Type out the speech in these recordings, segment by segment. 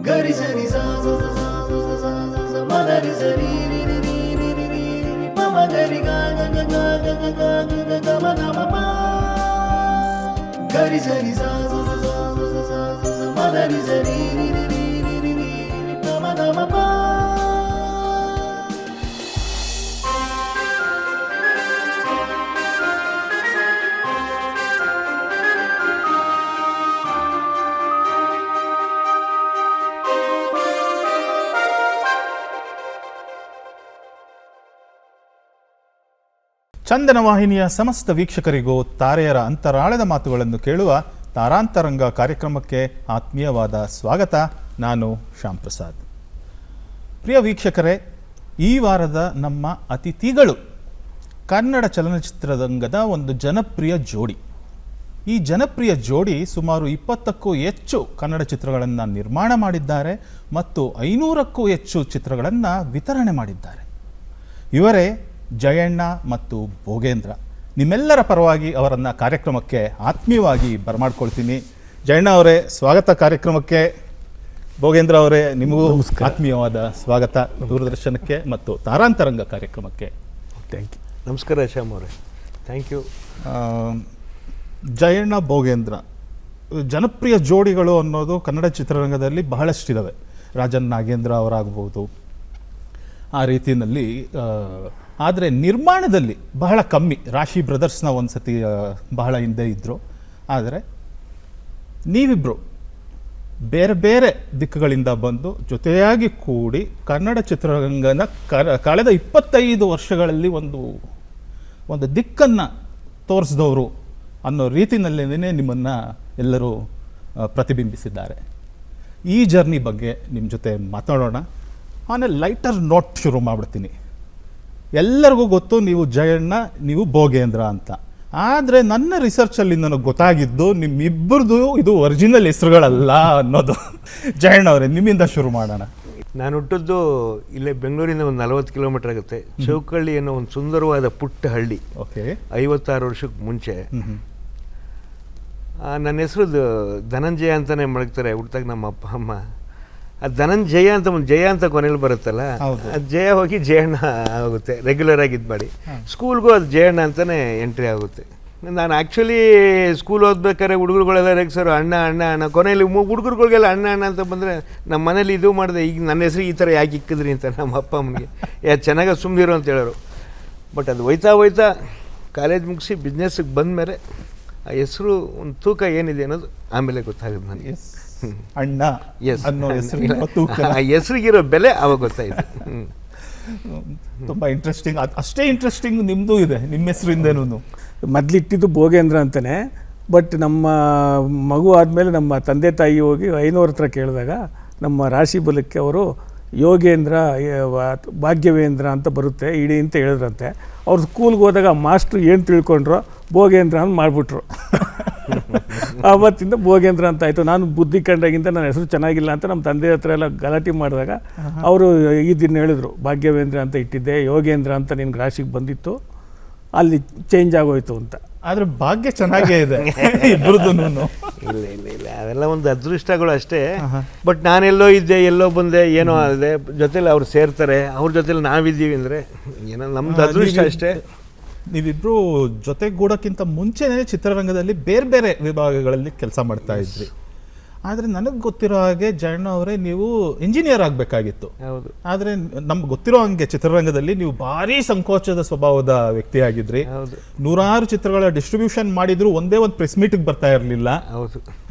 ಗರಿ ಸರಿ ಸಾ ಸ ಸ ಸ ಸ ಸ ಸ ಸ ಮಗರಿ ಸರಿ ರಿ ರಿ ರಿ ರಿ ರಿ ರಿ ರಿ ಪ ಮಗರಿ ಗ ಗ ಗ ಗ ಗ ಗ ಗ ಗ ಗ ಮ ಗ ಮ ಪ ಗರಿ ಸರಿ ಸಾ ಸ ಸ ಸ ಸ ಸ ಸ ಸ ಮಗರಿ ಸರಿ ರಿ ರಿ ರಿ ರಿ ರಿ ರಿ ರಿ ಪ ಮ ಗ ಮ ಪ. ಚಂದನ ವಾಹಿನಿಯ ಸಮಸ್ತ ವೀಕ್ಷಕರಿಗೂ ತಾರೆಯರ ಅಂತರಾಳದ ಮಾತುಗಳನ್ನು ಕೇಳುವ ತಾರಾಂತರಂಗ ಕಾರ್ಯಕ್ರಮಕ್ಕೆ ಆತ್ಮೀಯವಾದ ಸ್ವಾಗತ. ನಾನು ಶ್ಯಾಮ್ ಪ್ರಸಾದ್. ಪ್ರಿಯ ವೀಕ್ಷಕರೇ, ಈ ವಾರದ ನಮ್ಮ ಅತಿಥಿಗಳು ಕನ್ನಡ ಚಲನಚಿತ್ರರಂಗದ ಒಂದು ಜನಪ್ರಿಯ ಜೋಡಿ. ಈ ಜನಪ್ರಿಯ ಜೋಡಿ ಸುಮಾರು 20ಕ್ಕೂ ಹೆಚ್ಚು ಕನ್ನಡ ಚಿತ್ರಗಳನ್ನು ನಿರ್ಮಾಣ ಮಾಡಿದ್ದಾರೆ ಮತ್ತು 500ಕ್ಕೂ ಹೆಚ್ಚು ಚಿತ್ರಗಳನ್ನು ವಿತರಣೆ ಮಾಡಿದ್ದಾರೆ. ಇವರೇ ಜಯಣ್ಣ ಮತ್ತು ಭೋಗೇಂದ್ರ. ನಿಮ್ಮೆಲ್ಲರ ಪರವಾಗಿ ಅವರನ್ನು ಕಾರ್ಯಕ್ರಮಕ್ಕೆ ಆತ್ಮೀಯವಾಗಿ ಬರಮಾಡ್ಕೊಳ್ತೀನಿ. ಜಯಣ್ಣ ಅವರೇ, ಸ್ವಾಗತ ಕಾರ್ಯಕ್ರಮಕ್ಕೆ. ಭೋಗೇಂದ್ರ ಅವರೇ, ನಿಮಗೂ ಆತ್ಮೀಯವಾದ ಸ್ವಾಗತ ದೂರದರ್ಶನಕ್ಕೆ ಮತ್ತು ತಾರಾಂತರಂಗ ಕಾರ್ಯಕ್ರಮಕ್ಕೆ. Thank you. ನಮಸ್ಕಾರ ಶ್ಯಾಮ್ ಅವರೇ, ಥ್ಯಾಂಕ್ ಯು. ಜಯಣ್ಣ ಭೋಗೇಂದ್ರ ಜನಪ್ರಿಯ ಜೋಡಿಗಳು ಅನ್ನೋದು ಕನ್ನಡ ಚಿತ್ರರಂಗದಲ್ಲಿ ಬಹಳಷ್ಟಿದ್ದಾವೆ. ರಾಜನ್ ನಾಗೇಂದ್ರ ಅವರಾಗ್ಬೋದು, ಆ ರೀತಿಯಲ್ಲಿ. ಆದರೆ ನಿರ್ಮಾಣದಲ್ಲಿ ಬಹಳ ಕಮ್ಮಿ. ರಾಶಿ ಬ್ರದರ್ಸ್ನ ಒಂದು ಸತಿ ಬಹಳ ಹಿಂದೆ ಇದ್ದರು. ಆದರೆ ನೀವಿಬ್ಬರು ಬೇರೆ ಬೇರೆ ದಿಕ್ಕುಗಳಿಂದ ಬಂದು ಜೊತೆಯಾಗಿ ಕೂಡಿ ಕನ್ನಡ ಚಿತ್ರರಂಗನ ಕಳೆದ 25 ವರ್ಷಗಳಲ್ಲಿ ಒಂದು ದಿಕ್ಕನ್ನು ತೋರಿಸಿದವರು ಅನ್ನೋ ರೀತಿಯಲ್ಲೇ ನಿಮ್ಮನ್ನು ಎಲ್ಲರೂ ಪ್ರತಿಬಿಂಬಿಸಿದ್ದಾರೆ. ಈ ಜರ್ನಿ ಬಗ್ಗೆ ನಿಮ್ಮ ಜೊತೆ ಮಾತಾಡೋಣ. ಆಮೇಲೆ ಲೈಟರ್ ನೋಟ್ ಶುರು ಮಾಡಿಬಿಡ್ತೀನಿ. ಎಲ್ಲರಿಗೂ ಗೊತ್ತು ನೀವು ಜಯಣ್ಣ, ನೀವು ಭೋಗೇಂದ್ರ ಅಂತ. ಆದರೆ ನನ್ನ ರಿಸರ್ಚಲ್ಲಿ ನನಗೆ ಗೊತ್ತಾಗಿದ್ದು ನಿಮ್ಮಿಬ್ಬರದು ಇದು ಒರಿಜಿನಲ್ ಹೆಸರುಗಳಲ್ಲ ಅನ್ನೋದು. ಜಯಣ್ಣ ಅವರೇ, ನಿಮ್ಮಿಂದ ಶುರು ಮಾಡೋಣ. ನಾನು ಹುಟ್ಟಿದ್ದು ಇಲ್ಲೇ ಬೆಂಗಳೂರಿಂದ ಒಂದು 40 ಕಿಲೋಮೀಟರ್ ಆಗುತ್ತೆ. ಚೌಕಳ್ಳಿ ಅನ್ನೋ ಒಂದು ಸುಂದರವಾದ ಪುಟ್ಟ ಹಳ್ಳಿ. ಓಕೆ. 56 ವರ್ಷಕ್ಕೆ ಮುಂಚೆ. ನನ್ನ ಹೆಸರು ಧನಂಜಯ ಅಂತಲೇ ಮಡಗ್ತಾರೆ ಹುಟ್ಟಾಗ ನಮ್ಮ ಅಪ್ಪ ಅಮ್ಮ. ಆ ಧನಂಜಯ ಅಂತ ಒಂದು ಜಯ ಅಂತ ಕೊನೆಯಲ್ಲಿ ಬರುತ್ತಲ್ಲ, ಅದು ಜಯ ಹೋಗಿ ಜಯಣ್ಣ ಆಗುತ್ತೆ. ರೆಗ್ಯುಲರ್ ಆಗಿ ಇದು ಮಾಡಿ ಸ್ಕೂಲ್ಗೂ ಅದು ಜಯಣ್ಣ ಅಂತಲೇ ಎಂಟ್ರಿ ಆಗುತ್ತೆ. ನಾನು ಆ್ಯಕ್ಚುಲಿ ಸ್ಕೂಲ್ ಓದ್ಬೇಕಾದ್ರೆ ಹುಡುಗರುಗಳೆಲ್ಲ ರೇಗಿಸೋರು ಅಣ್ಣ ಅಣ್ಣ ಅಣ್ಣ. ಕೊನೆಯಲ್ಲಿ ಹುಡುಗರುಗಳಿಗೆಲ್ಲ ಅಣ್ಣ ಅಣ್ಣ ಅಂತ ಬಂದರೆ ನಮ್ಮ ಮನೇಲಿ ಇದು ಮಾಡಿದೆ, ಈಗ ನನ್ನ ಹೆಸರು ಈ ಥರ ಯಾಕೆ ಇಕ್ಕಿದ್ರಿ ಅಂತ ನಮ್ಮ ಅಪ್ಪ ಅಮ್ಮನಿಗೆ. ಚೆನ್ನಾಗ ಸುಮ್ಮನಿರು ಅಂತ ಹೇಳೋರು. ಬಟ್ ಅದು ಹೋಯ್ತಾ ಕಾಲೇಜ್ ಮುಗಿಸಿ ಬಿಸ್ನೆಸ್ಸಿಗೆ ಬಂದಮೇಲೆ ಆ ಹೆಸರು ಒಂದು ತೂಕ ಏನಿದೆ ಅನ್ನೋದು ಆಮೇಲೆ ಗೊತ್ತಾಗುತ್ತೆ ನನಗೆ. ಅಣ್ಣ ಅನ್ನೋ ಹೆಸರಿಗಿರೋ ಬೆಲೆ ಅವಾಗ ಗೊತ್ತಾಯಿತು. ತುಂಬ ಇಂಟ್ರೆಸ್ಟಿಂಗ್. ಅಷ್ಟೇ ಇಂಟ್ರೆಸ್ಟಿಂಗ್ ನಿಮ್ಮದು ಇದೆ, ನಿಮ್ಮ ಹೆಸರಿಂದೇನು. ಮೊದಲಿಟ್ಟಿದ್ದು ಭೋಗೇಂದ್ರ ಅಂತಲೇ. ಬಟ್ ನಮ್ಮ ಮಗು ಆದಮೇಲೆ ನಮ್ಮ ತಂದೆ ತಾಯಿ ಹೋಗಿ 500 ಹತ್ರ ಕೇಳಿದಾಗ ನಮ್ಮ ರಾಶಿ ಬಲಕ್ಕೆ ಅವರು ಯೋಗೇಂದ್ರ ಭಾಗ್ಯವೇಂದ್ರ ಅಂತ ಬರುತ್ತೆ ಇಡೀ ಅಂತ ಹೇಳಿದ್ರಂತೆ. ಅವ್ರು ಸ್ಕೂಲ್ಗೆ ಹೋದಾಗ ಮಾಸ್ಟ್ರು ಏನು ತಿಳ್ಕೊಂಡ್ರು, ಭೋಗೇಂದ್ರ ಅಂತ ಮಾಡಿಬಿಟ್ರು. ಆವತ್ತಿಂದ ಭೋಗೇಂದ್ರ ಅಂತ ಆಯಿತು. ನಾನು ಬುದ್ಧಿ ಕಂಡಾಗಿಂದ ನನ್ನ ಹೆಸರು ಚೆನ್ನಾಗಿಲ್ಲ ಅಂತ ನಮ್ಮ ತಂದೆ ಹತ್ರ ಎಲ್ಲ ಗಲಾಟೆ ಮಾಡಿದಾಗ ಅವರು ಈ ದಿನ ಹೇಳಿದ್ರು, ಭಾಗ್ಯವೇಂದ್ರ ಅಂತ ಇಟ್ಟಿದ್ದೆ, ಯೋಗೇಂದ್ರ ಅಂತ ನಿನ್ಗೆ ರಾಶಿಗೆ ಬಂದಿತ್ತು, ಅಲ್ಲಿ ಚೇಂಜ್ ಆಗೋಯ್ತು ಅಂತ. ಆದರೆ ಭಾಗ್ಯ ಚೆನ್ನಾಗೇ ಇದೆ ಇಬ್ಬರದು. ಇಲ್ಲ ಅವೆಲ್ಲ ಒಂದು ಅದೃಷ್ಟಗಳು ಅಷ್ಟೇ. ಬಟ್ ನಾನೆಲ್ಲೋ ಇದ್ದೆ, ಎಲ್ಲೋ ಬಂದೆ, ಏನೋ ಆಗಿದೆ, ಜೊತೆಲಿ ಅವ್ರು ಸೇರ್ತಾರೆ, ಅವ್ರ ಜೊತೆಲಿ ನಾವಿದ್ದೀವಿ ಅಂದರೆ ಏನೋ ನಮ್ದು ಅದೃಷ್ಟ ಅಷ್ಟೇ. ನೀವಿಬ್ಬರು ಜೊತೆಗೂಡೋಕ್ಕಿಂತ ಮುಂಚೆನೇ ಚಿತ್ರರಂಗದಲ್ಲಿ ಬೇರೆ ಬೇರೆ ವಿಭಾಗಗಳಲ್ಲಿ ಕೆಲಸ ಮಾಡ್ತಾ ಇದ್ರಿ. ಆದರೆ ನನಗೆ ಗೊತ್ತಿರೋ ಹಾಗೆ ಜಯಣ್ಣ ಅವರೇ, ನೀವು ಇಂಜಿನಿಯರ್ ಆಗಬೇಕಾಗಿತ್ತು. ಹೌದು. ಆದರೆ ನಮ್ಗೆ ಗೊತ್ತಿರೋ ಹಂಗೆ ಚಿತ್ರರಂಗದಲ್ಲಿ ನೀವು ಭಾರಿ ಸಂಕೋಚದ ಸ್ವಭಾವದ ವ್ಯಕ್ತಿಯಾಗಿದ್ರಿ. ನೂರಾರು ಚಿತ್ರಗಳ ಡಿಸ್ಟ್ರಿಬ್ಯೂಷನ್ ಮಾಡಿದ್ರು ಒಂದೇ ಒಂದು ಪ್ರೆಸ್ ಮೀಟಿಗೆ ಬರ್ತಾ ಇರಲಿಲ್ಲ. ಹೌದು.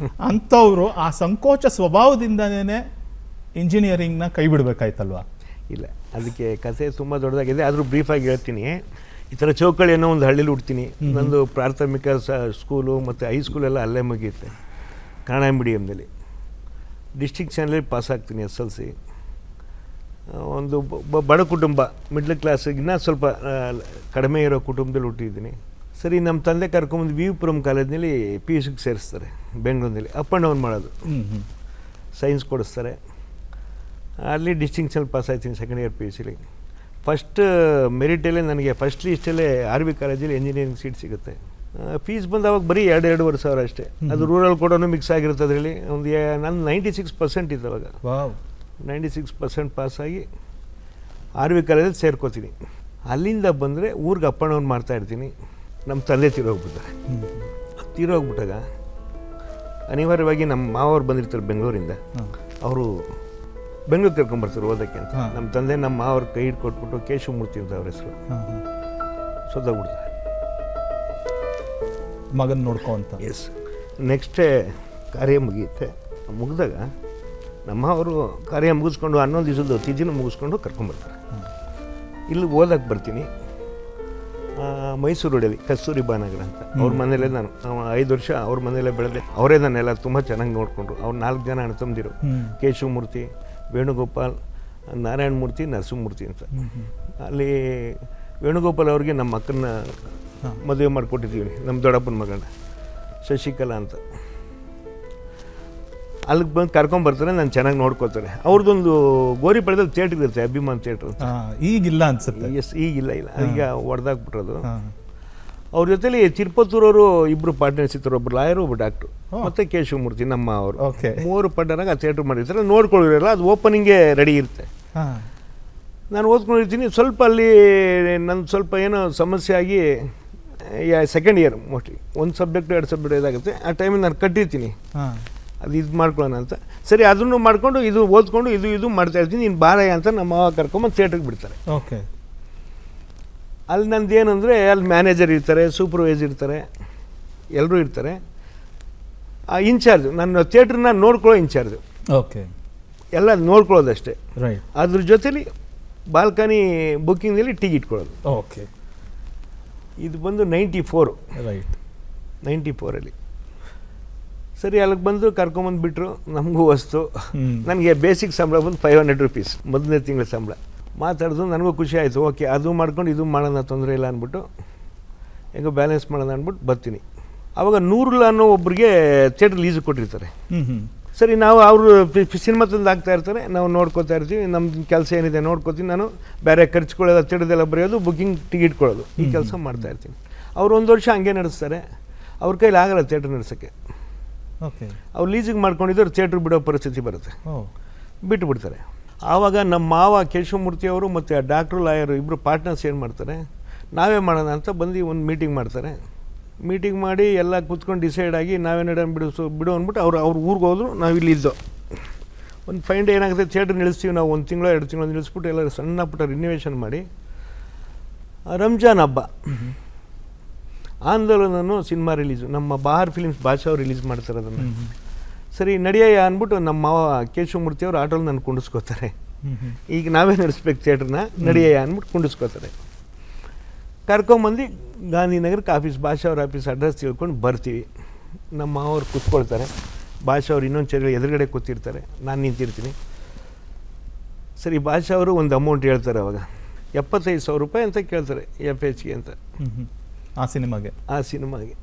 ಅಂಥವ್ರು ಆ ಸಂಕೋಚ ಸ್ವಭಾವದಿಂದನೇ ಇಂಜಿನಿಯರಿಂಗ್ನ ಕೈ ಬಿಡಬೇಕಾಯ್ತಲ್ವಾ? ಇಲ್ಲ, ಅದಕ್ಕೆ ಕಥೆ ತುಂಬ ದೊಡ್ಡದಾಗಿದೆ. ಆದರೂ ಬ್ರೀಫಾಗಿ ಹೇಳ್ತೀನಿ. ಈ ಥರ ಚೌಕಳ್ಳಿ ಅನ್ನೋ ಒಂದು ಹಳ್ಳಿಲಿ ಹುಡ್ತೀನಿ. ನಂದು ಪ್ರಾಥಮಿಕ ಸ್ಕೂಲು ಮತ್ತು ಹೈಸ್ಕೂಲೆಲ್ಲ ಅಲ್ಲೇ ಮುಗಿಯುತ್ತೆ, ಕನ್ನಡ ಮೀಡಿಯಮ್ನಲ್ಲಿ. ಡಿಸ್ಟಿಂಕ್ಷನಲ್ಲಿ ಪಾಸ್ ಆಗ್ತೀನಿ SLC. ಒಂದು ಬಡ ಕುಟುಂಬ, ಮಿಡ್ಲ್ ಕ್ಲಾಸಿಗಿನ್ನ ಸ್ವಲ್ಪ ಕಡಿಮೆ ಇರೋ ಕುಟುಂಬದಲ್ಲಿ ಹುಟ್ಟಿದ್ದೀನಿ. ಸರಿ, ನಮ್ಮ ತಂದೆ ಕರ್ಕೊಂಬಂದು ವಿವಿಪುರಂ ಕಾಲೇಜ್ನಲ್ಲಿ PUC ಸೇರಿಸ್ತಾರೆ ಬೆಂಗಳೂರಿನಲ್ಲಿ. ಅಪ್ ಆ್ಯಂಡ್ ಡೌನ್ ಮಾಡೋದು. ಸೈನ್ಸ್ ಕೊಡಿಸ್ತಾರೆ. ಅಲ್ಲಿ ಡಿಸ್ಟಿಂಕ್ಷನಲ್ಲಿ ಪಾಸ್ ಆಯ್ತೀನಿ ಸೆಕೆಂಡ್ ಇಯರ್ PUCಲಿ. ಫಸ್ಟ್ ಮೆರಿಟಲ್ಲೇ ನನಗೆ ಫಸ್ಟ್ ಲೀಸ್ಟಲ್ಲೇ RV ಕಾಲೇಜಲ್ಲಿ ಎಂಜಿನಿಯರಿಂಗ್ ಸೀಟ್ ಸಿಗುತ್ತೆ. ಫೀಸ್ ಬಂದು ಅವಾಗ ಬರೀ 2-2.5 ಸಾವಿರ ಅಷ್ಟೇ. ಅದು ರೂರಲ್ ಕೂಡ ಮಿಕ್ಸ್ ಆಗಿರುತ್ತೆ ಅದರಲ್ಲಿ. ಒಂದು ನನ್ನ 96% ಇತ್ತು ಅವಾಗ. 96% ಪಾಸಾಗಿ RV ಕಾಲೇಜಲ್ಲಿ ಸೇರ್ಕೋತೀನಿ. ಅಲ್ಲಿಂದ ಬಂದರೆ ಊರಿಗೆ ಅಪ್ ಆ್ಯಂಡ್ ಡೌನ್ ಮಾಡ್ತಾಯಿರ್ತೀನಿ. ನಮ್ಮ ತಂದೆ ತೀರೋಗ್ಬಿಟ್ಟಾಗ ಅನಿವಾರ್ಯವಾಗಿ ನಮ್ಮ ಮಾವರು ಬಂದಿರ್ತಾರೆ ಬೆಂಗಳೂರಿಂದ. ಅವರು ಬೆಂಗಳೂರು ಕರ್ಕೊಂಬರ್ತಾರೆ ಓದೋಕ್ಕೆ ಅಂತ. ನಮ್ಮ ತಂದೆ ನಮ್ಮ ಮಾವ್ರ ಕೈ ಹಿಡ್ದು ಕೊಟ್ಬಿಟ್ಟು ಕೇಶವಮೂರ್ತಿ ಅಂತ ಅವ್ರ ಹೆಸರು ಸೋತಾಗ್ಬಿಡ್ತಾರೆ. ಮಗನ ನೋಡ್ಕೊ ಅಂತ. ಎಸ್. ನೆಕ್ಸ್ಟೇ ಕಾರ್ಯ ಮುಗಿಯುತ್ತೆ. ಮುಗಿದಾಗ ನಮ್ಮ ಅವರು ಕಾರ್ಯ ಮುಗಿಸ್ಕೊಂಡು 11 ದಿವಸದ ತಿಥಿನ ಮುಗಿಸ್ಕೊಂಡು ಕರ್ಕೊಂಬರ್ತಾರೆ. ಇಲ್ಲಿ ಓದಕ್ಕೆ ಬರ್ತೀನಿ. ಮೈಸೂರು ರೋಡಲ್ಲಿ ಕಸ್ತೂರಿ ಬಾನಗರ ಅಂತ ಅವ್ರ ಮನೇಲೇ ನಾನು 5 ವರ್ಷ ಅವ್ರ ಮನೇಲೇ ಬೆಳೆದೆ. ಅವರೇ ನನ್ನೆಲ್ಲ ತುಂಬ ಚೆನ್ನಾಗಿ ನೋಡಿಕೊಂಡ್ರು. ಅವ್ರು 4 ಜನ ಅಣ್ಣ ತಮ್ಮಂದಿರು, ಕೇಶವಮೂರ್ತಿ, ವೇಣುಗೋಪಾಲ್, ನಾರಾಯಣ ಮೂರ್ತಿ, ನರಸಿಂಹಮೂರ್ತಿ ಅಂತ. ಅಲ್ಲಿ ವೇಣುಗೋಪಾಲ್ ಅವ್ರಿಗೆ ನಮ್ಮ ಅಕ್ಕನ ಮದುವೆ ಮಾಡಿಕೊಟ್ಟಿದ್ದೀವಿ, ನಮ್ಮ ದೊಡ್ಡಪ್ಪನ ಮಗನ ಶಶಿಕಲಾ ಅಂತ. ಅಲ್ಲಿಗೆ ಬಂದು ಕರ್ಕೊಂಬರ್ತಾರೆ, ನಾನು ಚೆನ್ನಾಗಿ ನೋಡ್ಕೋತಾರೆ. ಅವ್ರದ್ದೊಂದು ಗೋರಿಪಾಳ್ಯದಲ್ಲಿ ಥಿಯೇಟ್ರ್ ಇರುತ್ತೆ, ಅಭಿಮಾನ್ ಥಿಯೇಟ್ರ್ ಅಂತ. ಈಗಿಲ್ಲ ಅನ್ಸುತ್ತೆ. ಎಸ್, ಈಗಿಲ್ಲ. ಈಗ ಹೊಡೆದಾಕ್ಬಿಟ್ರದು. ಅವ್ರ ಜೊತೆಲಿ ತಿರುಪತ್ತೂರವರು ಇಬ್ಬರು ಪಾರ್ಟ್ನರ್ಸ್ ಇರ್ತಾರೆ, ಒಬ್ಬರು ಲಾಯರು, ಒಬ್ಬರು ಡಾಕ್ಟ್ರು, ಮತ್ತು ಕೇಶವಮೂರ್ತಿ ನಮ್ಮ ಅವರು. 3 ಪಾರ್ಟ್ನರಾಗಿ ಆ ಥಿಯೇಟ್ರ್ ಮಾಡಿರ್ತಾರೆ. ನೋಡ್ಕೊಳ್ಳಿರಲ್ಲ, ಅದು ಓಪನಿಂಗ್ಗೆ ರೆಡಿ ಇರುತ್ತೆ. ನಾನು ಓದ್ಕೊಂಡಿರ್ತೀನಿ. ಸ್ವಲ್ಪ ಅಲ್ಲಿ ನನ್ನ ಸ್ವಲ್ಪ ಏನೋ ಸಮಸ್ಯೆ ಆಗಿ second year mostly 1 subject 2 subject ಇದಾಗುತ್ತೆ. ಆ ಟೈಮಿಗೆ ನಾನು ಕಟ್ಟಿರ್ತೀನಿ, ಅದು ಇದು ಮಾಡ್ಕೊಳ್ಳೋಣ ಅಂತ. ಸರಿ, ಅದನ್ನು ಮಾಡಿಕೊಂಡು ಇದು ಓದ್ಕೊಂಡು ಇದು ಮಾಡ್ತಾಯಿರ್ತೀನಿ. ನೀನು ಬಾರಯ್ಯ ಅಂತ ನಮ್ಮ ಮಾವ ಕರ್ಕೊಂಬಂದು ಥಿಯೇಟ್ರಿಗೆ ಬಿಡ್ತಾರೆ. ಓಕೆ. ಅಲ್ಲಿ ನಂದು ಏನಂದರೆ, ಅಲ್ಲಿ ಮ್ಯಾನೇಜರ್ ಇರ್ತಾರೆ, ಸೂಪರ್ವೈಸರ್ ಇರ್ತಾರೆ, ಎಲ್ಲರೂ ಇರ್ತಾರೆ. ಆ ಇನ್ಚಾರ್ಜು ನನ್ನ ಥಿಯೇಟ್ರನ್ನ ನೋಡ್ಕೊಳ್ಳೋ ಇನ್ಚಾರ್ಜು. ಓಕೆ. ಎಲ್ಲ ನೋಡ್ಕೊಳ್ಳೋದಷ್ಟೇ. ರೈಟ್. ಅದ್ರ ಜೊತೆಲಿ ಬಾಲ್ಕನಿ ಬುಕ್ಕಿಂಗ್ನಲ್ಲಿ ಟೀ ಇಟ್ಕೊಳ್ಳೋದು. ಓಕೆ. ಇದು ಬಂದು 94. ರೈಟ್. 94ಅಲ್ಲಿ ಸರಿ ಅಲ್ಲಿಗೆ ಬಂದು ಕರ್ಕೊಂಬಂದುಬಿಟ್ರು. ನಮಗೂ ವಸ್ತು. ನನಗೆ ಬೇಸಿಕ್ ಸಂಬಳ ಬಂದು 500 ರೂಪೀಸ್, ಮೊದಲನೇ ತಿಂಗಳ ಸಂಬಳ. ಮಾತಾಡಿದ್ರು, ನನಗೂ ಖುಷಿ ಆಯಿತು. ಓಕೆ, ಅದು ಮಾಡ್ಕೊಂಡು ಇದು ಮಾಡೋಣ, ತೊಂದರೆ ಇಲ್ಲ ಅಂದ್ಬಿಟ್ಟು ಹೆಂಗೋ ಬ್ಯಾಲೆನ್ಸ್ ಮಾಡೋಣ ಅಂದ್ಬಿಟ್ಟು ಬರ್ತೀನಿ. ಆವಾಗ ನೂರುಲ್ಲ ಅನ್ನೋ ಒಬ್ರಿಗೆ ಥಿಯೇಟ್ರ್ ಲೀಸಿಗೆ ಕೊಟ್ಟಿರ್ತಾರೆ. ಸರಿ, ನಾವು ಅವರು ಸಿನಿಮಾ ತಂದು ಆಗ್ತಾ ಇರ್ತಾರೆ, ನಾವು ನೋಡ್ಕೋತಾ ಇರ್ತೀವಿ. ನಮ್ಮ ಕೆಲಸ ಏನಿದೆ ನೋಡ್ಕೋತೀನಿ. ನಾನು ಬೇರೆ ಖರ್ಚುಕೊಳ್ಳೋದು, ಥಿಯೇಟ್ರದೆಲ್ಲ ಬರೆಯೋದು, ಬುಕ್ಕಿಂಗ್ ಟಿಕೆಟ್ ಕೊಡೋದು, ಈ ಕೆಲಸ ಮಾಡ್ತಾಯಿರ್ತೀನಿ. ಅವ್ರು 1 ವರ್ಷ ಹಂಗೆ ನಡೆಸ್ತಾರೆ. ಅವ್ರ ಕೈಲಿ ಆಗಲ್ಲ ಥಿಯೇಟ್ರ್ ನಡೆಸೋಕ್ಕೆ. ಓಕೆ. ಅವ್ರು ಲೀಸಿಗೆ ಮಾಡ್ಕೊಂಡಿದ್ರು, ಥಿಯೇಟ್ರ್ ಬಿಡೋ ಪರಿಸ್ಥಿತಿ ಬರುತ್ತೆ, ಬಿಟ್ಟುಬಿಡ್ತಾರೆ. ಆವಾಗ ನಮ್ಮ ಮಾವ ಕೇಶವಮೂರ್ತಿ ಅವರು ಮತ್ತು ಆ ಡಾಕ್ಟ್ರು, ಲಾಯರು ಇಬ್ಬರು ಪಾರ್ಟ್ನರ್ಸ್ ಏನು ಮಾಡ್ತಾರೆ, ನಾವೇ ಮಾಡೋಣ ಅಂತ ಬಂದು ಒಂದು ಮೀಟಿಂಗ್ ಮಾಡ್ತಾರೆ. ಮೀಟಿಂಗ್ ಮಾಡಿ ಎಲ್ಲ ಕೂತ್ಕೊಂಡು ಡಿಸೈಡ್ ಆಗಿ ನಾವೇ ಬಿಡು ಅಂದ್ಬಿಟ್ಟು ಅವ್ರು ಊರಿಗೆ ಹೋದ್ರು. ನಾವು ಇಲ್ಲಿದ್ದೋ ಒಂದು ಫೈನ್ ಡೇ ಏನಾಗುತ್ತೆ, ಥಿಯೇಟ್ರ್ ನಿಲ್ಲಿಸ್ತೀವಿ ನಾವು. 1 ತಿಂಗಳು 2 ತಿಂಗಳು ನಿಲ್ಲಿಸ್ಬಿಟ್ಟು ಎಲ್ಲ ಸಣ್ಣ ಪುಟ್ಟ ರಿನ್ಯೂವೇಷನ್ ಮಾಡಿ ರಂಜಾನ್ ಹಬ್ಬ ಆಂದೋಲನನು ಸಿನಿಮಾ ರಿಲೀಸು, ನಮ್ಮ ಬಹಾರ್ ಫಿಲಿಮ್ಸ್ ಭಾಷಾ ಅವ್ರು ರಿಲೀಸ್ ಮಾಡ್ತಾರೆ ಅದನ್ನು. ಸರಿ ನಡಿಯಯ್ಯ ಅಂದ್ಬಿಟ್ಟು ನಮ್ಮ ಮಾವ ಕೇಶವಮೂರ್ತಿ ಅವರು ಆಟೋಲ್ಲಿ ನಾನು ಕುಂಡಿಸ್ಕೋತಾರೆ. ಈಗ ನಾವೇ ನಡೆಸ್ಬೇಕು ಥಿಯೇಟ್ರನ್ನ, ನಡಿಯಯ್ಯ ಅಂದ್ಬಿಟ್ಟು ಕುಂಡಿಸ್ಕೋತಾರೆ. ಕರ್ಕೊಂಬಂದು ಗಾಂಧಿನಗರಕ್ಕೆ ಆಫೀಸ್, ಭಾಷಾ ಅವ್ರ ಆಫೀಸ್ ಅಡ್ರೆಸ್ ತಿಳ್ಕೊಂಡು ಬರ್ತೀವಿ. ನಮ್ಮ ಮಾವರು ಕೂತ್ಕೊಳ್ತಾರೆ, ಭಾಷಾ ಅವ್ರು ಇನ್ನೊಂದು ಚೇರ್ ಎದುರುಗಡೆ ಕೂತಿರ್ತಾರೆ, ನಾನು ನಿಂತಿರ್ತೀನಿ. ಸರಿ, ಭಾಷಾ ಅವರು ಒಂದು ಅಮೌಂಟ್ ಹೇಳ್ತಾರೆ. ಅವಾಗ 75,000 ರೂಪಾಯಿ ಅಂತ ಕೇಳ್ತಾರೆ, FHಗೆ ಅಂತ. ಆ ಸಿನಿಮಾಗೆ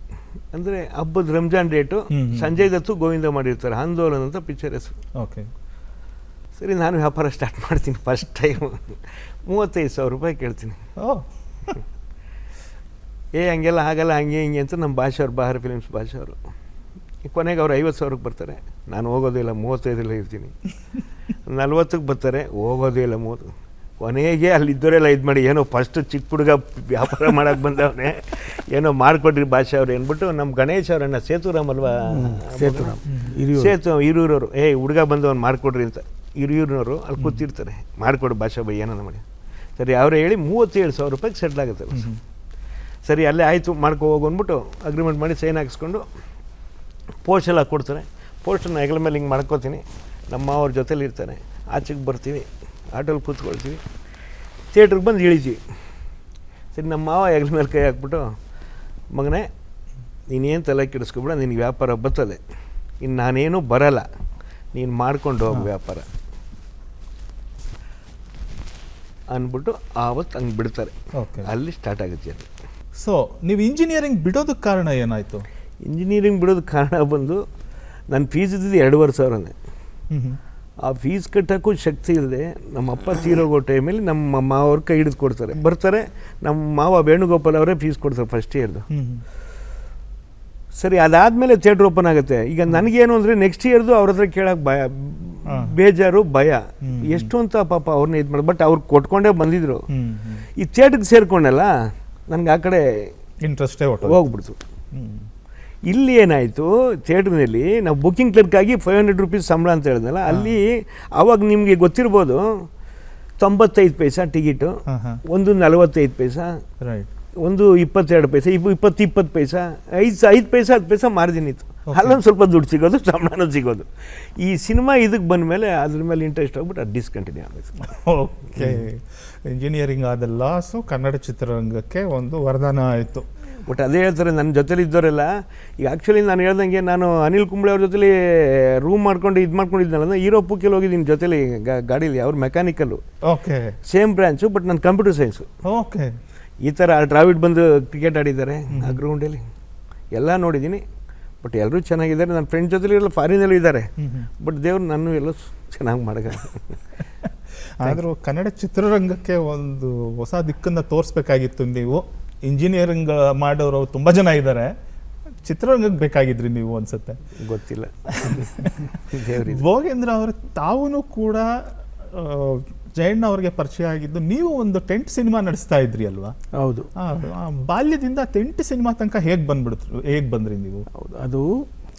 ಅಂದರೆ ಹಬ್ಬದ ರಂಜಾನ್ ಡೇಟು. ಸಂಜಯ್ ದತ್ತು ಗೋವಿಂದ ಮಾಡಿರ್ತಾರೆ, ಆಂದೋಲನ ಅಂತ ಪಿಕ್ಚರ್ ಹೆಸರು. ಓಕೆ. ಸರಿ, ನಾನು ವ್ಯಾಪಾರ ಸ್ಟಾರ್ಟ್ ಮಾಡ್ತೀನಿ. ಫಸ್ಟ್ ಟೈಮ್ 35,000 ರೂಪಾಯಿ ಕೇಳ್ತೀನಿ. ಹಂಗೆಲ್ಲ ಆಗಲ್ಲ, ಹಂಗೆ ಹಿಂಗೆ ಅಂತ ನಮ್ಮ ಭಾಷೆಯವ್ರು, ಬಹಾರ್ ಫಿಲಿಮ್ಸ್ ಭಾಷೆಯವರು. ಕೊನೆಗೆ ಅವ್ರು 50,000ಕ್ಕೆ ಬರ್ತಾರೆ. ನಾನು ಹೋಗೋದೇ ಇಲ್ಲ, 35 ಇರ್ತೀನಿ. 40ಕ್ಕೆ ಬರ್ತಾರೆ, ಹೋಗೋದೇ ಇಲ್ಲ 30. ಕೊನೆಗೆ ಅಲ್ಲಿದ್ದವರೆಲ್ಲ ಇದು ಮಾಡಿ, ಏನೋ ಫಸ್ಟ್ ಚಿಕ್ಕ ಹುಡುಗ ವ್ಯಾಪಾರ ಮಾಡೋಕ್ಕೆ ಬಂದವನೇ, ಏನೋ ಮಾಡಿಕೊಡ್ರಿ ಭಾಷೆ ಅವ್ರು ಅಂದ್ಬಿಟ್ಟು ನಮ್ಮ ಗಣೇಶ್ ಅವರನ್ನ ಸೇತುರಾಮ್ ಅಲ್ವಾ, ಹಿರಿಯೂರವರು, ಹುಡುಗ ಬಂದವನು ಮಾಡಿಕೊಡ್ರಿ ಅಂತ ಹಿರಿಯೂರಿನವರು ಅಲ್ಲಿ ಕೂತಿರ್ತಾರೆ. ಮಾಡಿಕೊಡು ಭಾಷಾ ಬೈ ಏನೋ ಮಾಡಿ. ಸರಿ, ಅವರೇ ಹೇಳಿ 37,000 ರೂಪಾಯಿಗೆ ಸೆಟ್ಲ್ ಆಗುತ್ತೆ. ಸರಿ, ಅಲ್ಲೇ ಆಯಿತು, ಮಾಡ್ಕೊ ಹೋಗು ಅಂದ್ಬಿಟ್ಟು ಅಗ್ರಿಮೆಂಟ್ ಮಾಡಿ ಸೈನ್ ಹಾಕಿಸ್ಕೊಂಡು ಪೋಸ್ಟ್ ಎಲ್ಲ ಕೊಡ್ತಾರೆ. ಪೋಸ್ಟನ್ನು ಹೆಗಲ ಮೇಲೆ ಹಿಂಗೆ ಮಾಡ್ಕೋತೀನಿ. ನಮ್ಮ ಅವ್ರ ಜೊತೇಲಿ ಇರ್ತಾರೆ. ಆಚೆಗೆ ಬರ್ತೀವಿ, ಆಟೋಲ್ಲಿ ಕೂತ್ಕೊಳ್ತೀವಿ, ಥಿಯೇಟ್ರಿಗೆ ಬಂದು ಇಳಿತೀವಿ. ಸರಿ, ನಮ್ಮ ಮಾವ ಹೆಗಲ ಮೇಲೆ ಕೈ ಹಾಕ್ಬಿಟ್ಟು, ಮಗನೇ ನೀನೇನು ತಲೆ ಕೆಡಿಸ್ಕೊಬಿಡ, ನಿನಗೆ ವ್ಯಾಪಾರ ಬರ್ತದೆ, ಇನ್ನು ನಾನೇನು ಬರಲ್ಲ, ನೀನು ಮಾಡ್ಕೊಂಡು ಹೋಗು ವ್ಯಾಪಾರ ಅಂದ್ಬಿಟ್ಟು ಆವತ್ತು ಹಂಗೆ ಬಿಡ್ತಾರೆ. ಅಲ್ಲಿ ಸ್ಟಾರ್ಟ್ ಆಗುತ್ತೆ ಅದು. ಸೊ ನೀವು ಇಂಜಿನಿಯರಿಂಗ್ ಬಿಡೋದಕ್ಕೆ ಕಾರಣ ಏನಾಯಿತು? ಇಂಜಿನಿಯರಿಂಗ್ ಬಿಡೋದಕ್ಕೆ ಕಾರಣ ಬಂದು ನನ್ನ ಫೀಸ್ ಇದ್ದಿದ್ದು 2,500. ಆ ಫೀಸ್ ಕಟ್ಟೋಕ್ಕೂ ಶಕ್ತಿ ಇಲ್ಲದೆ ನಮ್ಮ ಅಪ್ಪ ತೀರೋಗೋ ಟೈಮಲ್ಲಿ ನಮ್ಮ ಮಾವ್ರ ಕೈ ಹಿಡಿದು ಕೊಡ್ತಾರೆ. ಬರ್ತಾರೆ, ನಮ್ಮ ಮಾವ ವೇಣುಗೋಪಾಲ್ ಅವರೇ ಫೀಸ್ ಕೊಡ್ತಾರೆ ಫಸ್ಟ್ ಇಯರ್ದು. ಸರಿ ಅದಾದಮೇಲೆ ಥಿಯೇಟ್ರ್ ಓಪನ್ ಆಗುತ್ತೆ. ಈಗ ನನಗೇನು ಅಂದರೆ ನೆಕ್ಸ್ಟ್ ಇಯರ್ದು ಅವ್ರ ಹತ್ರ ಕೇಳೋಕೆ ಭಯ, ಬೇಜಾರು, ಭಯ ಎಷ್ಟು ಅಂತ ಪಾಪ ಅವ್ರನ್ನ ಇದು ಮಾಡಿ. ಬಟ್ ಅವ್ರು ಕೊಟ್ಕೊಂಡೇ ಬಂದಿದ್ರು. ಈ ಥಿಯೇಟ್ರಿಗೆ ಸೇರ್ಕೊಂಡಲ್ಲ, ನನಗೆ ಆ ಕಡೆ ಇಂಟ್ರೆಸ್ಟೇ ಹೋಗ್ಬಿಡ್ತು. ಇಲ್ಲಿ ಏನಾಯಿತು, ಥಿಯೇಟ್ರ್ನಲ್ಲಿ ನಾವು ಬುಕ್ಕಿಂಗ್ ಕ್ಲರ್ಕಾಗಿ 500 ರೂಪೀಸ್ ಸಂಬಳ ಅಂತ ಹೇಳಿದ್ನಲ್ಲ, ಅಲ್ಲಿ ಆವಾಗ ನಿಮಗೆ ಗೊತ್ತಿರ್ಬೋದು 95 ಪೈಸಾ ಟಿಕೆಟು, ಒಂದು 45 ಪೈಸಾ, ಒಂದು 22 ಪೈಸೆ, 20 ಪೈಸಾ, 5 ಪೈಸಾ 10 ಪೈಸಾ ಮಾರ್ಜಿನ್ ಇತ್ತು. ಅಲ್ಲೊಂದು ಸ್ವಲ್ಪ ದುಡ್ಡು ಸಿಗೋದು, ಸಂಬಳನೂ ಸಿಗೋದು. ಈ ಸಿನಿಮಾ ಇದಕ್ಕೆ ಬಂದ ಮೇಲೆ ಅದ್ರ ಮೇಲೆ ಇಂಟ್ರೆಸ್ಟ್ ಹೋಗ್ಬಿಟ್ಟು ಅದು ಡಿಸ್ಕಂಟಿನ್ಯೂ ಆಗಬೇಕು. ಓಕೆ, ಇಂಜಿನಿಯರಿಂಗ್ ಆದ ಲಾಸು ಕನ್ನಡ ಚಿತ್ರರಂಗಕ್ಕೆ ಒಂದು ವರದಾನ ಆಯಿತು. ಬಟ್ ಅದೇ ಹೇಳ್ತಾರೆ ನನ್ನ ಜೊತೆಲಿ ಇದ್ದವರೆಲ್ಲ. ಈಗ ಆ್ಯಕ್ಚುಲಿ ನಾನು ಹೇಳ್ದಂಗೆ ನಾನು ಅನಿಲ್ ಕುಂಬ್ಳೆ ಅವ್ರ ಜೊತೆಲಿ ರೂಮ್ ಮಾಡ್ಕೊಂಡು ಇದು ಮಾಡ್ಕೊಂಡಿದ್ನಲ್ಲ, ಹೀರೋ ಪೂಕಿಲ್ ಹೋಗಿದ್ದೀನಿ ಜೊತೆಲಿ ಗಾಡೀಲಿ. ಅವ್ರು mechanical, okay, same branch, but ನಾನು ಕಂಪ್ಯೂಟರ್ ಸೈನ್ಸು. ಓಕೆ, ಈ ಥರ ಡ್ರಾವಿಡ್ ಬಂದು ಕ್ರಿಕೆಟ್ ಆಡಿದ್ದಾರೆ ಆ ಗ್ರೌಂಡಲ್ಲಿ, ಎಲ್ಲ ನೋಡಿದ್ದೀನಿ. ಬಟ್ ಎಲ್ಲರೂ ಚೆನ್ನಾಗಿದ್ದಾರೆ. ನನ್ನ ಫ್ರೆಂಡ್ ಜೊತೆಲಿ ಎಲ್ಲ ಫಾರಿನಲ್ಲೂ ಇದ್ದಾರೆ. ಬಟ್ ದೇವ್ರು ನಾನು ಎಲ್ಲ ಚೆನ್ನಾಗಿ ಮಾಡಗ. ಆದರೂ ಕನ್ನಡ ಚಿತ್ರರಂಗಕ್ಕೆ ಒಂದು ಹೊಸ ದಿಕ್ಕನ್ನು ತೋರಿಸ್ಬೇಕಾಗಿತ್ತು ನೀವು. ಇಂಜಿನಿಯರಿಂಗ್ ಮಾಡೋರು ತುಂಬ ಜನ ಇದ್ದಾರೆ, ಚಿತ್ರರಂಗಕ್ಕೆ ಬೇಕಾಗಿದ್ರಿ ನೀವು ಅನ್ಸುತ್ತೆ. ಗೊತ್ತಿಲ್ಲ. ಭೋಗೇಂದ್ರ ಅವರು ತಾವೂ ಕೂಡ ಜಯಣ್ಣ ಅವ್ರಿಗೆ ಪರಿಚಯ ಆಗಿದ್ದು ನೀವು ಒಂದು ಟೆಂಟ್ ಸಿನಿಮಾ ನಡೆಸ್ತಾ ಇದ್ರಿ ಅಲ್ವಾ? ಹೌದು. ಬಾಲ್ಯದಿಂದ ಟೆಂಟ್ ಸಿನಿಮಾ ತನಕ ಹೇಗೆ ಬಂದ್ರಿ ನೀವು? ಹೌದು, ಅದು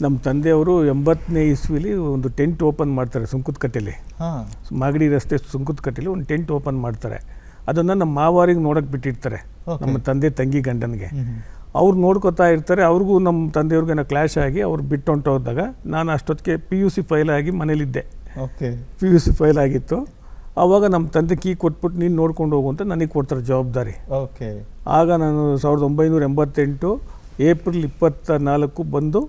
ನಮ್ಮ ತಂದೆಯವರು 80ನೇ ಇಸ್ವಿಲಿ ಒಂದು ಟೆಂಟ್ ಓಪನ್ ಮಾಡ್ತಾರೆ ಸುಂಕದಕಟ್ಟೆಲಿ. ಮಾಗಡಿ ರಸ್ತೆ ಸುಂಕದಕಟ್ಟೆಲಿ ಒಂದು ಟೆಂಟ್ ಓಪನ್ ಮಾಡ್ತಾರೆ. ಅದನ್ನು ನಮ್ಮ ಮಾವಾರಿಗೆ ನೋಡೋಕೆ ಬಿಟ್ಟಿರ್ತಾರೆ, ನಮ್ಮ ತಂದೆ ತಂಗಿ ಗಂಡನಿಗೆ. ಅವ್ರು ನೋಡ್ಕೋತಾ ಇರ್ತಾರೆ. ಅವ್ರಿಗೂ ನಮ್ಮ ತಂದೆಯವ್ರಿಗೇನೋ ಕ್ಲಾಶ್ ಆಗಿ ಅವ್ರು ಬಿಟ್ಟು ಹೊಂಟೋದಾಗ ನಾನು ಅಷ್ಟೊತ್ತಿಗೆ PUC ಫೈಲ್ ಆಗಿ ಮನೇಲಿದ್ದೆ. ಓಕೆ, PUC ಫೈಲ್ ಆಗಿತ್ತು. ಆವಾಗ ನಮ್ಮ ತಂದೆ ಕೀ ಕೊಟ್ಬಿಟ್ಟು ನೀನು ನೋಡ್ಕೊಂಡು ಹೋಗು ಅಂತ ನನಗೆ ಕೊಡ್ತಾರೆ ಜವಾಬ್ದಾರಿ. ಓಕೆ, ಆಗ ನಾನು 1988 ಏಪ್ರಿಲ್ 24 ಬಂದು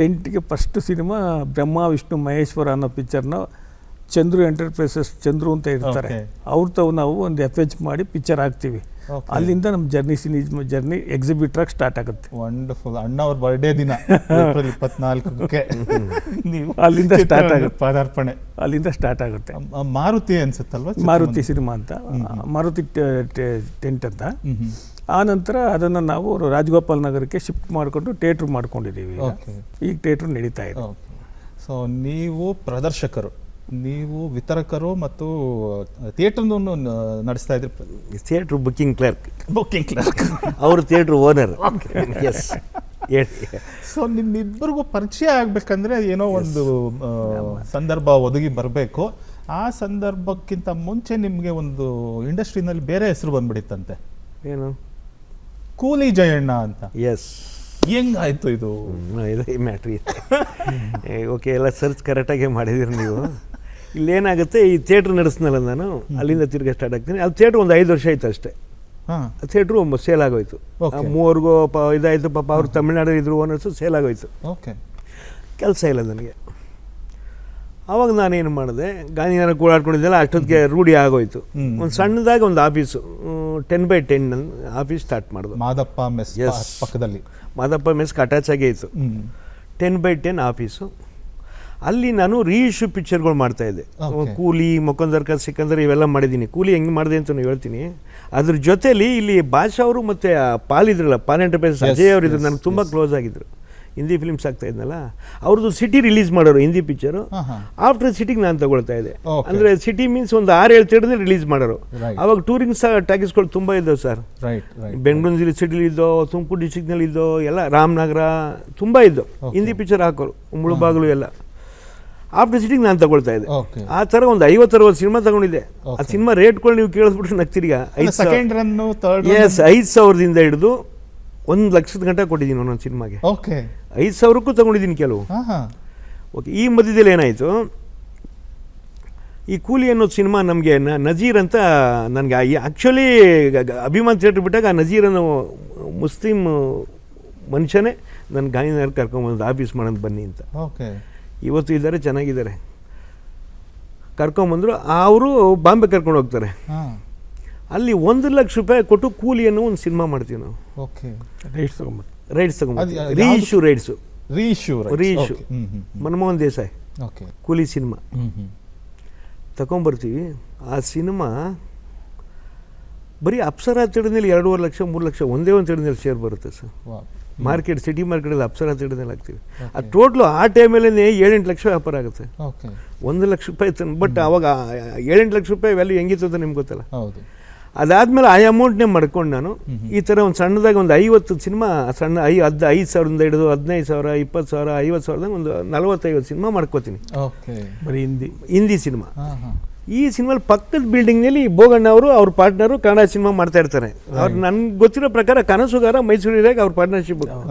ಟೆಂಟ್ಗೆ ಫಸ್ಟ್ ಸಿನಿಮಾ ಬ್ರಹ್ಮ ವಿಷ್ಣು ಮಹೇಶ್ವರ ಅನ್ನೋ ಪಿಕ್ಚರ್ನ ಚಂದ್ರು ಎಂಟರ್ಪ್ರೈಸಸ್, ಚಂದ್ರು ಅಂತ ಇರ್ತಾರೆ, ಅವ್ರ ತಾವು ನಾವು ಒಂದು FH ಮಾಡಿ ಪಿಕ್ಚರ್ ಹಾಕ್ತೀವಿ. ಅಲ್ಲಿಂದ ನಮ್ಮ ಜರ್ನಿ ಎಕ್ಸಿಬಿಟ್ರಾಗಿ ಸ್ಟಾರ್ಟ್ ಆಗುತ್ತೆ. ವಂಡರ್ಫುಲ್. ಅಣ್ಣ ಅವ್ರ ಬರ್ಡೇ ದಿನ ಏಪ್ರಿಲ್ 24ಕ್ಕೆ ನೀವು ಅಲ್ಲಿಂದ ಸ್ಟಾರ್ಟ್ ಆಗುತ್ತೆ ಪಾದಾರ್ಪಣೆ. ಅಲ್ಲಿಂದ ಸ್ಟಾರ್ಟ್ ಆಗುತ್ತೆ. ಮಾರುತಿ ಅನ್ಸುತ್ತಲ್ವ? ಮಾರುತಿ ಸಿನಿಮಾ ಅಂತ, ಮಾರುತಿ ಟೆಂಟ್ ಅಂತ. ಆ ನಂತರ ಅದನ್ನು ನಾವು ರಾಜಗೋಪಾಲ್ ನಗರಕ್ಕೆ ಶಿಫ್ಟ್ ಮಾಡಿಕೊಂಡು ಥಿಯೇಟ್ರ್ ಮಾಡ್ಕೊಂಡಿದ್ದೀವಿ. ಈಗ ಥಿಯೇಟ್ರ್ ನಡೀತಾ ಇದೆ. ಸೊ ನೀವು ಪ್ರದರ್ಶಕರು, ನೀವು ವಿತರಕರು ಮತ್ತು ಥಿಯೇಟ್ರನ್ನು ನಡೆಸ್ತಾ ಇದ್ರಿ. ಥಿಯೇಟ್ರ್ ಬುಕ್ಕಿಂಗ್ ಕ್ಲರ್ಕ್ ಅವರು ಥಿಯೇಟ್ರ್ ಓನರ್. ಎಸ್. ಸೊ ನಿಮ್ಮಿಬ್ಬರಿಗೂ ಪರಿಚಯ ಆಗ್ಬೇಕಂದ್ರೆ ಏನೋ ಒಂದು ಸಂದರ್ಭ ಒದಗಿ ಬರಬೇಕು. ಆ ಸಂದರ್ಭಕ್ಕಿಂತ ಮುಂಚೆ ನಿಮಗೆ ಒಂದು ಇಂಡಸ್ಟ್ರಿನಲ್ಲಿ ಬೇರೆ ಹೆಸರು ಬಂದ್ಬಿಡಿತ್ತಂತೆ, ಏನು ಕೂಲಿ ಜಯಣ್ಣ ಅಂತ. ಎಸ್. ಹೆಂಗಾಯ್ತು ಇದು? ಇದು ಮ್ಯಾಟ್ರಿ. ಓಕೆ, ಎಲ್ಲ ಸರ್ಚ್ ಕರೆಕ್ಟಾಗಿ ಮಾಡಿದಿರಿ ನೀವು. ಇಲ್ಲೇನಾಗುತ್ತೆ, ಈ ಥಿಯೇಟ್ರ್ ನಡೆಸ್ನಲ್ಲ ನಾನು, ಅಲ್ಲಿಂದ ತಿರ್ಗಿ ಸ್ಟಾರ್ಟ್ ಆಗ್ತೀನಿ. ಅದು ಥಿಯೇಟ್ರ್ ಒಂದು 5 ವರ್ಷ ಆಯ್ತು ಅಷ್ಟೇ. ಥಿಯೇಟ್ರು ಸೇಲ್ ಆಗೋಯ್ತು. ಮೂವರೆಗೂ ಇದಾಯಿತು. ಪಾಪ ಅವ್ರು ತಮಿಳ್ನಾಡು ಇದ್ರು ಓನರ್ಸು, ಸೇಲ್ ಆಗೋಯ್ತು. ಓಕೆ, ಕೆಲಸ ಇಲ್ಲ ನನಗೆ. ಆವಾಗ ನಾನೇನು ಮಾಡಿದೆ, ಗಾಂಧಿನಗರ ಕೂಡಾಡ್ಕೊಂಡಿದ್ದೆಲ್ಲ ಅಷ್ಟೊತ್ತಿಗೆ ರೂಢಿ ಆಗೋಯ್ತು. ಒಂದು ಸಣ್ಣದಾಗಿ ಒಂದು ಆಫೀಸು 10x10 ಆಫೀಸ್ ಸ್ಟಾರ್ಟ್ ಮಾಡಿದ್ರು. ಮಾದಪ್ಪ ಮೆಸ್ ಪಕ್ಕದಲ್ಲಿ. ಮಾದಪ್ಪ ಮೆಸ್ಗೆ ಅಟ್ಯಾಚ್ ಆಗೇ ಇತ್ತು. 10x10 office. ಅಲ್ಲಿ ನಾನು ರೀಇಶ್ಯೂ ಪಿಕ್ಚರ್ಗಳು ಮಾಡ್ತಾಯಿದ್ದೆ. ಕೂಲಿ, ಮೊಕಂದರ್ ಕಾ ಸಿಕಂದರ್ ಇವೆಲ್ಲ ಮಾಡಿದ್ದೀನಿ. ಕೂಲಿ ಹೆಂಗೆ ಮಾಡಿದೆ ಅಂತ ಹೇಳ್ತೀನಿ. ಅದ್ರ ಜೊತೆಲಿ ಇಲ್ಲಿ ಭಾಷಾ ಅವರು ಮತ್ತು ಪಾಲ್ ಇದ್ರಲ್ಲ, ಪಾಲ್ ಎಂಟರ್ಪ್ರೈಸಸ್, ಅಜಯ್ ಅವರು ಇದ್ರು, ನನಗೆ ತುಂಬ ಕ್ಲೋಸ್ ಆಗಿದ್ರು. ಹಿಂದಿ ಫಿಲ್ಮ್ಸ್ ಆಗ್ತಾ ಇದ್ನಲ್ಲ, ಅವ್ರದ್ದು ಸಿಟಿ ರಿಲೀಸ್ ಮಾಡೋರು ಹಿಂದಿ ಪಿಕ್ಚರು. ಆಫ್ಟರ್ ಸಿಟಿಗೆ ನಾನು ತಗೊಳ್ತಾ ಇದ್ದೆ. ಅಂದರೆ ಸಿಟಿ ಮೀನ್ಸ್ ಒಂದು 6-7 ಥಿಯೇಟ್ರಲ್ಲಿ ರಿಲೀಸ್ ಮಾಡೋರು. ಅವಾಗ ಟೂರಿಂಗ್ ಟಾಕೀಸ್ಗಳು ತುಂಬ ಇದ್ದವು ಸರ್. ಬೆಂಗಳೂರು ಸಿಟಿಲಿ ಇದ್ದೋ, ತುಮಕೂರು ಡಿಸ್ಟ್ರಿಕ್ನಲ್ಲಿ ಇದ್ದೋ, ಎಲ್ಲ ರಾಮನಗರ ತುಂಬ ಇದ್ದೋ ಹಿಂದಿ ಪಿಕ್ಚರ್ ಹಾಕೋರು, ಮುಳುಬಾಗಿಲು ಎಲ್ಲ. ಆಫ್ಟರ್ ಸಿಟಿಗೆ ನಾನು ತಗೊಳ್ತಾ ಇದ್ದೆ. ಆ ಥರ ಒಂದು 50-60 ಸಿನಿಮಾ ತಗೊಂಡಿದ್ದೆ. ಆ ಸಿನಿಮಾ ರೇಟ್ಗಳು ನೀವು ಕೇಳಿಸ್ಬಿಟ್ರೆ ನಗ್ತಿರಿಗ. 5,000ದಿಂದ ಹಿಡಿದು 1,00,000 ಗಂಟೆ ಕೊಟ್ಟಿದ್ದೀನಿ ಒಂದೊಂದು ಸಿನಿಮಾಗೆ. 5,000ಕ್ಕೂ ತಗೊಂಡಿದ್ದೀನಿ ಕೆಲವು. ಓಕೆ, ಈ ಮಧ್ಯದಲ್ಲಿ ಏನಾಯಿತು, ಈ ಕೂಲಿ ಅನ್ನೋ ಸಿನಿಮಾ ನಮಗೆ ನಜೀರ್ ಅಂತ ನನಗೆ ಆ್ಯಕ್ಚುಲಿ ಅಭಿಮಾನ್ ಥಿಯೇಟ್ರ್ ಬಿಟ್ಟಾಗ ಆ ನಜೀರ್ ಅನ್ನೋ ಮುಸ್ಲಿಂ ಮನುಷ್ಯನೇ ನನ್ನ ಗಾಂಧಿನಗರ ಕರ್ಕೊಂಬಂದು ಆಫೀಸ್ ಮಾಡೋದು ಬನ್ನಿ ಅಂತ. ಇವತ್ತು ಇದ್ದಾರೆ, ಚೆನ್ನಾಗಿದ್ದಾರೆ. ಕರ್ಕೊಂಬಂದರು. ಅವರು ಬಾಂಬೆ ಕರ್ಕೊಂಡು ಹೋಗ್ತಾರೆ. ಅಲ್ಲಿ 1,00,000 ರೂಪಾಯಿ ಕೊಟ್ಟು ಕೂಲಿ ಅನ್ನೋ ಒಂದು ಸಿನಿಮಾ ಮಾಡ್ತೀವಿ ನಾವು. ರೈಟ್ಸ್ ತಗೊಂಬರ್ತೀವಿ. ರೀಇಶ್ಯೂ ಮನಮೋಹನ್ ದೇಸಾಯಿ ಕೂಲಿ ಸಿನಿಮಾ ತಗೊಂಬರ್ತೀವಿ. ಆ ಸಿನಿಮಾ ಬರೀ ಅಪ್ಸರಾ ತಿಡಿನಲ್ಲಿ 2.5 ಲಕ್ಷ 3 ಲಕ್ಷ ಒಂದೇ ಒಂದು ತಿಡಿನಲ್ಲಿ ಶೇರ್ ಬರುತ್ತೆ ಸರ್. ಮಾರ್ಕೆಟ್ ಸಿಟಿ ಮಾರ್ಕೆಟಲ್ಲಿ ಅಪ್ಸರ ಥಿಯೇಟರ್ನಲ್ಲಿ ಹಾಕ್ತೀವಿ. ಅದು ಟೋಟ್ಲು ಆ ಟೈಮಲ್ಲೇ 7-8 ಲಕ್ಷ ವ್ಯಾಪಾರ ಆಗುತ್ತೆ. ಓಕೆ. 1 ಲಕ್ಷ ರೂಪಾಯಿ ಬಟ್ ಅವಾಗ 7-8 ಲಕ್ಷ ರೂಪಾಯಿ ವ್ಯಾಲ್ಯೂ ಹೆಂಗಿತ್ತು ಅಂತ ನಿಮ್ಗೆ ಗೊತ್ತಲ್ಲ. ಹೌದು. ಅದಾದಮೇಲೆ ಆ ಅಮೌಂಟ್ನೇ ಮಾಡ್ಕೊಂಡು ನಾನು ಈ ಥರ ಒಂದು ಸಣ್ಣದಾಗಿ ಒಂದು 50 ಸಿನಿಮಾ, ಸಣ್ಣ 5,000 ಹಿಡಿದು 15,000, 20,000, 50,000 ಒಂದು 40-50 ಸಿನಿಮಾ ಮಾಡ್ಕೋತೀನಿ. ಓಕೆ. ಬರೀ ಹಿಂದಿ ಸಿನಿಮಾ. ಹಾಂ ಹಾಂ. ಈ ಸಿನಿಮಾಲಿ ಪಕ್ಕದ ಬಿಲ್ಡಿಂಗ್ನಲ್ಲಿ ಬೋಗಣ್ಣ ಅವರು ಅವ್ರ ಪಾರ್ಟ್ನರು ಕನ್ನಡ ಸಿನಿಮಾ ಮಾಡ್ತಾ ಇರ್ತಾರೆ. ಅವ್ರು ನನ್ಗೆ ಗೊತ್ತಿರೋ ಪ್ರಕಾರ ಕನಸುಗಾರ ಮೈಸೂರಿದಾಗ ಅವ್ರ ಪಾರ್ಟ್ನರ್ಶಿಪ್.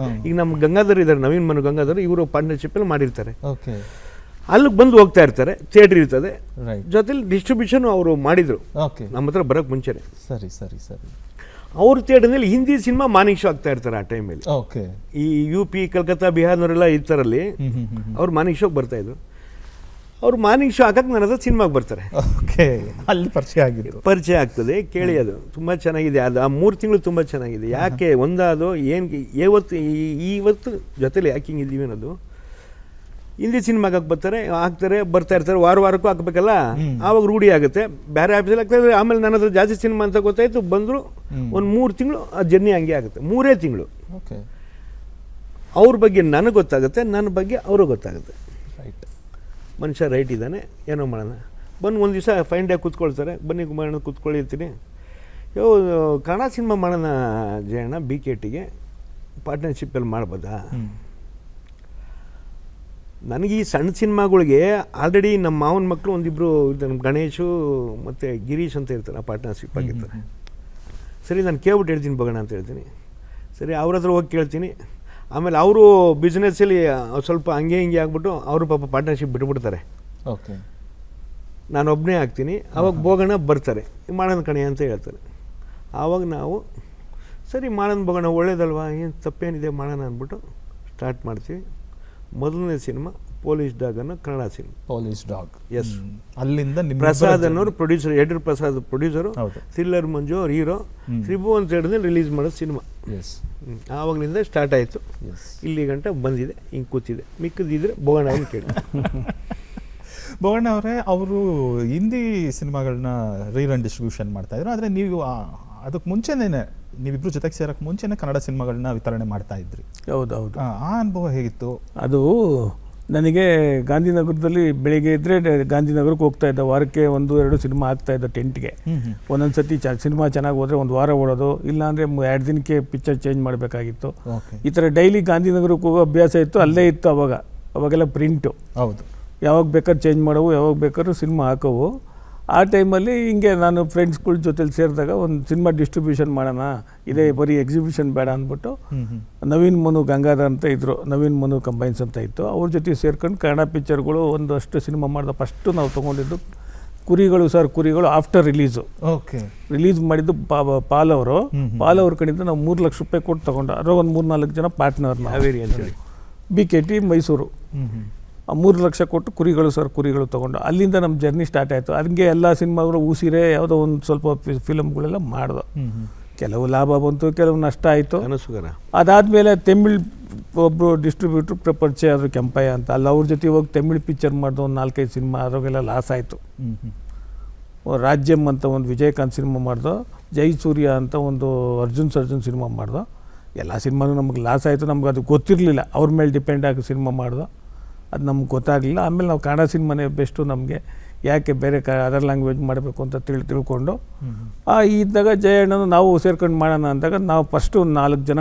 ಈಗ ನಮ್ಮ ಗಂಗಾಧರ್ ಇದ್ದಾರೆ, ನವೀನ್ ಮನು ಗಂಗಾಧರ್, ಇವರು ಪಾರ್ಟ್ನರ್ಶಿಪ್ಪಲ್ಲಿ ಮಾಡಿರ್ತಾರೆ. ಓಕೆ. ಅಲ್ಲಿಗೆ ಬಂದು ಹೋಗ್ತಾ ಇರ್ತಾರೆ, ಥಿಯೇಟ್ರ್ ಇರ್ತದೆ, ರೈಟ್. ಜೊತೆಲಿ ಡಿಸ್ಟ್ರಿಬ್ಯೂಷನ್ ಅವರು ಮಾಡಿದರು ಓಕೆ. ನಮ್ಮ ಹತ್ರ ಬರೋಕ್ಕೆ ಮುಂಚೆನೆ. ಸರಿ ಸರಿ ಸರಿ. ಅವ್ರ ಥಿಯೇಟರ್ನಲ್ಲಿ ಹಿಂದಿ ಸಿನಿಮಾ ಮಾರ್ನಿಂಗ್ ಶೋ ಆಗ್ತಾ ಇರ್ತಾರೆ ಆ ಟೈಮಲ್ಲಿ. ಓಕೆ. ಈ UP, ಕಲ್ಕತ್ತಾ, ಬಿಹಾರ್ನವರೆಲ್ಲ ಇರ್ತಾರಲ್ಲಿ ಅವ್ರು ಮಾರ್ನಿಂಗ್ ಶೋಗೆ ಬರ್ತಾಯಿದ್ರು. ಅವ್ರು ಮಾರ್ನಿಂಗ್ ಶೋ ಹಾಕಕ್ಕೆ ನನ್ನ ಹತ್ರ ಸಿನಿಮಾಗೆ ಬರ್ತಾರೆ. ಓಕೆ. ಅಲ್ಲಿ ಪರಿಚಯ ಆಗ್ತದೆ. ಕೇಳಿ, ಅದು ತುಂಬ ಚೆನ್ನಾಗಿದೆ. ಅದು ಆ 3 ತಿಂಗಳು ತುಂಬ ಚೆನ್ನಾಗಿದೆ. ಯಾಕೆ ಒಂದಾದು ಏನು ಇವತ್ತು ಜೊತೆಲಿ ಯಾಕೆ ಹಿಂಗಿದ್ದೀವಿ ಅನ್ನೋದು, ಹಿಂದಿ ಸಿನಿಮಾಗೆ ಹಾಕ್ತಾರೆ ಬರ್ತಾ ಇರ್ತಾರೆ, ವಾರಕ್ಕೂ ಹಾಕ್ಬೇಕಲ್ಲ, ಆವಾಗ ರೂಢಿ ಆಗುತ್ತೆ. ಬೇರೆ ಆಫೀಸಲ್ಲಿ ಆಗ್ತಾಯಿದ್ರೆ ಆಮೇಲೆ ನನ್ನ ಹತ್ರ ಜಾಸ್ತಿ ಸಿನಿಮಾ ಅಂತ ಗೊತ್ತಾಯಿತು, ಬಂದರು. ಒಂದು 3 ತಿಂಗಳು ಆ ಜರ್ನಿ ಹಂಗೆ ಆಗುತ್ತೆ. 3 ತಿಂಗಳು ಓಕೆ. ಅವ್ರ ಬಗ್ಗೆ ನನಗೆ ಗೊತ್ತಾಗುತ್ತೆ, ನನ್ನ ಬಗ್ಗೆ ಅವ್ರಿಗೆ ಗೊತ್ತಾಗುತ್ತೆ. ರೈಟ್. ಮನುಷ್ಯ ರೈಟ್ ಇದ್ದಾನೆ, ಏನೋ ಮಾಡೋಣ. ಬಂದು ಒಂದು ದಿವಸ ಫೈನ್ ಡೇ ಕೂತ್ಕೊಳ್ತಾರೆ, ಬನ್ನಿ ಮಾಡೋಣ ಕೂತ್ಕೊಳ್ಳಿರ್ತೀನಿ. ಕನ್ನಡ ಸಿನಿಮಾ ಮಾಡೋಣ ಜಯಣ್ಣ, BKTಗೆ ಪಾರ್ಟ್ನರ್ಶಿಪ್ಪಲ್ಲಿ ಮಾಡ್ಬೋದಾ? ನನಗೆ ಈ ಸಣ್ಣ ಸಿನಿಮಾಗಳಿಗೆ ಆಲ್ರೆಡಿ ನಮ್ಮ ಮಾವನ ಮಕ್ಕಳು ಒಂದಿಬ್ಬರು ನಮ್ಮ ಗಣೇಶು ಮತ್ತು ಗಿರೀಶ್ ಅಂತ ಇರ್ತಾರೆ, ಪಾರ್ಟ್ನರ್ಶಿಪ್ ಆಗಿರ್ತಾರೆ. ಸರಿ, ನಾನು ಕೇಳ್ಬಿಟ್ಟು ಹೇಳ್ತೀನಿ ಬಗೋಣ ಅಂತ ಹೇಳ್ತೀನಿ. ಸರಿ, ಅವ್ರ ಹತ್ರ ಹೋಗಿ ಕೇಳ್ತೀನಿ. ಆಮೇಲೆ ಅವರು ಬಿಸ್ನೆಸ್ಸಲ್ಲಿ ಸ್ವಲ್ಪ ಹಂಗೆ ಹಿಂಗೆ ಆಗ್ಬಿಟ್ಟು ಅವರು ಪಾಪ ಪಾರ್ಟ್ನರ್ಶಿಪ್ ಬಿಟ್ಬಿಡ್ತಾರೆ. ಓಕೆ. ನಾನು ಒಬ್ಬನೇ ಆಗ್ತೀನಿ. ಆವಾಗ ಬೋಗೋಣ ಬರ್ತಾರೆ, ಮಾಡೋಣ ಕಣೆ ಅಂತ ಹೇಳ್ತಾರೆ. ಆವಾಗ ನಾವು ಸರಿ ಮಾಡೋಣ ಬೋಗೋಣ, ಒಳ್ಳೇದಲ್ವಾ, ಏನು ತಪ್ಪೇನಿದೆ ಮಾಡೋಣ ಅಂದ್ಬಿಟ್ಟು ಸ್ಟಾರ್ಟ್ ಮಾಡ್ತೀವಿ. ಮೊದಲನೇ ಸಿನಿಮಾ ಪೊಲೀಸ್ ಡಾಗ್ ಅನ್ನೋ Kannada cinema. Police dog. Yes. ಅಲ್ಲಿಂದ ಪ್ರಸಾದ್ ಅನ್ನೋರು ಪ್ರೊಡ್ಯೂಸರ್, ಯಡ್ಯೂರ್ ಪ್ರಸಾದ್ ಪ್ರೊಡ್ಯೂಸರು, ಹೌದು. ಥ್ರಿಲ್ಲರ್ ಮಂಜು ಅವ್ರು ಹೀರೋ, ತ್ರಿಭು ಅಂತ ಹೇಳಿದ್ರೆ ರಿಲೀಸ್ ಮಾಡೋದು ಸಿನಿಮಾ. ಎಸ್. ಆವಾಗಲಿಂದ ಸ್ಟಾರ್ಟ್ ಆಯಿತು. ಇಲ್ಲಿ ಗಂಟ ಬಂದಿದೆ, ಹಿಂಗೆ ಕೂತಿದೆ. ಮಿಕ್ಕದಿದ್ರೆ ಬೋಗಣ್ಣ ಅವ್ನು ಕೇಳಿ. ಬೋಗಣ್ಣ ಅವರೇ, ಅವರು ಹಿಂದಿ ಸಿನಿಮಾಗಳನ್ನ ರೀರನ್ ಡಿಸ್ಟ್ರಿಬ್ಯೂಷನ್ ಮಾಡ್ತಾಯಿದ್ರು. ಆದರೆ ನೀವು ಅದಕ್ಕೆ ಮುಂಚೆನೇ, ನೀವಿಬ್ಬರು ಜೊತೆಗೆ ಸೇರೋಕ್ಕೆ ಮುಂಚೆನೇ ಕನ್ನಡ ಸಿನಿಮಾಗಳನ್ನ ವಿತರಣೆ ಮಾಡ್ತಾ ಇದ್ರಿ. ಹೌದೌದು. ಆ ಅನುಭವ ಹೇಗಿತ್ತು? ಅದು ನನಗೆ ಗಾಂಧಿನಗರದಲ್ಲಿ ಬೆಳಿಗ್ಗೆ ಇದ್ದರೆ ಗಾಂಧಿನಗರಕ್ಕೆ ಹೋಗ್ತಾ ಇದ್ದ, ವಾರಕ್ಕೆ 1-2 ಸಿನಿಮಾ ಆಗ್ತಾಯಿದ್ದ ಟೆಂಟ್ಗೆ. ಒಂದೊಂದು ಸತಿ ಸಿನಿಮಾ ಚೆನ್ನಾಗಿ ಹೋದರೆ 1 ವಾರ ಓಡೋದು, ಇಲ್ಲಾಂದರೆ 2 ದಿನಕ್ಕೆ ಪಿಕ್ಚರ್ ಚೇಂಜ್ ಮಾಡಬೇಕಾಗಿತ್ತು. ಈ ಥರ ಡೈಲಿ ಗಾಂಧಿನಗರಕ್ಕೆ ಹೋಗೋ ಅಭ್ಯಾಸ ಇತ್ತು. ಅಲ್ಲೇ ಇತ್ತು ಅವಾಗೆಲ್ಲ ಪ್ರಿಂಟು. ಹೌದು. ಯಾವಾಗ ಬೇಕಾದ್ರೂ ಚೇಂಜ್ ಮಾಡೋವು, ಯಾವಾಗ ಬೇಕಾದ್ರೂ ಸಿನಿಮಾ ಹಾಕೋವು. ಆ ಟೈಮಲ್ಲಿ ಹಿಂಗೆ ನಾನು ಫ್ರೆಂಡ್ಸ್ಗಳ ಜೊತೆಲಿ ಸೇರಿದಾಗ ಒಂದು ಸಿನಿಮಾ ಡಿಸ್ಟ್ರಿಬ್ಯೂಷನ್ ಮಾಡೋಣ, ಇದೇ ಬರೀ ಎಕ್ಸಿಬಿಷನ್ ಬೇಡ ಅಂದ್ಬಿಟ್ಟು ನವೀನ್ ಮನು ಗಂಗಾಧರ್ ಅಂತ ಇದ್ದರು, ನವೀನ್ ಮನು ಕಂಬೈನ್ಸ್ ಅಂತ ಇತ್ತು, ಅವ್ರ ಜೊತೆ ಸೇರ್ಕೊಂಡು ಕನ್ನಡ ಪಿಕ್ಚರ್ಗಳು ಒಂದಷ್ಟು ಸಿನಿಮಾ ಮಾಡಿದ. ಫಸ್ಟು ನಾವು ತೊಗೊಂಡಿದ್ದು ಕುರಿಗಳು ಆಫ್ಟರ್ ರಿಲೀಸು. ಓಕೆ. ರಿಲೀಸ್ ಮಾಡಿದ್ದು ಪಾಲ್ ಅವ್ರ ಕಡೆಯಿಂದ ನಾವು 3 ಲಕ್ಷ ರೂಪಾಯಿ ಕೊಟ್ಟು ತೊಗೊಂಡು, ಅದರ ಒಂದು 3-4 ಜನ ಪಾರ್ಟ್ನರ್ ಹಾವೇರಿ ಅಂತೇಳಿ BKT ಮೈಸೂರು. ಆ 3 ಲಕ್ಷ ಕೊಟ್ಟು ಕುರಿಗಳು ತೊಗೊಂಡು ಅಲ್ಲಿಂದ ನಮ್ಮ ಜರ್ನಿ ಸ್ಟಾರ್ಟ್ ಆಯಿತು. ಹಂಗೆ ಎಲ್ಲ ಸಿನಿಮಾಗಳು ಊಸಿರೆ ಯಾವುದೋ ಒಂದು ಸ್ವಲ್ಪ ಫಿಲಮ್ಗಳೆಲ್ಲ ಮಾಡ್ದು. ಕೆಲವು ಲಾಭ ಬಂತು, ಕೆಲವು ನಷ್ಟ ಆಯಿತು. ಅದಾದಮೇಲೆ ತಮಿಳ್ ಒಬ್ಬರು ಡಿಸ್ಟ್ರಿಬ್ಯೂಟ್ರ್ ಪರಿಚಯ ಆದರು, ಕೆಂಪಯ್ಯ ಅಂತ. ಅಲ್ಲಿ ಅವ್ರ ಜೊತೆ ಹೋಗಿ ತಮಿಳ್ ಪಿಕ್ಚರ್ ಮಾಡ್ದು ಒಂದು 4-5 ಸಿನಿಮಾ, ಅದ್ರಾಗೆಲ್ಲ ಲಾಸ್ ಆಯಿತು. ರಾಜ್ಯಮ್ ಅಂತ ಒಂದು ವಿಜಯಕಾಂತ್ ಸಿನಿಮಾ ಮಾಡ್ದು, ಜೈ ಸೂರ್ಯ ಅಂತ ಒಂದು ಅರ್ಜುನ್ ಸರ್ಜನ್ ಸಿನಿಮಾ ಮಾಡ್ದು. ಎಲ್ಲ ಸಿನಿಮಾನು ನಮಗೆ ಲಾಸ್ ಆಯಿತು. ನಮ್ಗೆ ಅದು ಗೊತ್ತಿರಲಿಲ್ಲ, ಅವ್ರ ಮೇಲೆ ಡಿಪೆಂಡ್ ಆಗಿ ಸಿನಿಮಾ ಮಾಡ್ದು, ಅದು ನಮ್ಗೆ ಗೊತ್ತಾಗಲಿಲ್ಲ. ಆಮೇಲೆ ನಾವು ಕನ್ನಡ ಸಿನಿಮಾನೇ ಬೆಸ್ಟು ನಮಗೆ, ಯಾಕೆ ಬೇರೆ ಅದರ್ ಲ್ಯಾಂಗ್ವೇಜ್ ಮಾಡಬೇಕು ಅಂತ ತಿಳ್ಕೊಂಡು ಇದ್ದಾಗ ಜಯಣ್ಣನು ನಾವು ಸೇರ್ಕೊಂಡು ಮಾಡೋಣ ಅಂದಾಗ ನಾವು ಫಸ್ಟು 4 ಜನ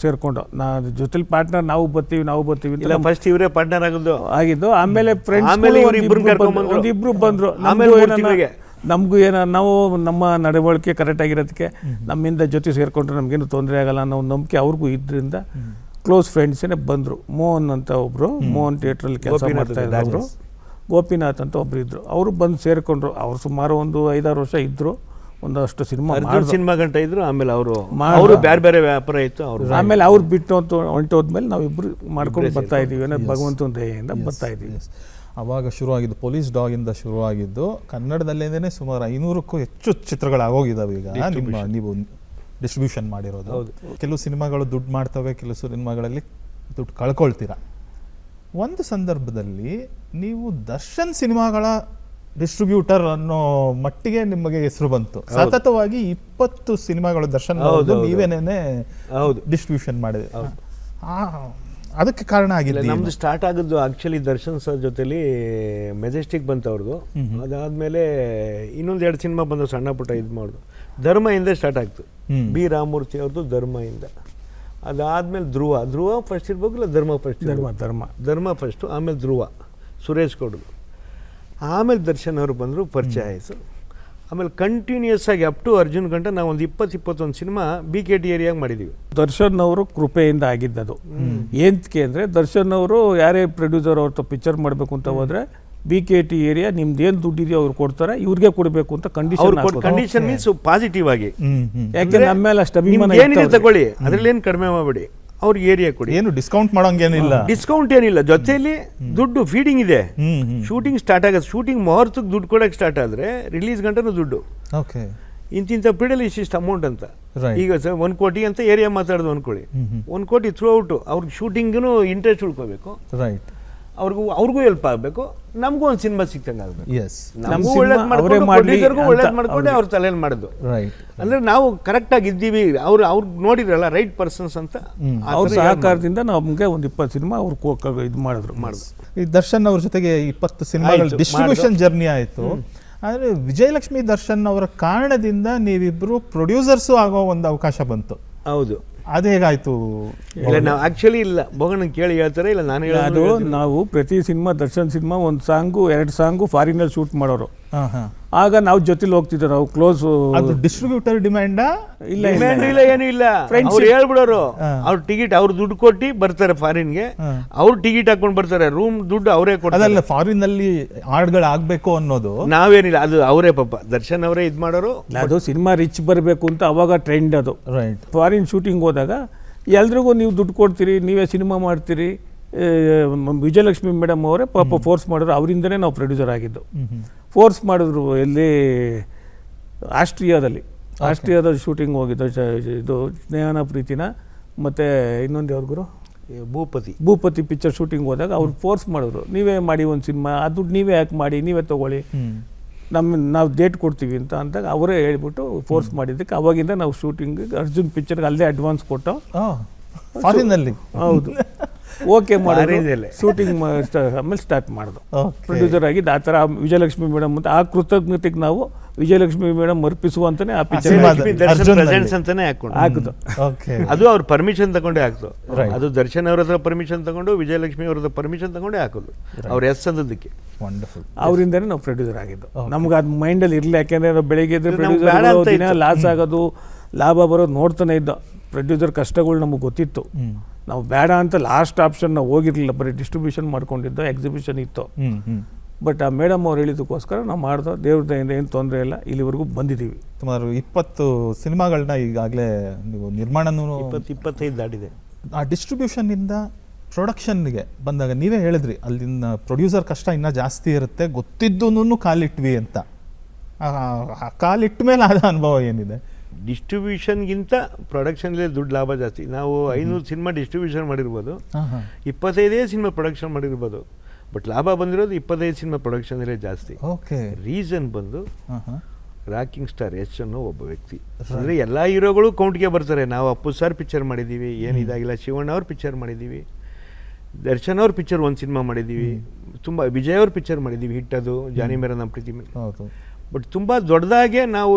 ಸೇರಿಕೊಂಡು ಜೊತೆಲಿ ಪಾರ್ಟ್ನರ್ ನಾವು ಬರ್ತೀವಿ ಇಲ್ಲ, ಫಸ್ಟ್ ಇವರೇ ಪಾರ್ಟ್ನರ್ ಆಗಿದ್ದು. ಆಮೇಲೆ ಫ್ರೆಂಡ್ಸ್ ಒಂದಿಬ್ರು ಬಂದರು. ನಮಗೂ ನಾವು ನಮ್ಮ ನಡವಳಿಕೆ ಕರೆಕ್ಟಾಗಿರೋದಕ್ಕೆ ನಮ್ಮಿಂದ ಜೊತೆ ಸೇರಿಕೊಂಡ್ರೆ ನಮಗೇನು ತೊಂದರೆ ಆಗಲ್ಲ ಅನ್ನೋ ನಂಬಿಕೆ ಅವ್ರಿಗೂ ಇದ್ರಿಂದ ಕ್ಲೋಸ್ ಫ್ರೆಂಡ್ಸೇ ಬಂದರು. ಮೋಹನ್ ಅಂತ ಒಬ್ಬರು, ಮೋಹನ್ ಥಿಯೇಟ್ರಲ್ಲಿ ಕೆಲಸ ಮಾಡ್ತಾ ಇದ್ದವರು, ಗೋಪಿನಾಥ್ ಅಂತ ಒಬ್ರು ಇದ್ದರು. ಅವರು ಬಂದು ಸೇರಿಕೊಂಡ್ರು. ಅವ್ರು ಸುಮಾರು ಒಂದು 5-6 ವರ್ಷ ಇದ್ದರು, ಒಂದಷ್ಟು ಸಿನಿಮಾ ಗಂಟ ಇದ್ರು. ಆಮೇಲೆ ಅವರು ಬೇರೆ ವ್ಯಾಪಾರ ಇತ್ತು. ಆಮೇಲೆ ಅವ್ರು ಬಿಟ್ಟು ಹೊಂಟೋದ್ಮೇಲೆ ನಾವಿಬ್ಬರು ಮಾಡ್ಕೊಂಡು ಬರ್ತಾ ಇದ್ದೀವಿ ಅನ್ನೋ ಭಗವಂತನ ದಯೆಯಿಂದ ಬರ್ತಾ ಇದ್ದೀವಿ. ಆವಾಗ ಶುರುವಾಗಿದ್ದು ಪೊಲೀಸ್ ಡಾಗಿಂದ ಶುರುವಾಗಿದ್ದು ಕನ್ನಡದಲ್ಲೇನೇ ಸುಮಾರು 500ಕ್ಕೂ ಹೆಚ್ಚು ಚಿತ್ರಗಳಾಗೋಗಿದ್ದಾವೆ ಈಗ ನೀವು ಡಿಸ್ಟ್ರಿಬ್ಯೂಷನ್ ಮಾಡಿರೋದು. ಕೆಲವು ಸಿನಿಮಾಗಳು ದುಡ್ಡು ಮಾಡ್ತವೆ, ಕೆಲವು ಸಿನಿಮಾಗಳಲ್ಲಿ ದುಡ್ಡು ಕಳ್ಕೊಳ್ತೀರ. ಒಂದು ಸಂದರ್ಭದಲ್ಲಿ ನೀವು ದರ್ಶನ್ ಸಿನಿಮಾಗಳ ಡಿಸ್ಟ್ರಿಬ್ಯೂಟರ್ ಅನ್ನೋ ಮಟ್ಟಿಗೆ ನಿಮಗೆ ಹೆಸರು ಬಂತು. ಸತತವಾಗಿ 20 ಸಿನಿಮಾಗಳು ದರ್ಶನ್ ನೀವೇನೇನೆ ಡಿಸ್ಟ್ರಿಬ್ಯೂಷನ್ ಮಾಡಿದೆ. ಅದಕ್ಕೆ ಕಾರಣ ಆಗಿದೆ. ನಮ್ದು ಸ್ಟಾರ್ಟ್ ಆಗಿದ್ದು ಆ್ಯಕ್ಚುಲಿ ದರ್ಶನ್ ಸರ್ ಜೊತೆಲಿ ಮೆಜೆಸ್ಟಿಕ್ ಬಂತು ಅವ್ರದ್ದು. ಅದಾದಮೇಲೆ ಇನ್ನೊಂದು 2 ಸಿನಿಮಾ ಬಂದು ಸಣ್ಣ ಪುಟ್ಟ ಇದು ಮಾಡೋದು. ಧರ್ಮದಿಂದ ಸ್ಟಾರ್ಟ್ ಆಗ್ತು, ಬಿ ರಾಮಮೂರ್ತಿ ಅವ್ರದ್ದು ಧರ್ಮದಿಂದ. ಅದಾದಮೇಲೆ ಧ್ರುವ ಫಸ್ಟ್ ಇರ್ಬೇಕು, ಇಲ್ಲ ಧರ್ಮ ಫಸ್ಟ್? ಧರ್ಮ ಫಸ್ಟು, ಆಮೇಲೆ ಧ್ರುವ, ಸುರೇಶ್ ಗೌಡ್ರು, ಆಮೇಲೆ ದರ್ಶನ್ ಅವರು ಬಂದರು, ಪರಿಚಯ ಆಯಿತು. ಆಮೇಲೆ ಕಂಟಿನ್ಯೂಸ್ ಆಗಿ ಅಪ್ ಟು ಅರ್ಜುನ್ ಗಂಟ ನಾವು ಒಂದು 20-21 ಸಿನಿಮಾ BKT ಏರಿಯಾಗ ಮಾಡಿದ್ದೀವಿ. ದರ್ಶನ್ ಅವರು ಕೃಪೆಯಿಂದ ಆಗಿದ್ದದು. ಏನಕ್ಕೆ ಅಂದರೆ ದರ್ಶನ್ ಅವರು ಯಾರೇ ಪ್ರೊಡ್ಯೂಸರ್ ಅವ್ರ ಪಿಕ್ಚರ್ ಮಾಡಬೇಕು ಅಂತ ಹೋದರೆ BKT ಏರಿಯಾ ನಿಮ್ದು ಏನು ದುಡ್ಡಿದೆಯೋ ಅವ್ರು ಕೊಡ್ತಾರೆ, ಇವ್ರಿಗೆ ಕೊಡಬೇಕು ಅಂತ ಕಂಡೀಷನ್ ಮೀನ್ಸ್ ಪಾಸಿಟಿವ್ ಆಗಿ. ಯಾಕೆ ನಮ್ಮ ಮೇಲೆ ಅಷ್ಟು ಅಭಿಮಾನ ಏನಿದೆ ತಗೊಳ್ಳಿ, ಅದರಲ್ಲಿ ಏನು ಕಡಿಮೆ ಮಾಡಬೇಡಿ, ಅವ್ರಿಗೆ ಏರಿಯಾ ಕೊಡಿ. ಏನು ಡಿಸ್ಕೌಂಟ್ ಮಾಡೋಂಗೇನಿಲ್ಲ, ಡಿಸ್ಕೌಂಟ್ ಏನಿಲ್ಲ, ಜೊತೆಯಲ್ಲಿ ದುಡ್ಡು ಫೀಡಿಂಗ್ ಇದೆ. ಶೂಟಿಂಗ್ ಸ್ಟಾರ್ಟ್ ಆಗೋದು, ಶೂಟಿಂಗ್ ಮುಹೂರ್ತಕ್ಕೆ ದುಡ್ಡು ಕೊಡೋಕೆ ಸ್ಟಾರ್ಟ್ ಆದರೆ ರಿಲೀಸ್ ಗಂಟನೂ ದುಡ್ಡು. ಓಕೆ, ಇಂತಿಂಥ ಪೀರಿಯಡ್ ಇಷ್ಟಿಷ್ಟು ಅಮೌಂಟ್ ಅಂತ. ಈಗ ಸರ್ 1 ಕೋಟಿ ಅಂತ ಏರಿಯಾ ಮಾತಾಡೋದು ಅನ್ಕೊಳ್ಳಿ, 1 ಕೋಟಿ ಥ್ರೂ ಔಟು ಅವ್ರಿಗೆ ಶೂಟಿಂಗ್ನು ಇಂಟ್ರೆಸ್ಟ್ ಉಳ್ಕೋಬೇಕು, ರೈಟ್, ಅವ್ರಿಗೂ ಹೆಲ್ಪ್ ಆಗಬೇಕು, ನಮಗೂ ಒಂದು ಸಿನಿಮಾ ಸಿಕ್ತಂಗೆ ಆಗಬೇಕು. ನಮಗೂ ಒಳ್ಳೇದು ಮಾಡ್ಕೊಂಡು ಅವ್ರ ತಲೆಯಲ್ಲಿ ಮಾಡೋದು. ಅಂದ್ರೆ ನಾವು ಕರೆಕ್ಟಾಗಿ ಇದ್ದೀವಿ, ಅವ್ರಿಗೆ ನೋಡಿದ್ರಲ್ಲ ರೈಟ್ ಪರ್ಸನ್ಸ್ ಅಂತ. ಅವ್ರ ಸಹಕಾರದಿಂದ ನಮಗೆ ಒಂದು 20 ಸಿನಿಮಾ ಅವ್ರು ಇದು ಮಾಡಿದ್ರು. ಈ ದರ್ಶನ್ ಅವ್ರ ಜೊತೆಗೆ 20 ಸಿನಿಮಾಗಳ ಡಿಸ್ಟ್ರಿಬ್ಯೂಷನ್ ಜರ್ನಿ ಆಯಿತು. ಆದರೆ ವಿಜಯಲಕ್ಷ್ಮಿ ದರ್ಶನ್ ಅವರ ಕಾರಣದಿಂದ ನೀವಿಬ್ಬರು ಪ್ರೊಡ್ಯೂಸರ್ಸು ಆಗೋ ಒಂದು ಅವಕಾಶ ಬಂತು. ಹೌದು, ಅದು ಹೇಗಾಯ್ತು? ಇಲ್ಲ, ನಾವು ಆಕ್ಚುಲಿ ಇಲ್ಲ, ಬೋಗಣ್ಣ ಕೇಳಿ ಹೇಳ್ತಾರೆ, ಇಲ್ಲ ನಾನು ಅದು ನಾವು ಪ್ರತಿ cinema Darshan cinema 1 song 2 song ಫಾರಿನಲ್ಲಿ ಶೂಟ್ ಮಾಡೋರು. ಆಗ ನಾವು ಜೊತೆಲಿ ಹೋಗ್ತಿದ್ದೆ, ನಾವು ಕ್ಲೋಸ್. ಅದು ಡಿಸ್ಟ್ರಿಬ್ಯೂಟರ್ ಡಿಮ್ಯಾಂಡ? ಇಲ್ಲ, ಏನು ಇಲ್ಲ, ಅವ್ರು ಹೇಳ್ಬಿಡೋರು. ಅವ್ರ ಟಿಕೆಟ್ ಅವ್ರು ದುಡ್ಡು ಕೊಟ್ಟು ಬರ್ತಾರೆ ಫಾರಿನ್ಗೆ, ಅವ್ರು ಟಿಕೆಟ್ ಹಾಕೊಂಡು ಬರ್ತಾರೆ, ರೂಮ್ ದುಡ್ಡು ಅವರೇ ಕೊಡ್ತಾರೆ. ಅದಲ್ಲ, ಫಾರಿನ್ ನಲ್ಲಿ ಹಾಡ್ಗಳು ಆಗ್ಬೇಕು ಅನ್ನೋದು ನಾವೇನಿಲ್ಲ, ಅದು ಅವರೇ ಪಾಪ ದರ್ಶನ್ ಅವರೇ ಇದು ಮಾಡೋರು. ಅದು ಸಿನಿಮಾ ರಿಚ್ ಬರಬೇಕು ಅಂತ ಅವಾಗ ಟ್ರೆಂಡ್ ಅದು. ರೈಟ್, ಫಾರಿನ್ ಶೂಟಿಂಗ್ ಹೋದಾಗ ಎಲ್ರಿಗೂ ನೀವು ದುಡ್ಡು ಕೊಡ್ತೀರಿ, ನೀವೇ ಸಿನಿಮಾ ಮಾಡ್ತೀರಿ. ವಿಜಯಲಕ್ಷ್ಮಿ ಮೇಡಮ್ ಅವರೇ ಪಾಪ ಫೋರ್ಸ್ ಮಾಡಿದ್ರು, ಅವರಿಂದನೇ ನಾವು ಪ್ರೊಡ್ಯೂಸರ್ ಆಗಿದ್ದು. ಫೋರ್ಸ್ ಮಾಡಿದ್ರು, ಎಲ್ಲಿ ಆಸ್ಟ್ರಿಯಾದಲ್ಲಿ ಶೂಟಿಂಗ್ ಹೋಗಿದ್ದು. ಇದು ಸ್ನೇಹನ ಪ್ರೀತಿನ ಮತ್ತು ಇನ್ನೊಂದು ಯಾವ್ರಿಗೂ ಭೂಪತಿ ಪಿಕ್ಚರ್ ಶೂಟಿಂಗ್ ಹೋದಾಗ ಅವ್ರು ಫೋರ್ಸ್ ಮಾಡಿದ್ರು, ನೀವೇ ಮಾಡಿ ಒಂದು ಸಿನಿಮಾ, ಆ ದುಡ್ಡು ನೀವೇ ಯಾಕೆ ಮಾಡಿ, ನೀವೇ ತೊಗೊಳ್ಳಿ, ನಾವು ಡೇಟ್ ಕೊಡ್ತೀವಿ ಅಂತ ಅಂದಾಗ ಅವರೇ ಹೇಳ್ಬಿಟ್ಟು ಫೋರ್ಸ್ ಮಾಡಿದ್ದಕ್ಕೆ ಅವಾಗಿಂದ ನಾವು ಶೂಟಿಂಗ್ ಅರ್ಜುನ್ ಪಿಕ್ಚರ್ಗೆ ಅಲ್ಲೇ ಅಡ್ವಾನ್ಸ್ ಕೊಟ್ಟು ಫಾರಿನಲ್ಲಿ. ಹೌದು, ಓಕೆ ಮಾಡಿದ್ರೆ ಶೂಟಿಂಗ್ ಆಮೇಲೆ ಸ್ಟಾರ್ಟ್ ಮಾಡೋದು ಪ್ರೊಡ್ಯೂಸರ್ ಆಗಿದ್ದು. ಆ ಥರ ವಿಜಯಲಕ್ಷ್ಮಿ ಮೇಡಮ್ ಅಂತ ಆ ಕೃತಜ್ಞತೆಗೆ ನಾವು ವಿಜಯಲಕ್ಷ್ಮಿ ಮೇಡಮ್ ಅರ್ಪಿಸುವಂತಾನೆ ಆ ಪಿಕ್ಚರ್ ಹಾಕಿದ್ದು. ಅದು ಅವ್ರ ಪರ್ಮಿಷನ್ ತಗೊಂಡೇ ಹಾಕ್ತು. ಅದು ದರ್ಶನ್ ಅವ್ರ ಹತ್ರ ಪರ್ಮಿಷನ್ ತಗೊಂಡು ವಿಜಯಲಕ್ಷ್ಮಿ ಅವ್ರ ಹತ್ರ ಪರ್ಮಿಷನ್ ತಗೊಂಡೇ ಹಾಕೋದು ಅವ್ರ ಎಸ್ ಅಂದದಕ್ಕೆ. ಅವರಿಂದನೇ ನಾವು ಪ್ರೊಡ್ಯೂಸರ್ ಆಗಿದ್ದು. ನಮ್ಗೆ ಅದು ಮೈಂಡಲ್ಲಿ ಇರಲಿ, ಯಾಕೆಂದರೆ ನಾವು ಬೆಳಿಗ್ಗೆ ಎದ್ದು ಪ್ರೊಡ್ಯೂಸರ್ ದಿನ ಲಾಸ್ ಆಗೋದು ಲಾಭ ಬರೋದು ನೋಡ್ತಾನೆ ಇದ್ದ. ಪ್ರೊಡ್ಯೂಸರ್ ಕಷ್ಟಗಳು ನಮಗೆ ಗೊತ್ತಿತ್ತು. ನಾವು ಬೇಡ ಅಂತ ಲಾಸ್ಟ್ ಆಪ್ಷನ್ ನಾವು ಹೋಗಿರಲಿಲ್ಲ, ಬರೀ ಡಿಸ್ಟ್ರಿಬ್ಯೂಷನ್ ಮಾಡ್ಕೊಂಡಿದ್ದು, ಎಕ್ಸಿಬಿಷನ್ ಇತ್ತು. ಬಟ್ ಆ ಮೇಡಮ್ ಅವ್ರು ಹೇಳಿದಕ್ಕೋಸ್ಕರ ನಾವು ಮಾಡಿದೋ, ದೇವ್ರ ದಯಿಂದ ಏನು ತೊಂದರೆ ಇಲ್ಲ, ಇಲ್ಲಿವರೆಗೂ ಬಂದಿದ್ದೀವಿ. ಸುಮಾರು 20 ಸಿನಿಮಾಗಳನ್ನ ಈಗಾಗಲೇ ನೀವು ನಿರ್ಮಾಣನೂ 20-25 ದಾಟಿದೆ. ಆ ಡಿಸ್ಟ್ರಿಬ್ಯೂಷನ್ನಿಂದ ಪ್ರೊಡಕ್ಷನ್ಗೆ ಬಂದಾಗ ನೀವೇ ಹೇಳಿದ್ರಿ, ಅಲ್ಲಿನ ಪ್ರೊಡ್ಯೂಸರ್ ಕಷ್ಟ ಇನ್ನೂ ಜಾಸ್ತಿ ಇರುತ್ತೆ, ಗೊತ್ತಿದ್ದೂ ಕಾಲಿಟ್ವಿ ಅಂತ. ಕಾಲಿಟ್ಟ ಮೇಲೆ ಆದ ಅನುಭವ ಏನಿದೆ? ಡಿಸ್ಟ್ರಿಬ್ಯೂಷನ್ಗಿಂತ ಪ್ರೊಡಕ್ಷನ್ಲೇ ದುಡ್ಡು ಲಾಭ ಜಾಸ್ತಿ. ನಾವು 500 ಸಿನಿಮಾ ಡಿಸ್ಟ್ರಿಬ್ಯೂಷನ್ ಮಾಡಿರ್ಬೋದು, 25 ಸಿನಿಮಾ ಪ್ರೊಡಕ್ಷನ್ ಮಾಡಿರ್ಬೋದು, ಬಟ್ ಲಾಭ ಬಂದಿರೋದು 25 ಸಿನಿಮಾ ಪ್ರೊಡಕ್ಷನ್ಲೇ ಜಾಸ್ತಿ. ರೀಸನ್ ಬಂದು ರಾಕಿಂಗ್ ಸ್ಟಾರ್ ಯಶ್ ಅನ್ನೋ ಒಬ್ಬ ವ್ಯಕ್ತಿ. ಅಂದರೆ ಎಲ್ಲ ಹೀರೋಗಳು ಕೌಂಟ್ಗೆ ಬರ್ತಾರೆ. ನಾವು ಅಪ್ಪು ಸರ್ ಪಿಕ್ಚರ್ ಮಾಡಿದ್ದೀವಿ, ಏನಿದಾಗಿಲ್ಲ, ಶಿವಣ್ಣ ಅವ್ರ ಪಿಕ್ಚರ್ ಮಾಡಿದ್ದೀವಿ, ದರ್ಶನ್ ಅವ್ರ ಪಿಕ್ಚರ್ 1 ಸಿನಿಮಾ ಮಾಡಿದ್ದೀವಿ, ತುಂಬ ವಿಜಯ್ ಅವ್ರ ಪಿಕ್ಚರ್ ಮಾಡಿದ್ದೀವಿ, ಹಿಟ್ಟದು ಜಾನಿ ಮೇರ ನಮ್ಮ ಪ್ರೀತಿ. ಬಟ್ ತುಂಬ ದೊಡ್ಡದಾಗೆ ನಾವು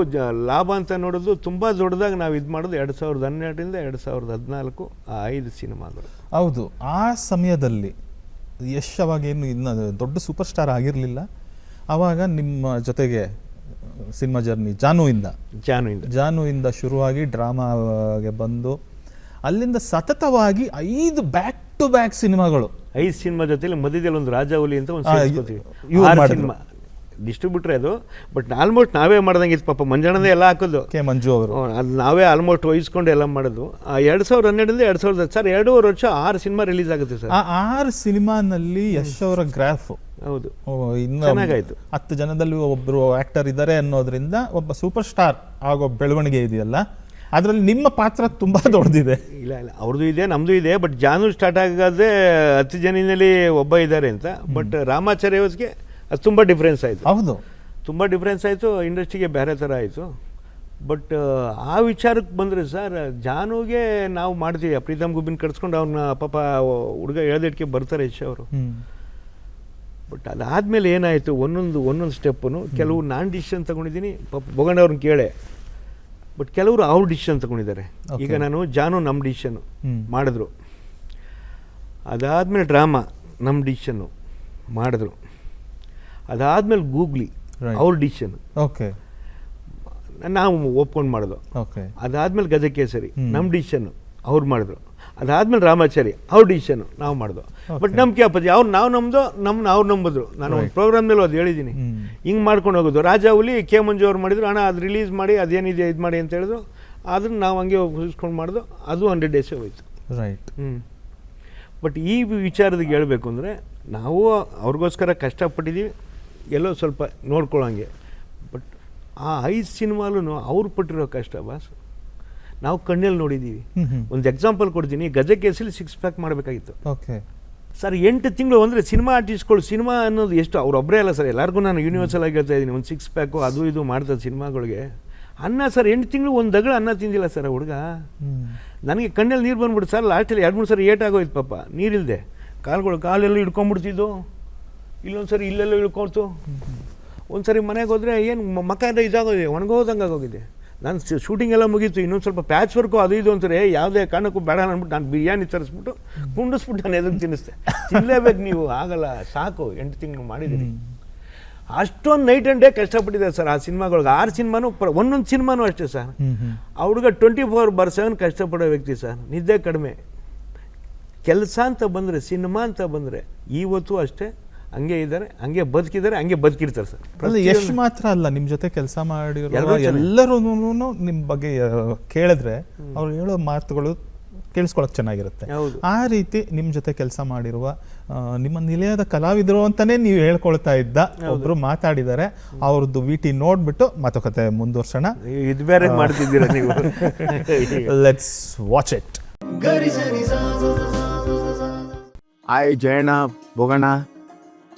ಲಾಭ ಅಂತ ನೋಡೋದು, ತುಂಬ ದೊಡ್ಡದಾಗಿ ನಾವು ಇದು ಮಾಡೋದು 2012ರಿಂದ 2014 ಆ 5 ಸಿನಿಮಾಗಳು. ಹೌದು, ಆ ಸಮಯದಲ್ಲಿ ಯಶ್ ಅವಾಗೇನು ಇನ್ನು ದೊಡ್ಡ ಸೂಪರ್ ಸ್ಟಾರ್ ಆಗಿರಲಿಲ್ಲ. ಆವಾಗ ನಿಮ್ಮ ಜೊತೆಗೆ ಸಿನಿಮಾ ಜರ್ನಿ ಜಾನುವಿಂದ ಶುರುವಾಗಿ ಡ್ರಾಮಾಗೆ ಬಂದು ಅಲ್ಲಿಂದ ಸತತವಾಗಿ 5 ಬ್ಯಾಕ್ ಟು ಬ್ಯಾಕ್ ಸಿನಿಮಾಗಳು. 5 ಸಿನಿಮಾ ಜೊತೆಲಿ ಮಧ್ಯದಲ್ಲಿ ಒಂದು ರಾಜಾವಲಿ ಅಂತ ಒಂದು ಸಿನಿಮಾ ಡಿಸ್ಟ್ರಿಬ್ಯೂಟ್ರೇ ಅದು. ಬಟ್ ಆಲ್ಮೋಸ್ಟ್ ನಾವೇ ಮಾಡ್ದಂಗೆ ಇತ್ತು ಪಾಪ. ಮಂಜಣ್ಣದೇ ಎಲ್ಲ ಹಾಕೋದು, ಮಂಜು ಅವರು, ಅದು ನಾವೇ ಆಲ್ಮೋಸ್ಟ್ ವಹಿಸ್ಕೊಂಡು ಎಲ್ಲ ಮಾಡೋದು. 2012ರಿಂದ 2000 ಸರ್ 2.5 ವರ್ಷ 6 ಸಿನಿಮಾ ರಿಲೀಸ್ ಆಗುತ್ತೆ ಸರ್. ಆ 6 ಸಿನಿಮಾನಲ್ಲಿ ಯಶ್ ಅವರ ಗ್ರಾಫ್ ಹೌದು ಇನ್ನು ಚೆನ್ನಾಗಾಯ್ತು. 10 ಜನದಲ್ಲಿ ಒಬ್ಬರು ಆಕ್ಟರ್ ಇದ್ದಾರೆ ಅನ್ನೋದ್ರಿಂದ ಒಬ್ಬ ಸೂಪರ್ ಸ್ಟಾರ್ ಆಗೋ ಬೆಳವಣಿಗೆ ಇದೆಯಲ್ಲ, ಅದರಲ್ಲಿ ನಿಮ್ಮ ಪಾತ್ರ ತುಂಬ ದೊಡ್ಡದಿದೆ. ಇಲ್ಲ ಅವ್ರದ್ದು ಇದೆ, ನಮ್ಮದು ಇದೆ. ಬಟ್ ಜಾನು ಸ್ಟಾರ್ಟ್ ಆಗೋದೇ 10 ಜನಿನಲ್ಲಿ ಒಬ್ಬ ಇದ್ದಾರೆ ಅಂತ. ಬಟ್ ರಾಮಾಚಾರ್ಯ ಅವರಿಗೆ ಅದು ತುಂಬ ಡಿಫ್ರೆನ್ಸ್ ಆಯಿತು. ಹೌದು, ತುಂಬ ಡಿಫ್ರೆನ್ಸ್ ಆಯಿತು. ಇಂಡಸ್ಟ್ರಿಗೆ ಬೇರೆ ಥರ ಆಯಿತು. ಬಟ್ ಆ ವಿಚಾರಕ್ಕೆ ಬಂದರೆ ಸರ್, ಜಾನುಗೆ ನಾವು ಮಾಡ್ತೀವಿ, ಪ್ರೀತಮ್ ಗುಬ್ಬಿನ ಕಟ್ಸ್ಕೊಂಡು ಅವ್ರನ್ನ ಪಾಪ ಹುಡುಗ ಎಳೆದಿಟ್ಕೆ ಬರ್ತಾರೆ ಯಶ್ ಅವರು. ಬಟ್ ಅದಾದಮೇಲೆ ಏನಾಯಿತು, ಒಂದೊಂದು ಸ್ಟೆಪ್ಪು ಕೆಲವು ನಾನು ಡಿಸಿಷನ್ ತೊಗೊಂಡಿದ್ದೀನಿ, ಪಾಪ ಬೊಗಣ್ಣವ್ರನ್ನ ಕೇಳೆ. ಬಟ್ ಕೆಲವರು ಅವ್ರ ಡಿಸಿಷನ್ ತೊಗೊಂಡಿದ್ದಾರೆ. ಈಗ ನಾನು ಜಾನು ನಮ್ಮ ಡಿಸಿಷನ್ನು ಮಾಡಿದ್ರು, ಅದಾದಮೇಲೆ ಡ್ರಾಮಾ ನಮ್ಮ ಡಿಸಿಷನ್ನು ಮಾಡಿದ್ರು, ಅದಾದಮೇಲೆ ಗೂಗ್ಲಿ ಅವ್ರ ಡಿಸಿಷನ್ ಓಕೆ ನಾವು ಒಪ್ಕೊಂಡು ಮಾಡೋದು. ಅದಾದಮೇಲೆ ಗಜಕೇಸರಿ ನಮ್ಮ ಡಿಸಿಷನ್ನು ಅವ್ರು ಮಾಡಿದ್ರು, ಅದಾದಮೇಲೆ ರಾಮಾಚಾರಿ ಅವ್ರ ಡಿಸಿಷನ್ನು ನಾವು ಮಾಡಿದ್ವು. ಬಟ್ ನಂಬಿಕೆ ಅಪ್ಪಾಜಿ ಅವ್ರು ನಾವು ನಮ್ಮದು ಅವ್ರು ನಂಬಿದ್ರು. ನಾನು ಒಂದು ಪ್ರೋಗ್ರಾಮ್ನಲ್ಲಿ ಅದು ಹೇಳಿದ್ದೀನಿ, ಹಿಂಗೆ ಮಾಡ್ಕೊಂಡು ಹೋಗೋದು. ರಾಜಾಹುಲಿ ಕೆ ಮಂಜು ಅವ್ರು ಮಾಡಿದ್ರು, ಅಣ್ಣ ಅದು ರಿಲೀಸ್ ಮಾಡಿ ಅದೇನಿದೆ ಇದು ಮಾಡಿ ಅಂತ ಹೇಳಿದ್ರು. ಆದ್ರೂ ನಾವು ಹಂಗೆ ಉಳಿಸ್ಕೊಂಡು ಮಾಡಿದ್ರು, ಅದು 100 ಡೇಸೇ ಹೋಯ್ತು. ರೈಟ್. ಬಟ್ ಈ ವಿಚಾರದಾಗ ಹೇಳಬೇಕು ಅಂದರೆ, ನಾವು ಅವ್ರಿಗೋಸ್ಕರ ಕಷ್ಟಪಟ್ಟಿದ್ದೀವಿ, ಎಲ್ಲೋ ಸ್ವಲ್ಪ ನೋಡ್ಕೊಳ್ಳೋಂಗೆ. ಬಟ್ ಆ 5 ಸಿನಿಮಾಲೂ ಅವ್ರು ಪಟ್ಟಿರೋ ಕಷ್ಟ ಬಾಸ್ ನಾವು ಕಣ್ಣಲ್ಲಿ ನೋಡಿದ್ದೀವಿ. ಒಂದು ಎಕ್ಸಾಂಪಲ್ ಕೊಡ್ತೀನಿ, ಗಜಕೇಸರಿ 6 ಪ್ಯಾಕ್ ಮಾಡಬೇಕಾಗಿತ್ತು. ಓಕೆ ಸರ್, 8 ತಿಂಗಳು ಅಂದರೆ ಸಿನಿಮಾ ಆರ್ಟಿಸ್ಟ್ಗಳು ಸಿನಿಮಾ ಅನ್ನೋದು ಎಷ್ಟು, ಅವ್ರೊಬ್ಬರೇ ಅಲ್ಲ ಸರ್, ಎಲ್ಲರಿಗೂ ನಾನು ಯೂನಿವರ್ಸಲ್ ಆಗಿ ಹೇಳ್ತಾ ಇದ್ದೀನಿ. ಒಂದು 6 ಪ್ಯಾಕು ಅದು ಇದು ಮಾಡ್ತಾರೆ ಸಿನಿಮಾಗಳಿಗೆ. ಅನ್ನ ಸರ್ 8 ತಿಂಗಳು ಒಂದು ದಗಳ ಅನ್ನ ತಿಂದಿಲ್ಲ ಸರ್ ಹುಡುಗ. ನನಗೆ ಕಣ್ಣಲ್ಲಿ ನೀರು ಬಂದ್ಬಿಟ್ಟು ಸರ್, ಲಾಸ್ಟಲ್ಲಿ 2-3 ಸರಿ ಏಟಾಗೋಯ್ತು ಪಾಪ, ನೀರಿಲ್ಲದೆ ಕಾಲೆಲ್ಲ ಹಿಡ್ಕೊಂಡ್ಬಿಡ್ತಿದ್ದು, ಇಲ್ಲೊಂದು ಸರಿ ಇಲ್ಲೆಲ್ಲ ಇಳ್ಕೊಳ್ತು. ಒಂದು ಸರಿ ಮನೆಗೆ ಹೋದರೆ ಏನು ಮಕ್ಕ ಇದಾಗೋಗಿದೆ, ಒಣಗೋದಂಗೆ ಆಗೋಗಿದೆ. ನಾನು ಶೂಟಿಂಗ್ ಎಲ್ಲ ಮುಗೀತು, ಇನ್ನೊಂದು ಸ್ವಲ್ಪ ಪ್ಯಾಚ್ ವರ್ಕು ಅದು ಇದು ಅಂತಾರೆ, ಯಾವುದೇ ಕಾರಣಕ್ಕೂ ಬೇಡ ಅಂದ್ಬಿಟ್ಟು ನಾನು ಬಿರಿಯಾನಿ ತರಿಸ್ಬಿಟ್ಟು ಕುಂಡಿಸ್ಬಿಟ್ಟು ನಾನು ಎದುರು ತಿನ್ನಿಸ್ತೆ. ತಿನ್ನಲೇಬೇಕು ನೀವು, ಆಗಲ್ಲ, ಸಾಕು 8 ತಿಂಗಳು ಮಾಡಿದ್ದೀನಿ. ಅಷ್ಟೊಂದು ನೈಟ್ ಆ್ಯಂಡ್ ಡೇ ಕಷ್ಟಪಟ್ಟಿದ್ದಾರೆ ಸರ್ ಆ ಸಿನಿಮಾಗಳಿಗೆ. 6 ಸಿನಿಮಾನು ಒಂದೊಂದು ಸಿನಿಮಾನು ಅಷ್ಟೇ ಸರ್. ಆ ಹುಡುಗ 24/7 ಕಷ್ಟಪಡೋ ವ್ಯಕ್ತಿ ಸರ್, ನಿದ್ದೆ ಕಡಿಮೆ. ಕೆಲಸ ಅಂತ ಬಂದರೆ, ಸಿನಿಮಾ ಅಂತ ಬಂದರೆ ಇವತ್ತು ಅಷ್ಟೇ ಹಂಗೆ ಇದ್ದಾರೆ, ಹಂಗೆ ಬದುಕಿದ್ದಾರೆ, ಹಂಗೆ ಬದುಕಿರ್ತಾರೆ ಸರ್. ಅಲ್ಲ ಯಶ್ ಮಾತ್ರ ಅಲ್ಲ, ನಿಮ್ಮ ಜೊತೆ ಕೆಲಸ ಮಾಡಿರೋ ಎಲ್ಲರೂ ನಿಮ್ಮ ಬಗ್ಗೆ ಕೇಳಿದ್ರೆ ಅವ್ರು ಹೇಳೋ ಮಾತುಗಳು ಕೇಳಿಸ್ಕೊಳಕ್ ಚೆನ್ನಾಗಿರುತ್ತೆ. ಆ ರೀತಿ ನಿಮ್ಮ ಜೊತೆ ಕೆಲಸ ಮಾಡಿರುವ ನಿಮ್ಮ ನಿಲಯದ ಕಲಾವಿದರು ಅಂತಾನೆ ನೀವು ಹೇಳ್ಕೊಳ್ತಾ ಇದ್ದ ಒಬ್ರು ಮಾತಾಡಿದ್ದಾರೆ. ಅವ್ರದ್ದು ವಿಟಿ ನೋಡ್ಬಿಟ್ಟು ಮಾತುಕತೆ ಮುಂದುವರ್ಸೋಣ. ಇದು ಬೇರೆ ಮಾಡ್ತಿದ್ದೀರಾ ನೀವು. Let's watch it. Hi Jayanna, Boganna,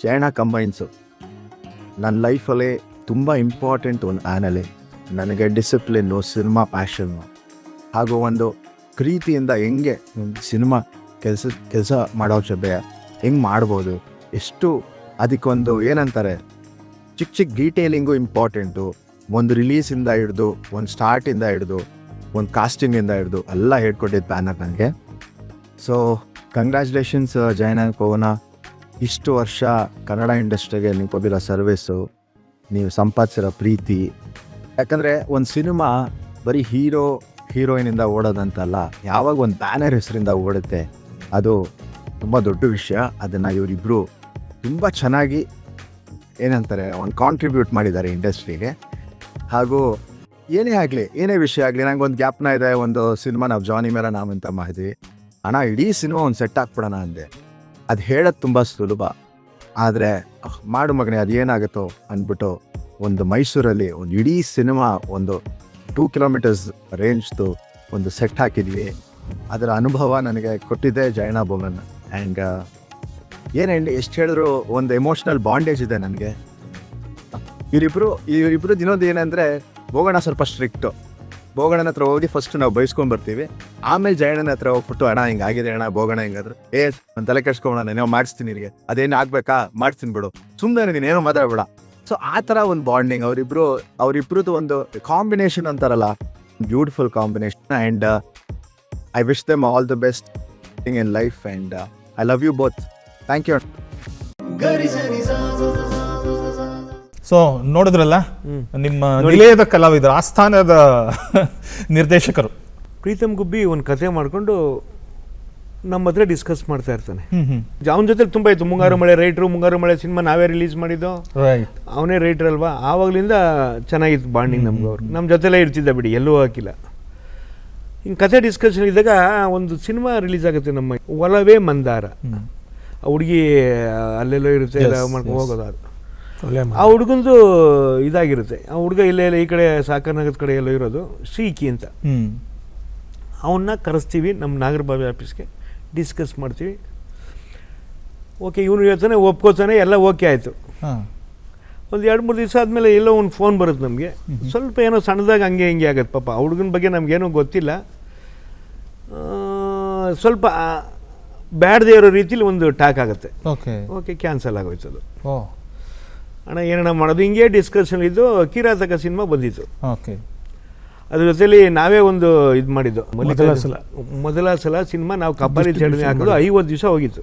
Jayanna combines ನನ್ನ ಲೈಫಲ್ಲಿ ತುಂಬ ಇಂಪಾರ್ಟೆಂಟ್ ಒಂದು ಆ್ಯನಲಿ. ನನಗೆ ಡಿಸಿಪ್ಲಿನ್ನು, ಸಿನಿಮಾ ಪ್ಯಾಷನ್ನು ಹಾಗೂ ಒಂದು ಪ್ರೀತಿಯಿಂದ ಹೆಂಗೆ ಸಿನಿಮಾ ಕೆಲಸ ಮಾಡೋ ಜೊತೆ ಹೆಂಗೆ ಮಾಡ್ಬೋದು, ಎಷ್ಟು ಅದಕ್ಕೊಂದು ಏನಂತಾರೆ ಚಿಕ್ಕ ಡೀಟೇಲಿಂಗು ಇಂಪಾರ್ಟೆಂಟು. ಒಂದು ರಿಲೀಸಿಂದ ಹಿಡ್ದು, ಒಂದು ಸ್ಟಾರ್ಟಿಂದ ಹಿಡ್ದು, ಒಂದು ಕಾಸ್ಟಿಂಗಿಂದ ಹಿಡ್ದು ಎಲ್ಲ ಹೇಳ್ಕೊಟ್ಟಿದ್ದು ಪ್ಯಾನರ್ ನನಗೆ. ಸೊ ಕಂಗ್ರ್ಯಾಚುಲೇಷನ್ಸ್ ಜಯಣ್ಣ, ಪವನ. ಇಷ್ಟು ವರ್ಷ ಕನ್ನಡ ಇಂಡಸ್ಟ್ರಿಗೆ ನೀವು ಕೊಟ್ಟಿರೋ ಸರ್ವಿಸು, ನೀವು ಸಂಪಾದಿಸಿರೋ ಪ್ರೀತಿ. ಯಾಕಂದರೆ ಒಂದು ಸಿನಿಮಾ ಬರೀ ಹೀರೋಯಿನಿಂದ ಓಡೋದಂತಲ್ಲ, ಯಾವಾಗ ಒಂದು ಬ್ಯಾನರ್ ಹೆಸರಿಂದ ಓಡುತ್ತೆ ಅದು ತುಂಬ ದೊಡ್ಡ ವಿಷಯ. ಅದನ್ನು ಇವರಿಬ್ಬರು ತುಂಬ ಚೆನ್ನಾಗಿ ಏನಂತಾರೆ ಒಂದು ಕಾಂಟ್ರಿಬ್ಯೂಟ್ ಮಾಡಿದ್ದಾರೆ ಇಂಡಸ್ಟ್ರಿಗೆ. ಹಾಗೂ ಏನೇ ವಿಷಯ ಆಗಲಿ, ನನಗೊಂದು ಜ್ಞಾಪನ ಇದೆ, ಒಂದು ಸಿನಿಮಾ ನಾವು ಜಾನಿ ಮೇರಾ ನಾಮ್ ಅಂತ ಮಾಡಿದ್ವಿ. ಅಣ್ಣ ಇಡೀ ಸಿನಿಮಾ ಒಂದು ಸೆಟ್ ಹಾಕ್ಬಿಡೋಣ ಅಂದೆ. ಅದು ಹೇಳೋದು ತುಂಬ ಸುಲಭ, ಆದರೆ ಮಾಡು ಮಗನೇ ಅದು ಏನಾಗುತ್ತೋ ಅಂದ್ಬಿಟ್ಟು ಒಂದು ಮೈಸೂರಲ್ಲಿ ಒಂದು ಇಡೀ ಸಿನಿಮಾ ಒಂದು 2 ಕಿಲೋಮೀಟರ್ಸ್ ರೇಂಜ್ದು ಒಂದು ಸೆಟ್ ಹಾಕಿದ್ವಿ. ಅದರ ಅನುಭವ ನನಗೆ ಕೊಟ್ಟಿದ್ದೆ ಜಯಣ್ಣ ಬೋಗನ್. ಆ್ಯಂಡ್ ಏನು ಎಷ್ಟು ಹೇಳಿದ್ರು ಒಂದು ಎಮೋಷ್ನಲ್ ಬಾಂಡೇಜ್ ಇದೆ ನನಗೆ. ಇವರಿಬ್ಬರು ಇನ್ನೊಂದು ಏನಂದರೆ, ಬೋಗಣ್ಣ ಸ್ವಲ್ಪ ಸ್ಟ್ರಿಕ್ಟು. ಬೋಗಣ್ಣನ ಹತ್ರ ಹೋಗಿ ಫಸ್ಟ್ ನಾವು ಬೈಸ್ಕೊಂಡ್ಬರ್ತೀವಿ, ಆಮೇಲೆ ಜಯಣ್ಣನ ಹತ್ರ ಹೋಗ್ಬಿಟ್ಟು ಅಣ್ಣ ಹಿಂಗಾಗಿದೆ ಅಣ್ಣ, ಬೋಗಣ್ಣ ಹಿಂಗಾದ್ರು ನಾನು ತಲೆ ಕೆಡ್ಸ್ಕೊಬೋಣ, ನಾನು ಮಾಡಿಸ್ತೀನಿ ನಿನಗೆ, ಅದೇನು ಆಗ್ಬೇಕಾ ಮಾಡ್ತೀನಿ ಬಿಡು, ಸುಮ್ಮನೆ ನೀನೇನೋ ಮಾತಾಡ್ಬೇಡ. ಸೊ ಆ ಥರ ಒಂದು ಬಾಂಡಿಂಗ್ ಅವರಿಬ್ರದ್ದು ಒಂದು ಕಾಂಬಿನೇಷನ್ ಅಂತಾರಲ್ಲ, beautiful combination. And I wish them all the best thing in life and I love you both. Thank you. So ನೋಡಿದ್ರಲ್ಲ, ನಿಮ್ಮ ನಿಲಯದ ಕಲಾವಿದರು, ಆಸ್ಥಾನದ ನಿರ್ದೇಶಕರು ಪ್ರೀತಮ್ ಗುಬ್ಬಿ ಒಂದು ಕಥೆ ಮಾಡಿಕೊಂಡು ನಮ್ಮ ಹತ್ರ ಡಿಸ್ಕಸ್ ಮಾಡ್ತಾ ಇರ್ತಾನೆ. ಅವನ ಜೊತೆ ತುಂಬ ಇತ್ತು. ಮುಂಗಾರು ಮಳೆ ರೈಟ್ರು, ಮುಂಗಾರು ಮಳೆ ಸಿನಿಮಾ ನಾವೇ ರಿಲೀಸ್ ಮಾಡಿದ್ದು, ಅವನೇ ರೈಟ್ರ್ ಅಲ್ವಾ. ಆವಾಗಲಿಂದ ಚೆನ್ನಾಗಿತ್ತು ಬಾಂಡಿಂಗ್ ನಮ್ಗೆ. ಅವ್ರು ನಮ್ಮ ಜೊತೆಲೇ ಇರ್ತಿದ್ದ ಬಿಡಿ, ಎಲ್ಲೂ ಹಾಕಿಲ್ಲ. ಹಿಂಗೆ ಕಥೆ ಡಿಸ್ಕಷನ್ ಇದ್ದಾಗ ಒಂದು ಸಿನಿಮಾ ರಿಲೀಸ್ ಆಗುತ್ತೆ ನಮ್ಮ ಒಲವೇ ಮಂದಾರ. ಆ ಹುಡುಗಿ ಅಲ್ಲೆಲ್ಲೋ ಇರುತ್ತೆ, ಎಲ್ಲ ಮಾಡ್ಕೊಂಡು ಹೋಗೋದು. ಅದು ಆ ಹುಡುಗಂದು ಇದಾಗಿರುತ್ತೆ. ಆ ಹುಡುಗ ಇಲ್ಲೇ ಈ ಕಡೆ ಸಾಕರ್ನಗರದ ಕಡೆ ಎಲ್ಲೋ ಇರೋದು, ಶ್ರೀಕಿ ಅಂತ. ಅವನ್ನ ಕರೆಸ್ತೀವಿ ನಮ್ಮ ನಾಗರಬಾವಿ ಆಫೀಸ್ಗೆ, ಡಿಸ್ಕಸ್ ಮಾಡ್ತೀವಿ. ಓಕೆ, ಇವನು ಹೇಳ್ತಾನೆ, ಒಪ್ಕೋತಾನೆ, ಎಲ್ಲ ಓಕೆ ಆಯಿತು. ಒಂದು 2-3 ದಿವಸ ಆದಮೇಲೆ ಎಲ್ಲೋ ಒಂದು ಫೋನ್ ಬರುತ್ತೆ ನಮಗೆ. ಸ್ವಲ್ಪ ಏನೋ ಸಣ್ಣದಾಗ ಹಂಗೆ ಹಿಂಗೆ ಆಗುತ್ತೆ. ಪಾಪ ಆ ಹುಡುಗನ ಬಗ್ಗೆ ನಮಗೇನೂ ಗೊತ್ತಿಲ್ಲ. ಸ್ವಲ್ಪ ಬ್ಯಾಡದೇ ಇರೋ ರೀತಿಲಿ ಒಂದು ಟಾಕ್ ಆಗುತ್ತೆ. ಓಕೆ ಕ್ಯಾನ್ಸಲ್ ಆಗೋಯ್ತು ಅದು. ಅಣ್ಣ ಏನಣ್ಣ ಮಾಡೋದು, ಹಿಂಗೆ ಡಿಸ್ಕಷನ್ ಇದ್ದು ಕಿರಾತಕ ಸಿನಿಮಾ ಬಂದಿತ್ತು. ಅದ್ರ ಜೊತೆಲಿ ನಾವೇ ಒಂದು ಇದು ಮಾಡಿದ್ದು, ಮೊದಲ ಸಲ ಸಿನಿಮಾ ನಾವು ಕಬ್ಬಾಲಿ ಥಿಯೇಟರ್ಗೆ ಹಾಕೋದು 50 ದಿವಸ ಹೋಗಿತ್ತು.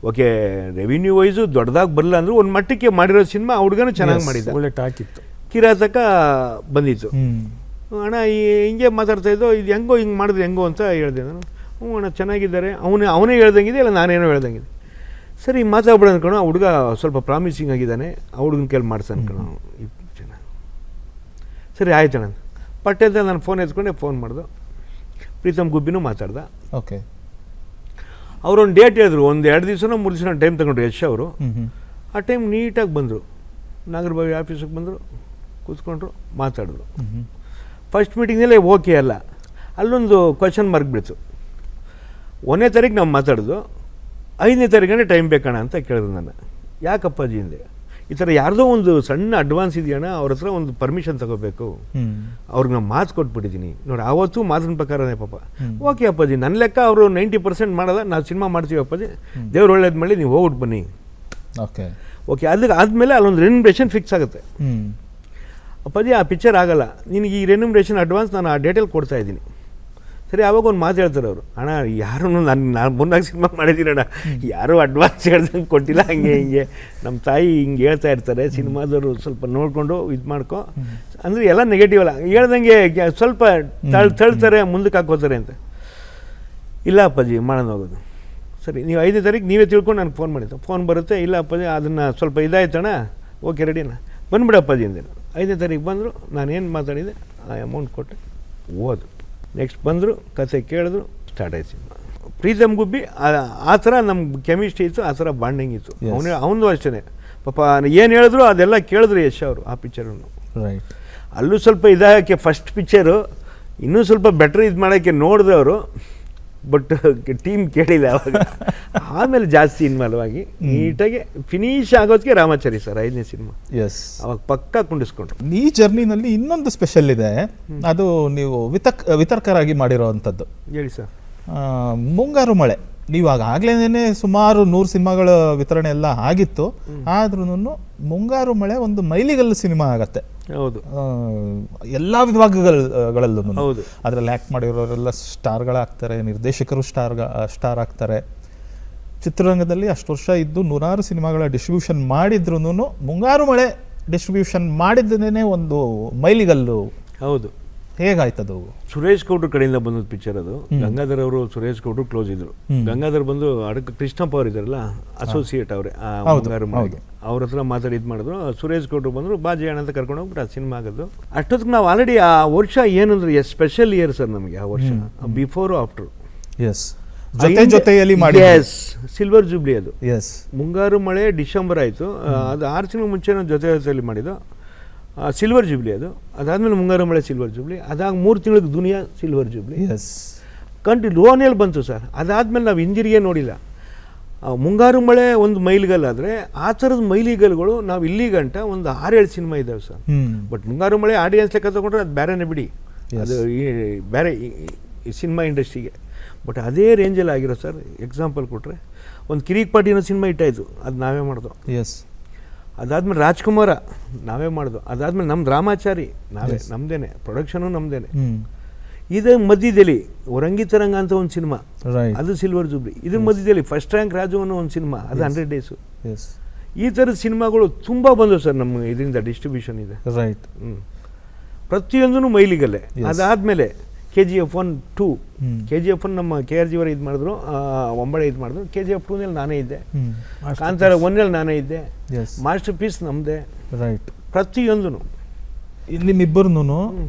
ಓಕೆ ರೆವಿನ್ಯೂ ವೈಸು ದೊಡ್ಡದಾಗಿ ಬರಲ್ಲ ಅಂದರೂ ಒಂದು ಮಟ್ಟಕ್ಕೆ ಮಾಡಿರೋ ಸಿನಿಮಾ ಹುಡುಗನೂ ಚೆನ್ನಾಗಿ ಮಾಡಿದ್ದ, ಒಳ್ಳೆ ಟಾಕ್ ಇತ್ತು. ಕಿರಾತಕ ಬಂದಿತ್ತು. ಅಣ್ಣ ಹಿಂಗೆ ಮಾತಾಡ್ತಾ ಇದ್ದೋ, ಇದು ಹೆಂಗೋ ಹಿಂಗೆ ಮಾಡಿದ್ರೆ ಹೆಂಗೋ ಅಂತ ಹೇಳಿದೆ ನಾನು. ಹ್ಞೂ ಅಣ್ಣ ಚೆನ್ನಾಗಿದ್ದಾರೆ, ಅವನೇ ಹೇಳ್ದಂಗಿದೆ ಇಲ್ಲ ನಾನೇನೋ ಹೇಳ್ದಂಗಿದೆ. ಸರಿ ಮಾತಾಡ್ಬಿಡ ಅನ್ಕೊಂಡು, ಆ ಹುಡುಗ ಸ್ವಲ್ಪ ಪ್ರಾಮಿಸಿಂಗ್ ಆಗಿದ್ದಾನೆ, ಆ ಹುಡುಗನ ಕೈಲಿ ಮಾಡ್ಸ ಅನ್ಕೊಂಡು ಚೆನ್ನಾಗಿ. ಸರಿ ಆಯ್ತಣ್ಣ ಪಟ್ಟೆ ಅಂತ ನಾನು ಫೋನ್ ಎತ್ಕೊಂಡೆ ಫೋನ್ ಮಾಡ್ದು. ಪ್ರೀತಮ್ ಗುಬ್ಬಿನೂ ಮಾತಾಡ್ದ. ಅವರೊಂದು ಡೇಟ್ ಹೇಳಿದ್ರು, 1-2 ದಿವಸನೋ 3 ದಿವಸ ಟೈಮ್ ತಗೊಂಡ್ರು ಯಶ್ ಅವರು. ಆ ಟೈಮ್ ನೀಟಾಗಿ ಬಂದರು, ನಾಗರಬಾವಿ ಆಫೀಸಿಗೆ ಬಂದರು, ಕೂತ್ಕೊಂಡ್ರು, ಮಾತಾಡಿದ್ರು. ಫಸ್ಟ್ ಮೀಟಿಂಗ್ನಲ್ಲೇ ಓಕೆ ಅಲ್ಲ, ಅಲ್ಲೊಂದು ಕ್ವಶನ್ ಮಾರ್ಕ್ ಬಿಡ್ತು. 1ನೇ ತಾರೀಕು ನಾವು ಮಾತಾಡೋದು, 5ನೇ ತಾರೀಕನೇ ಟೈಮ್ ಬೇಕಣ್ಣ ಅಂತ ಕೇಳಿದ್ರು ನನ್ನ. ಯಾಕಪ್ಪಾಜಿ ಹಿಂದೆ ಈ ಥರ ಯಾರ್ದೋ ಒಂದು ಸಣ್ಣ ಅಡ್ವಾನ್ಸ್ ಇದೆಯಣ್ಣ, ಅವ್ರ ಹತ್ರ ಒಂದು ಪರ್ಮಿಷನ್ ತಗೋಬೇಕು, ಅವ್ರಿಗೆ ನಾನು ಮಾತು ಕೊಟ್ಬಿಟ್ಟಿದ್ದೀನಿ ನೋಡಿ, ಆವತ್ತು ಮಾತಿನ ಪ್ರಕಾರನೇ ಪಾಪ. ಓಕೆ ಅಪ್ಪಾಜಿ, ನನ್ನ ಲೆಕ್ಕ ಅವರು 90% ಮಾಡೋದ, ನಾವು ಸಿನಿಮಾ ಮಾಡ್ತೀವಿ ಅಪ್ಪಾಜಿ, ದೇವ್ರು ಒಳ್ಳೇದು ಮಾಡಿ ನೀವು ಹೋಗ್ಬಿಟ್ಟು ಬನ್ನಿ. ಓಕೆ ಅದಕ್ಕೆ ಆದಮೇಲೆ ಅಲ್ಲೊಂದು ರೆನ್ಯುಮರೇಷನ್ ಫಿಕ್ಸ್ ಆಗುತ್ತೆ. ಅಪ್ಪಾಜಿ ಆ ಪಿಕ್ಚರ್ ಆಗಲ್ಲ, ನಿನಗೆ ಈ ರೆನ್ಯುಮರೇಷನ್ ಅಡ್ವಾನ್ಸ್ ನಾನು ಆ ಡೇಟಲ್ಲಿ ಕೊಡ್ತಾ ಇದ್ದೀನಿ. ಸರಿ ಆವಾಗ ಒಂದು ಮಾತು ಹೇಳ್ತಾರೆ ಅವರು, ಅಣ್ಣ ಯಾರೂ ನಾನು ಮುಂದಾಗಿ ಸಿನಿಮಾ ಮಾಡಿದ್ದೀನಿ ಅಣ್ಣ, ಯಾರೂ ಅಡ್ವಾನ್ಸ್ ಹೇಳ್ದಂಗೆ ಕೊಟ್ಟಿಲ್ಲ, ಹಂಗೆ ಹಿಂಗೆ ನಮ್ಮ ತಾಯಿ ಹಿಂಗೆ ಹೇಳ್ತಾ ಇರ್ತಾರೆ, ಸಿನಿಮಾದವರು ಸ್ವಲ್ಪ ನೋಡಿಕೊಂಡು ಇದು ಮಾಡ್ಕೊ ಅಂದರೆ ಎಲ್ಲ ನೆಗೆಟಿವ್ ಅಲ್ಲ, ಹೇಳ್ದಂಗೆ ಸ್ವಲ್ಪ ತಳ್ತಾರೆ ಮುಂದಕ್ಕೆ ಹಾಕೋತಾರೆ ಅಂತ. ಇಲ್ಲ ಅಪ್ಪಾಜಿ ಮಾಡೋಣ ಹೋಗೋದು. ಸರಿ ನೀವು 5ನೇ ತಾರೀಕು ನೀವೇ ತಿಳ್ಕೊಂಡು ನನಗೆ ಫೋನ್ ಮಾಡಿದ್ದು. ಫೋನ್ ಬರುತ್ತೆ, ಇಲ್ಲ ಅಪ್ಪಾಜಿ ಅದನ್ನು ಸ್ವಲ್ಪ ಇದಾಯ್ತಣ್ಣ, ಓಕೆ ರೆಡಿನಾ ಬಂದುಬಿಡು ಅಪ್ಪಾಜಿ ಅಂದೇನು. 5ನೇ ತಾರೀಕು ಬಂದರು, ನಾನೇನು ಮಾತಾಡಿದೆ ಆ ಅಮೌಂಟ್ ಕೊಟ್ಟೆ, ಓದು. ನೆಕ್ಸ್ಟ್ ಬಂದರು, ಕತೆ ಕೇಳಿದ್ರು, ಸ್ಟಾರ್ಟ್ ಆಯ್ತು ಸಿನಿಮಾ. ಪ್ರೀತಮ್ ಗುಬ್ಬಿ ಆ ಥರ ನಮ್ಮ ಕೆಮಿಸ್ಟ್ರಿ ಇತ್ತು, ಆ ಥರ ಬಾಂಡಿಂಗ್ ಇತ್ತು. ಅವನದು ಅಷ್ಟೇ ಪಾಪ, ಏನು ಹೇಳಿದ್ರು ಅದೆಲ್ಲ ಕೇಳಿದ್ರು ಯಶ್ ಅವರು ಆ ಪಿಕ್ಚರನ್ನು. ಅಲ್ಲೂ ಸ್ವಲ್ಪ ಇದಾಗಕ್ಕೆ ಫಸ್ಟ್ ಪಿಕ್ಚರು ಇನ್ನೂ ಸ್ವಲ್ಪ ಬೆಟ್ರ್ ಇದು ಮಾಡೋಕ್ಕೆ ನೋಡಿದ್ರು ಅವರು, ಬಟ್ ಟೀಮ್ ಕೇಳಿಲ್ಲ ಅವಾಗ. ಆಮೇಲೆ ಜಾಸ್ತಿ ಇನ್ವಾಲ್ವಾಗಿ ನೀಟಾಗಿ ಫಿನಿಶ್ ಆಗೋದಕ್ಕೆ ರಾಮಾಚಾರಿ ಸರ್ 5ನೇ ಸಿನಿಮಾ ಅವಾಗ ಪಕ್ಕಾ ಕುಂಡಿಸ್ಕೊಂಡ್ರು. ಈ ಜರ್ನಿನಲ್ಲಿ ಇನ್ನೊಂದು ಸ್ಪೆಷಲ್ ಇದೆ, ಅದು ನೀವು ವಿತರ್ಕರಾಗಿ ಮಾಡಿರೋವಂಥದ್ದು. ಹೇಳಿ ಸರ್. ಮುಂಗಾರು ಮಳೆ, ನೀವು ಆಗಲೇನೆ ಸುಮಾರು 100 ಸಿನಿಮಾಗಳ ವಿತರಣೆ ಎಲ್ಲ ಆಗಿತ್ತು, ಆದ್ರೂ ಮುಂಗಾರು ಮಳೆ ಒಂದು ಮೈಲಿಗಲ್ಲು ಸಿನಿಮಾ ಆಗತ್ತೆ. ಹೌದು, ಎಲ್ಲ ವಿಭಾಗಗಳಲ್ಲೂ. ಹೌದು, ಅದರಲ್ಲಿ ಆ್ಯಕ್ಟ್ ಮಾಡಿರೋರೆಲ್ಲ ಸ್ಟಾರ್ಗಳಾಗ್ತಾರೆ, ನಿರ್ದೇಶಕರು ಸ್ಟಾರ್ ಆಗ್ತಾರೆ. ಚಿತ್ರರಂಗದಲ್ಲಿ ಅಷ್ಟು ವರ್ಷ ಇದ್ದು 100 ಸಿನಿಮಾಗಳ ಡಿಸ್ಟ್ರಿಬ್ಯೂಷನ್ ಮಾಡಿದ್ರು ಮುಂಗಾರು ಮಳೆ ಡಿಸ್ಟ್ರಿಬ್ಯೂಷನ್ ಮಾಡಿದ್ದೇನೆ ಒಂದು ಮೈಲಿಗಲ್ಲು. ಹೌದು. ಹೇಗಾಯ್ತದು? ಸುರೇಶ್ ಗೌಡ್ರ ಕಡೆಯಿಂದ ಬಂದದ್ದು ಪಿಕ್ಚರ್ ಅದು. ಗಂಗಾಧರ್ ಅವರು ಸುರೇಶ್ ಗೌಡ್ರು ಕ್ಲೋಸ್ ಇದ್ರು. ಗಂಗಾಧರ್ ಬಂದು ಅಡಕ ಕೃಷ್ಣಪ್ಪ ಅವರು ಇದಾರಲ್ಲ ಅಸೋಸಿಯೇಟ್ ಅವರೇ ಅವ್ರ ಹತ್ರ ಮಾತಾಡಿ ಇದು ಮಾಡಿದ್ರು. ಸುರೇಶ್ ಗೌಡ್ರು ಬಂದರು, ಬಾ ಜಯಣ್ಣ ಅಂತ ಕರ್ಕೊಂಡು ಹೋಗ್ಬಿಟ್ಟು ಆ ಸಿನಿಮಾ ಆಗೋದು. ಅಷ್ಟೊತ್ತಿಗೆ ನಾವು ಆಲ್ರೆಡಿ ಆ ವರ್ಷ ಏನಂದ್ರೆ ಸ್ಪೆಷಲ್ ಇಯರ್ ಸರ್ ನಮಗೆ ಆ ವರ್ಷ, ಬಿಫೋರ್ ಆಫ್ಟರ್. ಜೊತೆಯಲ್ಲಿ ಮಾಡಿ ಸಿಲ್ವರ್ ಜೂಬ್ಲಿ ಅದು. ಮುಂಗಾರು ಮಳೆ ಡಿಸೆಂಬರ್ ಆಯಿತು, ಅದು 6 ತಿಂಗಳು ಮುಂಚೆ ಜೊತೆಯಲ್ಲಿ ಮಾಡಿದ್ದು ಸಿಲ್ವರ್ ಜೂಬ್ಲಿ ಅದು. ಅದಾದಮೇಲೆ ಮುಂಗಾರು ಮಳೆ ಸಿಲ್ವರ್ ಜೂಬ್ಲಿ, ಅದಾಗ 3 ತಿಂಗಳಿಗೆ ದುನಿಯಾ ಸಿಲ್ವರ್ ಜೂಬ್ಲಿ ಲೋನಲ್ಲಿ ಬಂತು ಸರ್. ಅದಾದಮೇಲೆ ನಾವು ಹಿಂದಿರಿಗೆ ನೋಡಿಲ್ಲ. ಮುಂಗಾರು ಮಳೆ ಒಂದು ಮೈಲಿಗಲ್ಲಾದರೆ ಆ ಥರದ ಮೈಲಿಗಲ್ಗಳು ನಾವು ಇಲ್ಲಿ ಗಂಟ ಒಂದು 6-7 ಸಿನಿಮಾ ಇದ್ದಾವೆ ಸರ್. ಬಟ್ ಮುಂಗಾರು ಮಳೆ ಆಡಿಯನ್ಸ್ ಲೆಕ್ಕ ತಗೊಂಡ್ರೆ ಅದು ಬೇರೆನೇ ಬಿಡಿ, ಅದು ಬೇರೆ ಸಿನಿಮಾ ಇಂಡಸ್ಟ್ರಿಗೆ. ಬಟ್ ಅದೇ ರೇಂಜಲ್ಲಿ ಆಗಿರೋ ಸರ್. ಎಕ್ಸಾಂಪಲ್ ಕೊಟ್ಟರೆ ಒಂದು ಕಿರಿಕ್ ಪಾಟಿನ ಸಿನಿಮಾ ಇಟ್ಟಾಯಿತು, ಅದು ನಾವೇ ಮಾಡ್ದೋ. ಅದಾದ್ಮೇಲೆ ರಾಜ್ಕುಮಾರ ನಾವೇ ಮಾಡ್ದು. ಅದಾದ್ಮೇಲೆ ನಮ್ದು ರಾಮಾಚಾರಿ ನಾವೇ, ನಮ್ದೇನೆ ಪ್ರೊಡಕ್ಷನು ನಮ್ದೇನೆ. ಇದೇ ಮಧ್ಯದಲ್ಲಿ ಒರಂಗಿತರಂಗ ಅಂತ ಒಂದು ಸಿನಿಮಾ, ಅದು ಸಿಲ್ವರ್ ಜೂಬ್ಲಿ. ಇದ್ರ ಮಧ್ಯದಲ್ಲಿ ಫಸ್ಟ್ ರ್ಯಾಂಕ್ ರಾಜು ಅನ್ನೋ ಒಂದು ಸಿನಿಮಾ, ಅದು 100 ಡೇಸು. ಈ ಥರದ ಸಿನಿಮಾಗಳು ತುಂಬ ಬಂದವು ಸರ್ ನಮ್ಮ ಇದರಿಂದ ಡಿಸ್ಟ್ರಿಬ್ಯೂಷನ್ ಇದೆ. ಪ್ರತಿಯೊಂದೂ ಮೈಲಿಗಲ್ಲೇ. ಅದಾದಮೇಲೆ KGF 1, 2 KGF 1 ನಮ್ಮ KRG ಅವರು ಇದು ಮಾಡಿದ್ರು, ಒಂಬಳೆ ಇದು ಮಾಡಿದ್ರು. KGF 2ನಲ್ಲಿ ನಾನೇ ಇದ್ದೆ, ಕಾಂತಾರ 1ನಲ್ಲಿ ನಾನೇ ಇದ್ದೆ, ಮಾಸ್ಟರ್ ಪೀಸ್ ನಮ್ಮದೇ. ಪ್ರತಿಯೊಂದೂ ನಿಮ್ಮಿಬ್ಬರೂ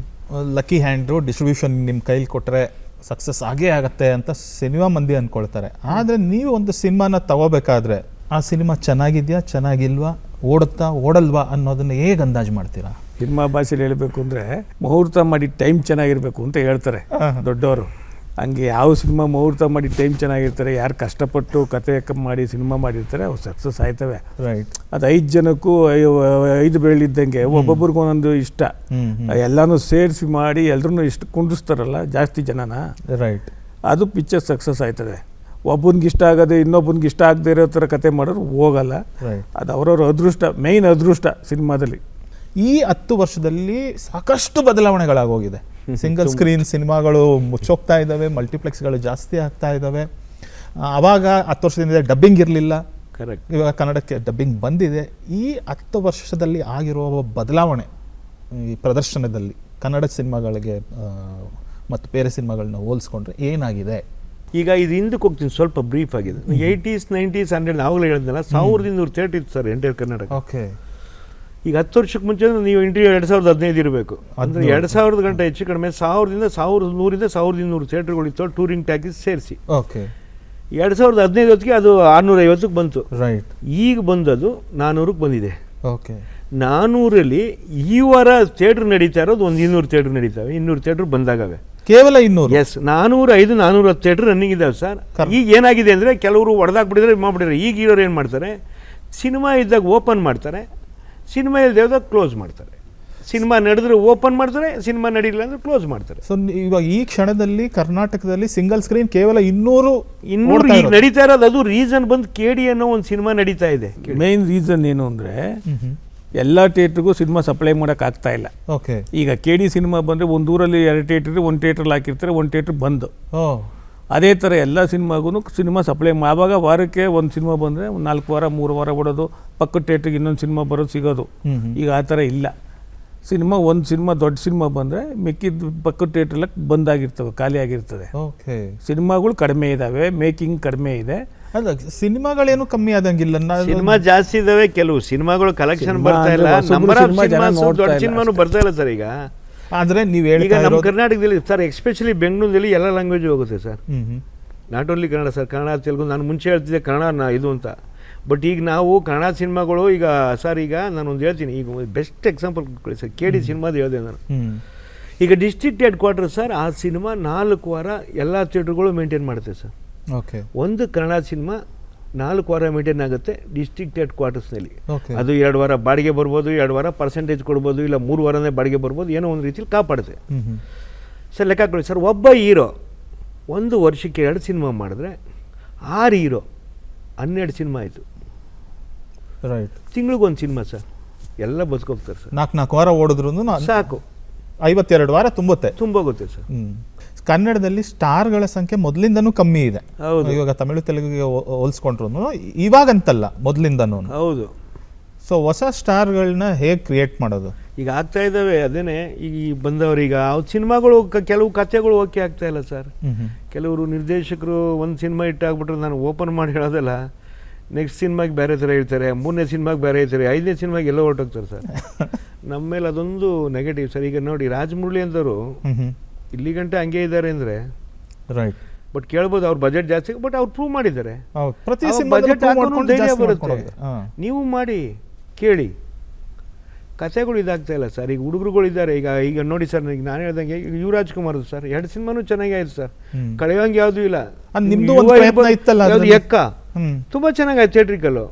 ಲಕ್ಕಿ ಹ್ಯಾಂಡ್ರು ಡಿಸ್ಟ್ರಿಬ್ಯೂಷನ್ ನಿಮ್ಮ ಕೈಲಿ ಕೊಟ್ಟರೆ ಸಕ್ಸಸ್ ಆಗೇ ಆಗತ್ತೆ ಅಂತ ಸಿನಿಮಾ ಮಂದಿ ಅಂದ್ಕೊಳ್ತಾರೆ. ಆದರೆ ನೀವು ಒಂದು ಸಿನಿಮಾನ ತಗೋಬೇಕಾದ್ರೆ ಆ ಸಿನಿಮಾ ಚೆನ್ನಾಗಿದೆಯಾ ಚೆನ್ನಾಗಿಲ್ವಾ, ಓಡಲ್ವಾ ಅನ್ನೋದನ್ನ ಹೇಗೆ ಅಂದಾಜು ಮಾಡ್ತೀರಾ? ಸಿನಿಮಾ ಭಾಷೆಯಲ್ಲಿ ಹೇಳಬೇಕು ಅಂದರೆ ಮುಹೂರ್ತ ಮಾಡಿ ಟೈಮ್ ಚೆನ್ನಾಗಿರಬೇಕು ಅಂತ ಹೇಳ್ತಾರೆ ದೊಡ್ಡವರು. ಹಂಗೆ ಯಾವ ಸಿನಿಮಾ ಮುಹೂರ್ತ ಮಾಡಿ ಟೈಮ್ ಚೆನ್ನಾಗಿರ್ತಾರೆ, ಯಾರು ಕಷ್ಟಪಟ್ಟು ಕತೆ ಮಾಡಿ ಸಿನಿಮಾ ಮಾಡಿರ್ತಾರೆ ಅವ್ರು ಸಕ್ಸಸ್ ಆಯ್ತವೆ. ರೈಟ್. ಅದು 5 ಜನಕ್ಕೂ 5 ಬೆಳ್ಳಿದ್ದಂಗೆ ಒಬ್ಬೊಬ್ರಿಗೂ ಒಂದೊಂದು ಇಷ್ಟ, ಎಲ್ಲನೂ ಸೇರಿಸಿ ಮಾಡಿ ಎಲ್ಲರೂ ಇಷ್ಟ ಕುಂಡಿಸ್ತಾರಲ್ಲ ಜಾಸ್ತಿ ಜನನ. ರೈಟ್. ಅದು ಪಿಕ್ಚರ್ ಸಕ್ಸಸ್ ಆಯ್ತದೆ. ಒಬ್ಬನಿಗೆ ಇಷ್ಟ ಆಗೋದು ಇನ್ನೊಬ್ಬನಿಗೆ ಇಷ್ಟ ಆಗದೆ ಇರೋ ಥರ ಕತೆ ಮಾಡೋರು ಹೋಗಲ್ಲ. ಅದು ಅವ್ರವ್ರ ಅದೃಷ್ಟ, ಮೇಯ್ನ್ ಅದೃಷ್ಟ ಸಿನಿಮಾದಲ್ಲಿ. ಈ 10 ವರ್ಷದಲ್ಲಿ ಸಾಕಷ್ಟು ಬದಲಾವಣೆಗಳಾಗೋಗಿದೆ. ಸಿಂಗಲ್ ಸ್ಕ್ರೀನ್ ಸಿನಿಮಾಗಳು ಮುಚ್ಚೋಗ್ತಾ ಇದ್ದಾವೆ, ಮಲ್ಟಿಪ್ಲೆಕ್ಸ್ಗಳು ಜಾಸ್ತಿ ಆಗ್ತಾ ಇದ್ದಾವೆ. ಆವಾಗ 10 ವರ್ಷದಿಂದ ಡಬ್ಬಿಂಗ್ ಇರಲಿಲ್ಲ, ಕರೆಕ್ಟ್. ಇವಾಗ ಕನ್ನಡಕ್ಕೆ ಡಬ್ಬಿಂಗ್ ಬಂದಿದೆ. ಈ 10 ವರ್ಷದಲ್ಲಿ ಆಗಿರುವ ಬದಲಾವಣೆ ಈ ಪ್ರದರ್ಶನದಲ್ಲಿ ಕನ್ನಡ ಸಿನಿಮಾಗಳಿಗೆ ಮತ್ತು ಬೇರೆ ಸಿನಿಮಾಗಳನ್ನ ಹೋಲಿಸ್ಕೊಂಡ್ರೆ ಏನಾಗಿದೆ? ಈಗ ಇದು ಹಿಂದಕ್ಕೆ ಹೋಗ್ತೀನಿ, ಸ್ವಲ್ಪ ಬ್ರೀಫ್ ಆಗಿದೆ. 80s 90s 100 ಆವಾಗಲೇ ಹೇಳಿದ್ನಲ್ಲ, 1200 ಥಿಯೇಟರ್ ಇತ್ತು ಸರ್ ಎಂಟೈರ್ ಕರ್ನಾಟಕ. ಓಕೆ. ಈಗ 10 ವರ್ಷಕ್ಕೆ ಮುಂಚೆ ನೀವು ಇಂಟರ್ವ್ಯೂ 2015 ಇರಬೇಕು ಅಂದರೆ 2000 ಗಂಟೆ ಹೆಚ್ಚು ಕಡಿಮೆ 1000ರಿಂದ 1200 ಥಿಯೇಟರ್ಗಳಿತ್ತು, ಟೂರಿಂಗ್ ಟ್ಯಾಕ್ಸ್ ಸೇರಿಸಿ. ಓಕೆ. 2015 ಹೊತ್ತಿಗೆ ಅದು 650ಕ್ಕೆ ಬಂತು. ರೈಟ್. ಈಗ ಬಂದದು 400ಕ್ಕೆ ಬಂದಿದೆ. ಓಕೆ. 400ರಲ್ಲಿ ಈ ವಾರ ಥಿಯೇಟ್ರ್ ನಡೀತಾ ಇರೋದು ಒಂದು 200 ಥಿಯೇಟ್ರ್ ನಡೀತಾವೆ, 200 ಥಿಯೇಟ್ರ್ ಬಂದಾಗವೆ. ಕೇವಲ 200? ಎಸ್, 405 410 ಥಿಯೇಟ್ರ್ ರನ್ನಿಂಗ್ ಇದ್ದಾವೆ ಸರ್. ಈಗ ಏನಾಗಿದೆ ಅಂದರೆ ಕೆಲವರು ಹೊಡೆದಾಕ್ಬಿಟ್ಟಿದ್ರೆ ಮಾಡ್ಬಿಟ್ಟಿದ್ದಾರೆ. ಈಗ ಇರೋರು ಏನು ಮಾಡ್ತಾರೆ, ಸಿನಿಮಾ ಇದ್ದಾಗ ಓಪನ್ ಮಾಡ್ತಾರೆ, ಸಿನಿಮಾ ಇಲ್ಲದೆ ಹೋದಾಗ ಕ್ಲೋಸ್ ಮಾಡ್ತಾರೆ. ಸಿನಿಮಾ ನಡೆದ್ರೆ ಓಪನ್ ಮಾಡ್ತಾರೆ, ಸಿನಿಮಾ ನಡೀಲಿಲ್ಲ ಅಂದರೆ ಕ್ಲೋಸ್ ಮಾಡ್ತಾರೆ. ಸೊ ಇವಾಗ ಈ ಕ್ಷಣದಲ್ಲಿ ಕರ್ನಾಟಕದಲ್ಲಿ ಸಿಂಗಲ್ ಸ್ಕ್ರೀನ್ ಕೇವಲ 200 ಈಗ ನಡೀತಾ ಇರೋದು. ಅದು ರೀಸನ್ ಬಂದು KD ಅನ್ನೋ ಒಂದು ಸಿನಿಮಾ ನಡೀತಾ ಇದೆ. ಮೇನ್ ರೀಸನ್ ಏನು ಅಂದರೆ ಎಲ್ಲ ಥಿಯೇಟ್ರಿಗೂ ಸಿನಿಮಾ ಸಪ್ಲೈ ಮಾಡೋಕ್ಕಾಗ್ತಾ ಇಲ್ಲ. ಓಕೆ. ಈಗ KD ಸಿನಿಮಾ ಬಂದರೆ ಒಂದು ಊರಲ್ಲಿ 2 ಥಿಯೇಟ್ರ್, 1 ಥಿಯೇಟ್ರಲ್ಲಿ ಹಾಕಿರ್ತಾರೆ, 1 ಥಿಯೇಟ್ರ್ ಬಂದು. ಅದೇ ಥರ ಎಲ್ಲ ಸಿನಿಮಾಗೂ ಸಿನಿಮಾ ಸಪ್ಲೈ ಆವಾಗ ವಾರಕ್ಕೆ ಒಂದು ಸಿನಿಮಾ ಬಂದರೆ 4 ವಾರ 3 ವಾರ ಓಡೋದು, ಪಕ್ಕದ ಥಿಯೇಟ್ರಿಗೆ ಇನ್ನೊಂದು ಸಿನಿಮಾ ಬರೋದು ಸಿಗೋದು. ಈಗ ಆ ಥರ ಇಲ್ಲ. ಒಂದು ಸಿನಿಮಾ ದೊಡ್ಡ ಸಿನಿಮಾ ಬಂದರೆ ಮಿಕ್ಕಿದ ಪಕ್ಕದ ಥಿಯೇಟ್ರೆಲ್ಲ ಬಂದಾಗಿರ್ತವೆ, ಖಾಲಿ ಆಗಿರ್ತದೆ. ಓಕೆ. ಸಿನಿಮಾಗಳು ಕಡಿಮೆ ಇದ್ದಾವೆ, ಮೇಕಿಂಗ್ ಕಡಿಮೆ ಇದೆ. ಅಲ್ಲ, ಸಿನಿಮಾಗಳೇನು ಕಮ್ಮಿ ಆದಂಗಿಲ್ಲ. ಸಿನಿಮಾ ಜಾಸ್ತಿ ಇದಾವೆ, ಕೆಲವು ಸಿನಿಮಾಗಳು ಕಲೆಕ್ಷನ್ ಬರ್ತಾ ಇಲ್ಲ, ನಂಬರ್ ಆಫ್ ಸಿನಿಮಾಸ್ ದೊಡ್ಡ ಸಿನಿಮಾನು ಬರ್ತಾ ಇಲ್ಲ ಸರ್. ಈಗ ಆದರೆ ನೀವು ಈಗ ನಮ್ಮ ಕರ್ನಾಟಕದಲ್ಲಿ ಸರ್, ಎಸ್ಪೆಷಲಿ ಬೆಂಗಳೂರಲ್ಲಿ ಎಲ್ಲ ಲ್ಯಾಂಗ್ವೇಜ್ ಹೋಗುತ್ತೆ sir, not only Kannada sir. Kannada, Telugu. ನಾನು ಮುಂಚೆ ಹೇಳ್ತಿದ್ದೆ ಕನ್ನಡ ಇದು ಅಂತ, ಬಟ್ ಈಗ ನಾವು ಕನ್ನಡ ಸಿನಿಮಾಗಳು ಈಗ ಸರ್, ಈಗ ನಾನೊಂದು ಹೇಳ್ತೀನಿ, ಈಗ ಬೆಸ್ಟ್ ಎಕ್ಸಾಂಪಲ್ ಸರ್, KD ಸಿನಿಮಾದ ಹೇಳಿದೆ ನಾನು. ಈಗ ಡಿಸ್ಟ್ರಿಕ್ಟ್ ಹೆಡ್ ಕ್ವಾರ್ಟರ್ ಸರ್, ಆ ಸಿನಿಮಾ 4 ವಾರ ಎಲ್ಲ ಥಿಯೇಟ್ರ್ಗಳು ಮೇಂಟೈನ್ ಮಾಡುತ್ತೆ ಸರ್. ಓಕೆ. ಒಂದು ಕನ್ನಡ ಸಿನಿಮಾ 4 ವಾರ ಮೇಂಟೈನ್ ಆಗುತ್ತೆ ಡಿಸ್ಟ್ರಿಕ್ಟ್ ಹೆಡ್ ಕ್ವಾರ್ಟರ್ಸ್ನಲ್ಲಿ. ಓಕೆ. ಅದು 2 ವಾರ ಬಾಡಿಗೆ ಬರ್ಬೋದು, 2 ವಾರ ಪರ್ಸೆಂಟೇಜ್ ಕೊಡ್ಬೋದು, ಇಲ್ಲ 3 ವಾರನೇ ಬಾಡಿಗೆ ಬರ್ಬೋದು, ಏನೋ ಒಂದು ರೀತಿಲಿ ಕಾಪಾಡುತ್ತೆ ಸರ್. ಲೆಕ್ಕ ಹಾಕೊಳ್ಳಿ ಸರ್, ಒಬ್ಬ ಹೀರೋ 1 ವರ್ಷಕ್ಕೆ 2 ಸಿನಿಮಾ ಮಾಡಿದ್ರೆ 6 ಹೀರೋ 12 ಸಿನಿಮಾ ಆಯಿತು. ರೈಟ್. ತಿಂಗಳಿಗೊಂದು ಸಿನಿಮಾ ಸರ್, ಎಲ್ಲ ಬದುಕೋಗ್ತಾರೆ ಸರ್. 4 ವಾರ ಓಡಿದ್ರು ಸಾಕು, 52 ವಾರ ತುಂಬೋಗುತ್ತೆ ಸರ್. ಕನ್ನಡದಲ್ಲಿ ಸ್ಟಾರ್ಗಳ ಸಂಖ್ಯೆ ಮೊದಲಿಂದನೂ ಕಮ್ಮಿ ಇದೆ. ಇವಾಗ ತಮಿಳು ತೆಲುಗಿಗೆ ಹೋಲಿಸ್ಕೊಂಡ್ರು ಇವಾಗಂತಲ್ಲ, ಮೊದಲಿಂದನೂ. ಹೌದು. ಸೊ ಹೊಸ ಸ್ಟಾರ್ಗಳನ್ನ ಹೇಗೆ ಕ್ರಿಯೇಟ್ ಮಾಡೋದು? ಈಗ ಆಗ್ತಾ ಇದ್ದಾವೆ, ಅದೇನೆ ಈಗ ಬಂದವ್ರೀಗ ಅವ್ರ ಸಿನಿಮಾಗಳು ಕೆಲವು ಕಥೆಗಳು ಓಕೆ ಆಗ್ತಾ ಇಲ್ಲ ಸರ್. ಕೆಲವರು ನಿರ್ದೇಶಕರು ಒಂದು ಸಿನಿಮಾ ಇಟ್ಟಾಗ್ಬಿಟ್ರೆ, ನಾನು ಓಪನ್ ಮಾಡಿ ಹೇಳೋದಲ್ಲ, ನೆಕ್ಸ್ಟ್ ಸಿನಿಮಾಗೆ ಬೇರೆ ಥರ ಹೇಳ್ತಾರೆ, 3ನೇ ಸಿನಿಮಾಗೆ ಬೇರೆ ಹೇಳ್ತಾರೆ, 5ನೇ ಸಿನಿಮಾಗೆ ಎಲ್ಲ ಹೊರಟೋಗ್ತಾರೆ ಸರ್. ನಮ್ಮ ಮೇಲೆ ಅದೊಂದು ನೆಗೆಟಿವ್ ಸರ್. ಈಗ ನೋಡಿ, ರಾಜಮೌಳಿ ಅಂತವರು ಇಲ್ಲಿ ಗಂಟೆ ಹಂಗೆ ಇದ್ದಾರೆ ಅಂದರೆ, ರೈಟ್, ಬಟ್ ಕೇಳ್ಬೋದು ಅವ್ರ ಬಜೆಟ್ ಜಾಸ್ತಿ, ಬಟ್ ಅವ್ರು ಪ್ರೂವ್ ಮಾಡಿದ್ದಾರೆ. ಬಜೆಟ್ ಧೈರ್ಯ ಬರುತ್ತೆ. ನೀವು ಮಾಡಿ ಕೇಳಿ, ಕಥೆಗಳು ಇದಾಗ್ತಾ ಇಲ್ಲ ಸರ್. ಈಗ ಹುಡುಗರುಗಳಿದ್ದಾರೆ, ಈಗ ನೋಡಿ ಸರ್, ಈಗ ನಾನು ಹೇಳ್ದಂಗೆ ಯುವರಾಜ್ ಕುಮಾರ್ದು ಸರ್ 2 ಸಿನಿಮಾನು ಚೆನ್ನಾಗಿ ಆಯ್ತು ಸರ್, ಕಳೆಯೋಂಗೆ ಯಾವುದೂ ಇಲ್ಲ. ಎಕ್ಕ ತುಂಬ ಚೆನ್ನಾಗಾಯ್ತು ಥಿಯೇಟ್ರಿಕಲ್ಲು,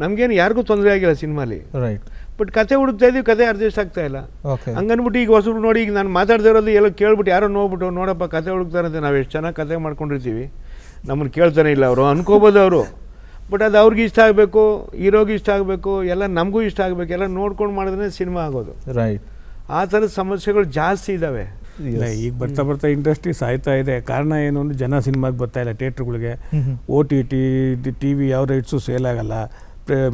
ನಮಗೇನು ಯಾರಿಗೂ ತೊಂದರೆ ಆಗಿಲ್ಲ ಸಿನಿಮಾಲಿ. ರೈಟ್. ಬಟ್ ಕತೆ ಹುಡುಕ್ತಾ ಇದೀವಿ, ಕತೆ ಅಡ್ಜಸ್ಟ್ ಆಗ್ತಾ ಇಲ್ಲ. ಹಂಗನ್ಬಿಟ್ಟು ಈಗ ಹೊಸಬ್ರು ನೋಡಿ, ಈಗ ನಾನು ಮಾತಾಡ್ತಾ ಇರೋದು ಎಲ್ಲೋ ಕೇಳ್ಬಿಟ್ಟು ಯಾರೋ ನೋಡ್ಬಿಟ್ಟು, ನೋಡಪ್ಪ ಕತೆ ಹುಡುಕ್ತಾರಂತೆ, ನಾವು ಎಷ್ಟು ಚೆನ್ನಾಗಿ ಕತೆ ಮಾಡ್ಕೊಂಡಿರ್ತೀವಿ, ನಮ್ಮನ್ನು ಕೇಳ್ತಾನೆ ಇಲ್ಲ ಅವರು ಅನ್ಕೋಬೋದು ಅವರು. ಬಟ್ ಅದು ಅವ್ರಿಗೆ ಇಷ್ಟ ಆಗಬೇಕು, ಹೀರೋಗೆ ಇಷ್ಟ ಆಗಬೇಕು, ಎಲ್ಲ ನಮಗೂ ಇಷ್ಟ ಆಗಬೇಕು, ಎಲ್ಲ ನೋಡ್ಕೊಂಡು ಮಾಡಿದ್ರೆ ಸಿನಿಮಾ ಆಗೋದು. ರೈಟ್. ಆ ಥರದ ಸಮಸ್ಯೆಗಳು ಜಾಸ್ತಿ ಇದ್ದಾವೆ. ಇಲ್ಲ, ಈಗ ಬರ್ತಾ ಇಂಡಸ್ಟ್ರಿ ಸಾಯ್ತಾ ಇದೆ. ಕಾರಣ ಏನು ಅಂದರೆ, ಜನ ಸಿನಿಮಾಗೆ ಬರ್ತಾ ಇಲ್ಲ ಥಿಯೇಟ್ರ್ಗಳಿಗೆ. OTT TV ಯಾವ ರೈಟ್ಸು ಸೇಲ್ ಆಗಲ್ಲ.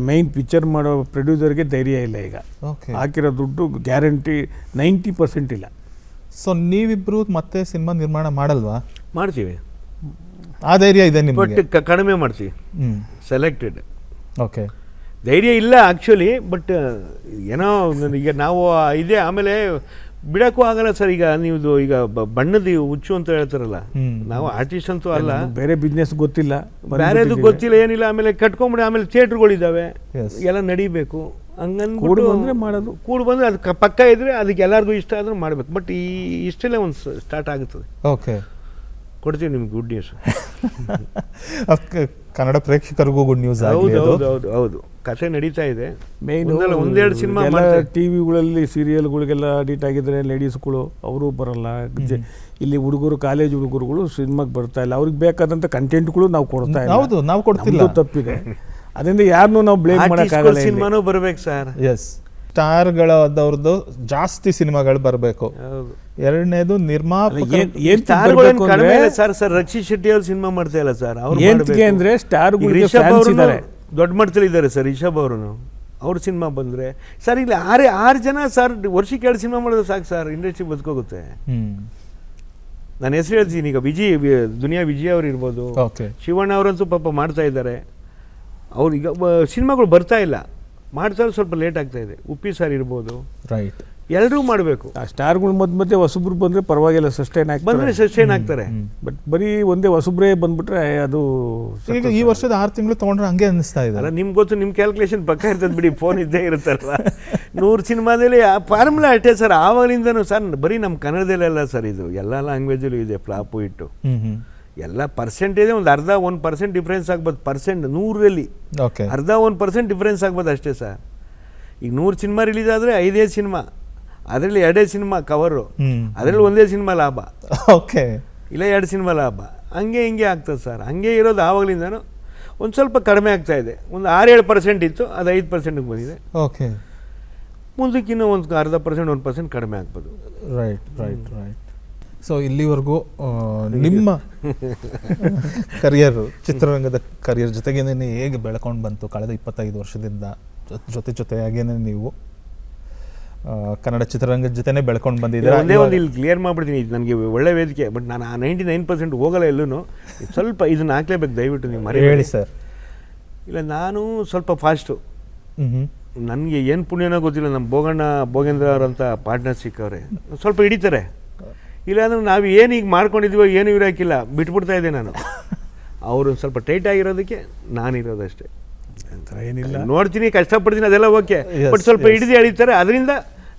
ಮೈನ್ ಪಿಕ್ಚರ್ ಮಾಡೋ ಪ್ರೊಡ್ಯೂಸರ್ಗೆ ಧೈರ್ಯ ಇಲ್ಲ. ಈಗ ಹಾಕಿರೋ ದುಡ್ಡು ಗ್ಯಾರಂಟಿ 90% ಇಲ್ಲ. ಸೊ ನೀವಿಬ್ಬರು ಮತ್ತೆ ಸಿನಿಮಾ ನಿರ್ಮಾಣ ಮಾಡಲ್ವಾ? ಮಾಡ್ತೀವಿ, ಆ ಧೈರ್ಯ ಇದೆ ನಿಮಗೆ? ಬಟ್ ಕಡಿಮೆ ಮಾಡ್ತೀವಿ, ಸೆಲೆಕ್ಟೆಡ್. ಓಕೆ. ಧೈರ್ಯ ಇಲ್ಲ ಆ್ಯಕ್ಚುಲಿ, ಬಟ್ ಏನೋ ಈಗ ನಾವು ಇದೆ. ಆಮೇಲೆ ಬಿಡಕ್ಕೂ ಆಗಲ್ಲ ಸರ್. ಈಗ ನೀವು ಈಗ ಬಣ್ಣದ ಹುಚ್ಚು ಅಂತ ಹೇಳ್ತಾರಲ್ಲ, ನಾವು ಆರ್ಟಿಸ್ಟ್ ಅಂತೂ ಅಲ್ಲ, ಬೇರೆ ಬಿಸ್ನೆಸ್ ಗೊತ್ತಿಲ್ಲ, ಬೇರೆದು ಗೊತ್ತಿಲ್ಲ, ಏನಿಲ್ಲ. ಆಮೇಲೆ ಕಟ್ಕೊಂಬಿಡಿ, ಆಮೇಲೆ ಥಿಯೇಟ್ರ್ಗಳಿದ್ದಾವೆ, ಎಲ್ಲ ನಡೀಬೇಕು. ಹಂಗಂದ್ಬಿಟ್ಟು ಮಾಡೋದು, ಕೂಡು ಬಂದರೆ ಅದು ಪಕ್ಕ ಇದ್ರೆ ಅದಕ್ಕೆ ಎಲ್ಲರಿಗೂ ಇಷ್ಟ ಆದರೂ ಮಾಡಬೇಕು. ಬಟ್ ಇಷ್ಟೆಲ್ಲ ಒಂದು ಸ್ಟಾರ್ಟ್ ಆಗುತ್ತದೆ. ಓಕೆ. ಕೊಡ್ತೀವಿ ನಿಮ್ಗೆ ಗುಡ್ ನ್ಯೂಸ್. ಕನ್ನಡ ಪ್ರೇಕ್ಷಕರಿಗೂ ಗುಡ್ ನ್ಯೂಸ್ ಹೌದು ಆಗಿದೆ ಅದು. ಹೌದು ಹೌದು ಹೌದು, ಕಥೆ ನಡೀತಾ ಇದೆ. ಮೇಯ್ನು ಒಂದೆರಡು ಸಿನಿಮಾ ಎಲ್ಲ ಟಿ ವಿಗಳಲ್ಲಿ ಸೀರಿಯಲ್ಗಳಿಗೆಲ್ಲ ಅಡಿಟ್ ಆಗಿದ್ದಾರೆ ಲೇಡೀಸ್ಗಳು, ಅವರು ಬರಲ್ಲ. ಇಲ್ಲಿ ಹುಡುಗರು, ಕಾಲೇಜ್ ಹುಡುಗರುಗಳು ಸಿನಿಮಾಗೆ ಬರ್ತಾ ಇಲ್ಲ. ಅವ್ರಿಗೆ ಬೇಕಾದಂಥ ಕಂಟೆಂಟ್ಗಳು ನಾವು ಕೊಡ್ತಾ ಇಲ್ಲ. ಹೌದು, ನಾವು ಕೊಡ್ತಿಲ್ಲ. ನಮ್ದು ತಪ್ಪಿದೆ. ಅದರಿಂದ ಯಾರನ್ನೂ ನಾವು ಬ್ಲೇಮ್ ಮಾಡೋಕ್ಕಾಗಲ್ಲ. ಸಿನಿಮಾನೂ ಬರ್ಬೇಕು ಸರ್. ಎಸ್, ಸ್ಟಾರ್ಗಳವ್ರದ್ದು ಜಾಸ್ತಿ ಸಿನಿಮಾಗಳು ಬರಬೇಕು. ಹೌದು. ಎರಡನೇದು ನಿರ್ಮಾಪಕ ಕಡಿಮೆ ಇಲ್ಲ ಸರ್. ಸರ್ ರಕ್ಷಿತ್ ಶೆಟ್ಟಿ ಅವ್ರು ಸಿನಿಮಾ ಮಾಡ್ತಾ ಇಲ್ಲ ಸರ್. ಏಂತಕ್ಕೆ ಅಂದ್ರೆ ಸ್ಟಾರ್ಗಳಿಗೆ ಫ್ಯಾನ್ಸ್ ಇದ್ದಾರೆ, ದೊಡ್ಡ ಮಟ್ಟದಲ್ಲಿ ಇದ್ದಾರೆ ಸರ್. ರಿಷಬ್ ಅವರು ಅವ್ರ ಸಿನಿಮಾ ಬಂದರೆ ಸರ್ ಇಲ್ಲಿ 6 ಜನ ಸರ್ ವರ್ಷಕ್ಕೆ 2 ಸಿನಿಮಾ ಮಾಡೋದು ಸಾಕು ಸರ್, ಇಂಡಸ್ಟ್ರಿ ಬದುಕೋಗುತ್ತೆ. ನಾನು ಹೆಸರು ಹೇಳ್ತೀನಿ ಈಗ, ದುನಿಯಾ ವಿಜಯ್ ಅವ್ರು ಇರ್ಬೋದು, ಶಿವಣ್ಣ ಅವರಂತೂ ಪಾಪ ಮಾಡ್ತಾ ಇದ್ದಾರೆ. ಅವ್ರೀಗ ಸಿನಿಮಾಗಳು ಬರ್ತಾ ಇಲ್ಲ, ಮಾಡ್ತಾರೆ, ಸ್ವಲ್ಪ ಲೇಟ್ ಆಗ್ತಾ ಇದೆ. ಉಪ್ಪಿ ಸರ್ ಇರ್ಬೋದು, ರೈಟ್, ಎಲ್ಲರೂ ಮಾಡಬೇಕು. ಆ ಸ್ಟಾರ್ಗಳು ಮಧ್ಯೆ ಹೊಸಬ್ರು ಬಂದರೆ ಪರವಾಗಿಲ್ಲ, ಸಸ್ಟೈನ್ ಬಂದರೆ ಸಸ್ಟೈನ್ ಆಗ್ತಾರೆ. ಬಟ್ ಬರೀ ಒಂದೇ ಹೊಸಬ್ರೇ ಬಂದ್ಬಿಟ್ರೆ ಅದು ಈಗ ಈ ವರ್ಷದ 6 ತಿಂಗಳು ತೊಗೊಂಡ್ರೆ ಹಂಗೆ ಅನ್ನಿಸ್ತಾ ಇದೆ. ಅಲ್ಲ, ನಿಮ್ಗೆ ಗೊತ್ತು, ನಿಮ್ಮ ಕ್ಯಾಲ್ಕುಲೇಷನ್ ಪಕ್ಕ ಇರ್ತದೆ ಬಿಡಿ, ಫೋನ್ ಇದ್ದೇ ಇರುತ್ತಲ್ವ. 100 ಸಿನಿಮಾದಲ್ಲಿ ಆ ಫಾರ್ಮುಲಾ ಅಷ್ಟೇ ಸರ್. ಆವಾಗಲಿಂದನೂ ಸರ್, ಬರೀ ನಮ್ಮ ಕನ್ನಡದಲ್ಲೆಲ್ಲ ಸರ್, ಇದು ಎಲ್ಲ ಲ್ಯಾಂಗ್ವೇಜಲ್ಲೂ ಇದೆ ಫ್ಲಾಪು ಇಟ್ಟು. ಎಲ್ಲ ಪರ್ಸೆಂಟೇಜ್ ಒಂದು 1% ಡಿಫ್ರೆನ್ಸ್ ಆಗ್ಬೋದು. 100ರಲ್ಲಿ ಅರ್ಧ 1% ಡಿಫ್ರೆನ್ಸ್ ಆಗ್ಬೋದು ಅಷ್ಟೇ ಸರ್. ಈಗ 100 ಸಿನಿಮಾ ರಿಲೀಸ್ ಆದರೆ 5 ಸಿನಿಮಾ, ಅದರಲ್ಲಿ 2 ಸಿನಿಮಾ ಕವರು, ಅದರಲ್ಲಿ 1 ಸಿನಿಮಾ ಲಾಭ, ಓಕೆ, ಇಲ್ಲ 2 ಸಿನಿಮಾ ಲಾಭ, ಹಂಗೆ ಹಿಂಗೆ ಆಗ್ತದೆ ಸರ್. ಹಂಗೆ ಇರೋದು ಆವಾಗಲಿಂದನೂ. ಒಂದು ಸ್ವಲ್ಪ ಕಡಿಮೆ ಆಗ್ತಾ ಇದೆ. ಒಂದು 6-7% ಇತ್ತು, ಅದು 5%ಗೆ ಬಂದಿದೆ. ಓಕೆ, ಮುಂದಕ್ಕಿನ್ನೂ ಒಂದು ಅರ್ಧ ಪರ್ಸೆಂಟ್ 1% ಕಡಿಮೆ ಆಗ್ಬೋದು. Right right right. ಸೊ ಇಲ್ಲಿವರೆಗೂ ನಿಮ್ಮ ಕರಿಯರ್, ಚಿತ್ರರಂಗದ ಕರಿಯರ್ ಜೊತೆಗೇನೆ ಹೇಗೆ ಬೆಳ್ಕೊಂಡು ಬಂತು ಕಳೆದ 25 ವರ್ಷದಿಂದ, ಜೊತೆಯಾಗೇನೆ ನೀವು ಕನ್ನಡ ಚಿತ್ರರಂಗದ ಜೊತೆನೇ ಬೆಳ್ಕೊಂಡು ಬಂದಿದ್ದೀರಾ. ಒಂದೇ ಒಂದು ಇಲ್ಲಿ ಕ್ಲಿಯರ್ ಮಾಡಿಬಿಡ್ತೀನಿ, ಇದು ನನಗೆ ಒಳ್ಳೆ ವೇದಿಕೆ, ಬಟ್ ನಾನು 99% ಹೋಗಲ್ಲ ಎಲ್ಲೂ. ಸ್ವಲ್ಪ ಇದನ್ನ ಹಾಕ್ಲೇಬೇಕು, ದಯವಿಟ್ಟು ನೀವು ಮರಿ ಹೇಳಿ ಸರ್. ಇಲ್ಲ, ನಾನು ಸ್ವಲ್ಪ ಫಾಸ್ಟು. ನನಗೆ ಏನು ಪುಣ್ಯನೋ ಗೊತ್ತಿಲ್ಲ, ನಮ್ಮ ಭೋಗೇಂದ್ರ ಅವರಂಥ ಪಾರ್ಟ್ನರ್ ಸಿಕ್ಕವ್ರೆ ಸ್ವಲ್ಪ ಹಿಡಿತಾರೆ. ಇಲ್ಲಾಂದ್ರೆ ನಾವು ಏನು ಈಗ ಮಾಡ್ಕೊಂಡಿದ್ದೀವೋ ಏನೂ ಇರೋಕ್ಕಿಲ್ಲ, ಬಿಟ್ಬಿಡ್ತಾ ಇದ್ದೆ ನಾನು. ಅವರು ಸ್ವಲ್ಪ ಟೈಟ್ ಆಗಿರೋದಕ್ಕೆ ನಾನಿರೋದಷ್ಟೇ. ಏನಿಲ್ಲ, ನೋಡ್ತೀನಿ, ಕಷ್ಟಪಡ್ತೀನಿ, ಅದೆಲ್ಲ ಓಕೆ. ಬಟ್ ಸ್ವಲ್ಪ ಹಿಡಿದು ಎಳಿತಾರೆ, ಅದರಿಂದ